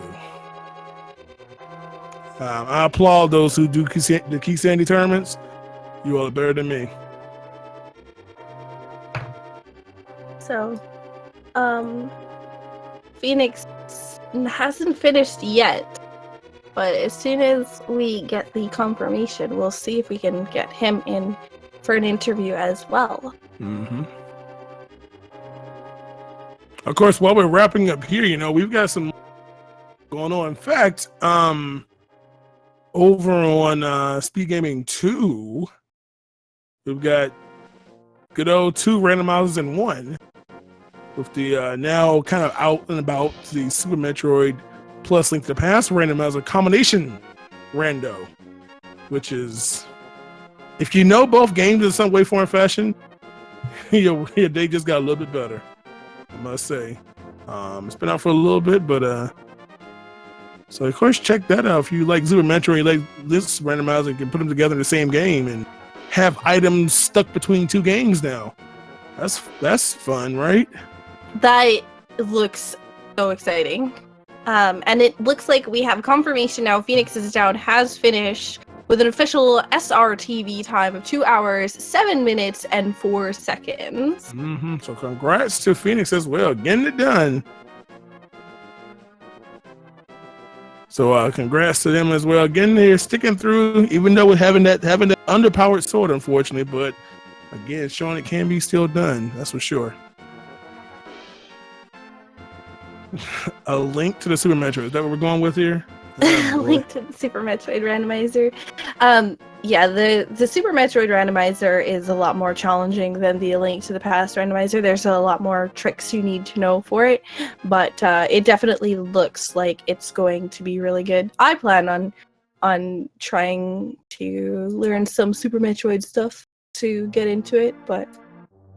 I applaud those who do the Key Sandy tournaments. You all are better than me. so, Phoenix hasn't finished yet, but as soon as we get the confirmation, we'll see if we can get him in for an interview as well. Mm-hmm. Of course, while we're wrapping up here, you know, we've got some going on. In fact, over on Speed Gaming 2, we've got good old 2 randomizers in 1 with the now kind of out and about the Super Metroid plus Link to the Past randomizer combination rando, which is, if you know both games in some way, form, or fashion, your day just got a little bit better, I must say. It's been out for a little bit, but so of course check that out. If you like Super Metroid, you like this randomizer, you can put them together in the same game and have items stuck between 2 games now. That's fun, right? That looks so exciting. And it looks like we have confirmation now. Phoenix is Down has finished with an official SRTV time of 2 hours, 7 minutes, and 4 seconds. Mm-hmm. So congrats to Phoenix as well, getting it done. So congrats to them as well, getting there, sticking through, even though we're having that underpowered sword, unfortunately. But again, showing it can be still done. That's for sure. A link to the Super Metroid. Is that what we're going with here? Link to the Super Metroid randomizer. Yeah, the Super Metroid randomizer is a lot more challenging than the Link to the Past randomizer. There's a lot more tricks you need to know for it, but it definitely looks like it's going to be really good. I plan on trying to learn some Super Metroid stuff to get into it, but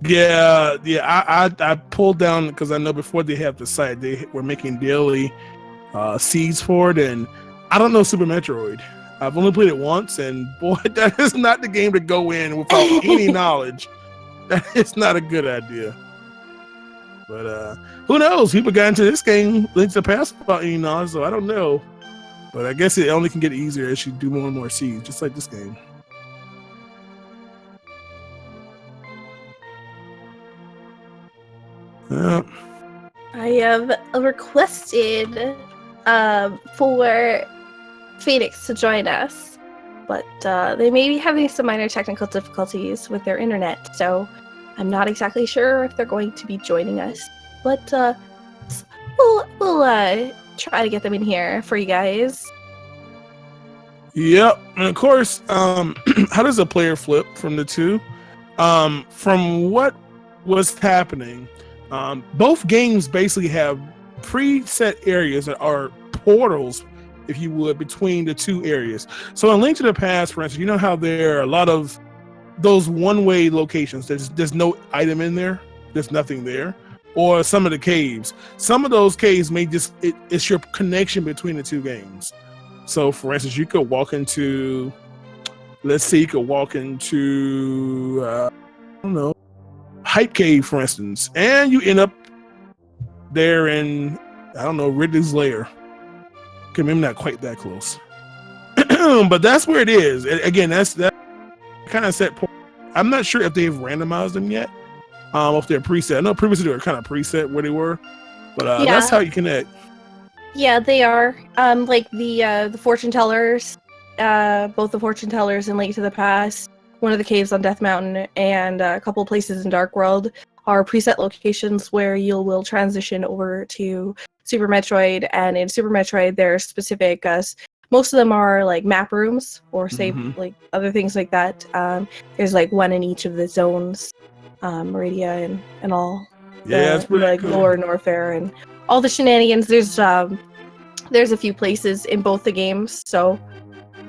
yeah, I pulled down because I know before they have the site, they were making daily seeds for it, and I don't know Super Metroid. I've only played it once, and boy, that is not the game to go in without any knowledge. That is not a good idea. But who knows? People got into this game Link to the Past without any knowledge, so I don't know. But I guess it only can get easier as you do more and more seeds, just like this game. I have requested for Phoenix to join us, but they may be having some minor technical difficulties with their internet, so I'm not exactly sure if they're going to be joining us. But we'll try to get them in here for you guys. Yep, and of course, how does a player flip from the two? From what was happening, both games basically have preset areas that are portals, if you would, between the two areas. So in Link to the Past, for instance, you know how there are a lot of those one-way locations. There's no item in there. There's nothing there. Or some of the caves. Some of those caves may just, it's your connection between the two games. So, for instance, you could walk into, let's say, I don't know, Hype Cave, for instance, and you end up there in, I don't know, Ridley's Lair. Okay, maybe not quite that close, but that's where it is. Again, that kind of set point. I'm not sure if they've randomized them yet. If they're preset. I know previously they were kind of preset where they were, but that's how you connect. Yeah, they are. Like the fortune tellers, both the fortune tellers in Link to the Past, one of the caves on Death Mountain, and a couple of places in Dark World are preset locations where you will transition over to Super Metroid. And in Super Metroid, there's specific. Most of them are like map rooms or save like other things like that. There's like one in each of the zones, Meridia and all. Yeah, it's pretty like cool. Lore, Norfair, and all the shenanigans. There's a few places in both the games, so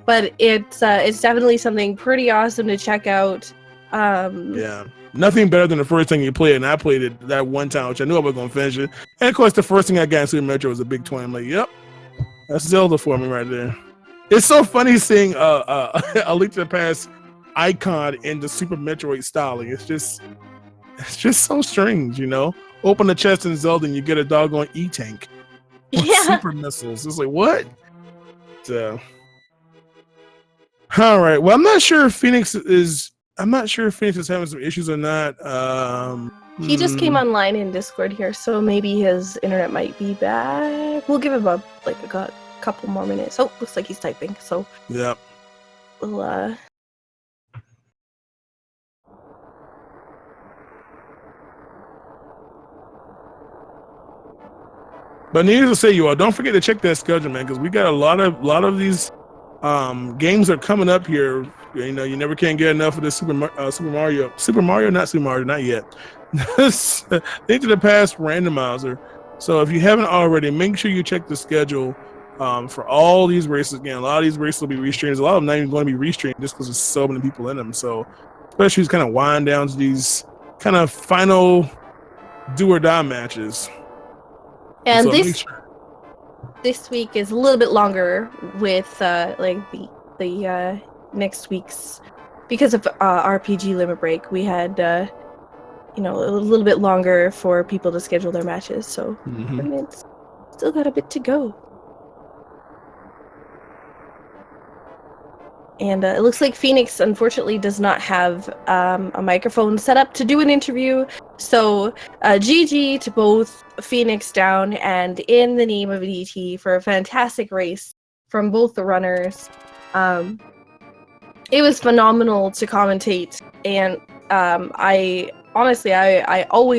but it's definitely something pretty awesome to check out. Yeah, nothing better than the first thing you played, and I played it that one time, which I knew I was gonna finish it. And of course, the first thing I got in Super Metro was a big twin. I'm like, yep, that's Zelda for me right there. It's so funny seeing a Link to the Past icon in the Super Metroid styling. It's just so strange, you know. Open the chest in Zelda and you get a doggone E-tank with super missiles. It's like, what? So, all right. Well, I'm not sure if Phoenix is having some issues or not. He just came online in Discord here, so maybe his internet might be back. We'll give him a couple more minutes. Oh, looks like he's typing. So yeah, we'll But needless to say, you all don't forget to check that schedule, man, because we got a lot of these games are coming up here. You know, you never can get enough of this Super Mario, not yet. Link to the Past randomizer. So if you haven't already, make sure you check the schedule for all these races. Again, a lot of these races will be restreamed. A lot of them not even going to be restreamed just because there's so many people in them. So especially these kind of wind down to these kind of final do or die matches. And so this week is a little bit longer with like the next week's, because of RPG limit break. We had a little bit longer for people to schedule their matches. So it's still got a bit to go. And it looks like Phoenix, unfortunately, does not have a microphone set up to do an interview. So GG to both fenixdown and In the Name of DT for a fantastic race from both the runners. It was phenomenal to commentate. And I always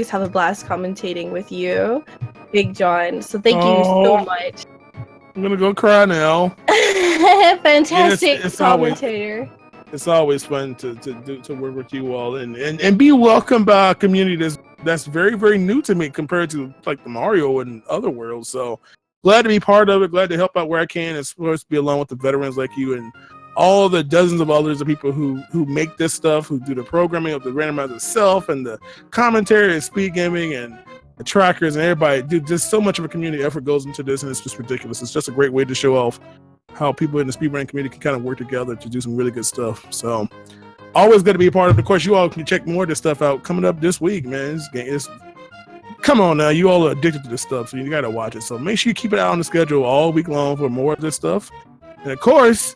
have a blast commentating with you, Big John. So thank you so much. I'm going to go cry now. Fantastic commentator. It's always fun to work with you all and be welcomed by a community that's very, very new to me compared to like the Mario and other worlds. So glad to be part of it. Glad to help out where I can. It's supposed to be along with the veterans like you and all the dozens of others of people who make this stuff, who do the programming of the randomizer itself and the commentary and speed gaming and the trackers and everybody. Dude, just so much of a community effort goes into this, and it's just ridiculous. It's just a great way to show off how people in the speedrunning community can kind of work together to do some really good stuff. So always good to be a part of it. Of course, you all can check more of this stuff out coming up this week, man. Come on now, you all are addicted to this stuff, so you got to watch it. So make sure you keep it out on the schedule all week long for more of this stuff. And of course,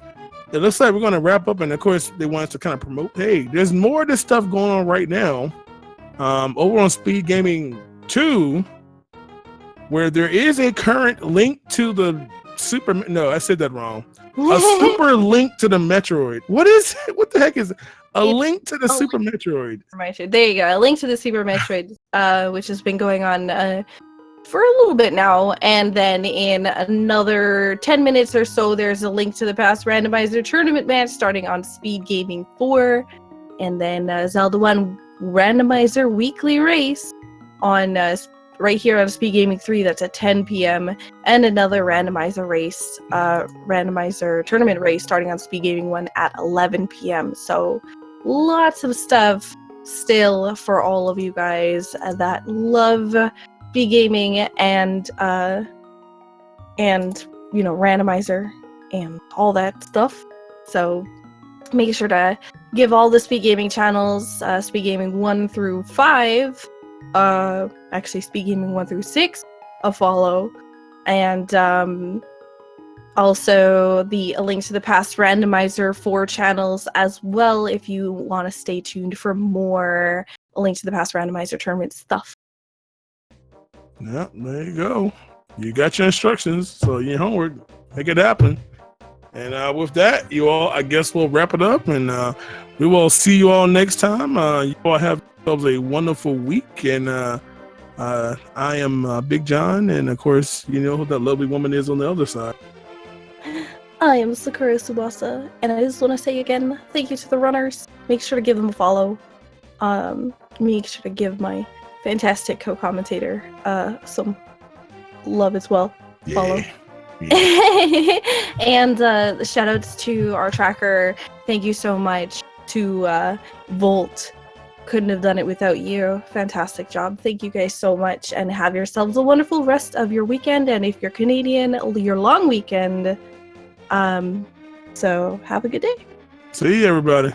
it looks like we're going to wrap up, and of course, they want us to kind of promote, hey, there's more of this stuff going on right now over on Speed Gaming 2, where there is a current link to the super. No, I said that wrong. A super link to the Metroid. What is it? What the heck is it? A link to the Super Metroid? There you go. A link to the Super Metroid, which has been going on for a little bit now. And then in another 10 minutes or so, there's a link to the Past Randomizer Tournament match starting on Speed Gaming 4. And then Zelda 1 Randomizer Weekly Race on right here on Speed Gaming 3, that's at 10 p.m. and another randomizer race, randomizer tournament race starting on Speed Gaming 1 at 11 p.m. So lots of stuff still for all of you guys that love Speed Gaming and randomizer and all that stuff. So make sure to give all the Speed Gaming channels, Speed Gaming 1 through 5, actually Speed Gaming 1 through 6, a follow. And also the Link to the Past Randomizer 4 channels as well, if you want to stay tuned for more Link to the Past Randomizer tournament stuff. Yeah, there you go. You got your instructions, so your homework, make it happen. And with that, you all, I guess we'll wrap it up, and we will see you all next time. You all have yourselves a wonderful week, and I am Big John, and of course, you know who that lovely woman is on the other side. I am Sakura Tsubasa, and I just want to say again, thank you to the runners. Make sure to give them a follow. Make sure to give my fantastic co-commentator some love as well. Yeah. Follow. Yeah. And shout outs to our tracker. Thank you so much to Volt. Couldn't have done it without you. Fantastic job. Thank you guys so much, and have yourselves a wonderful rest of your weekend, and if you're Canadian, your long weekend. So have a good day. See you, everybody.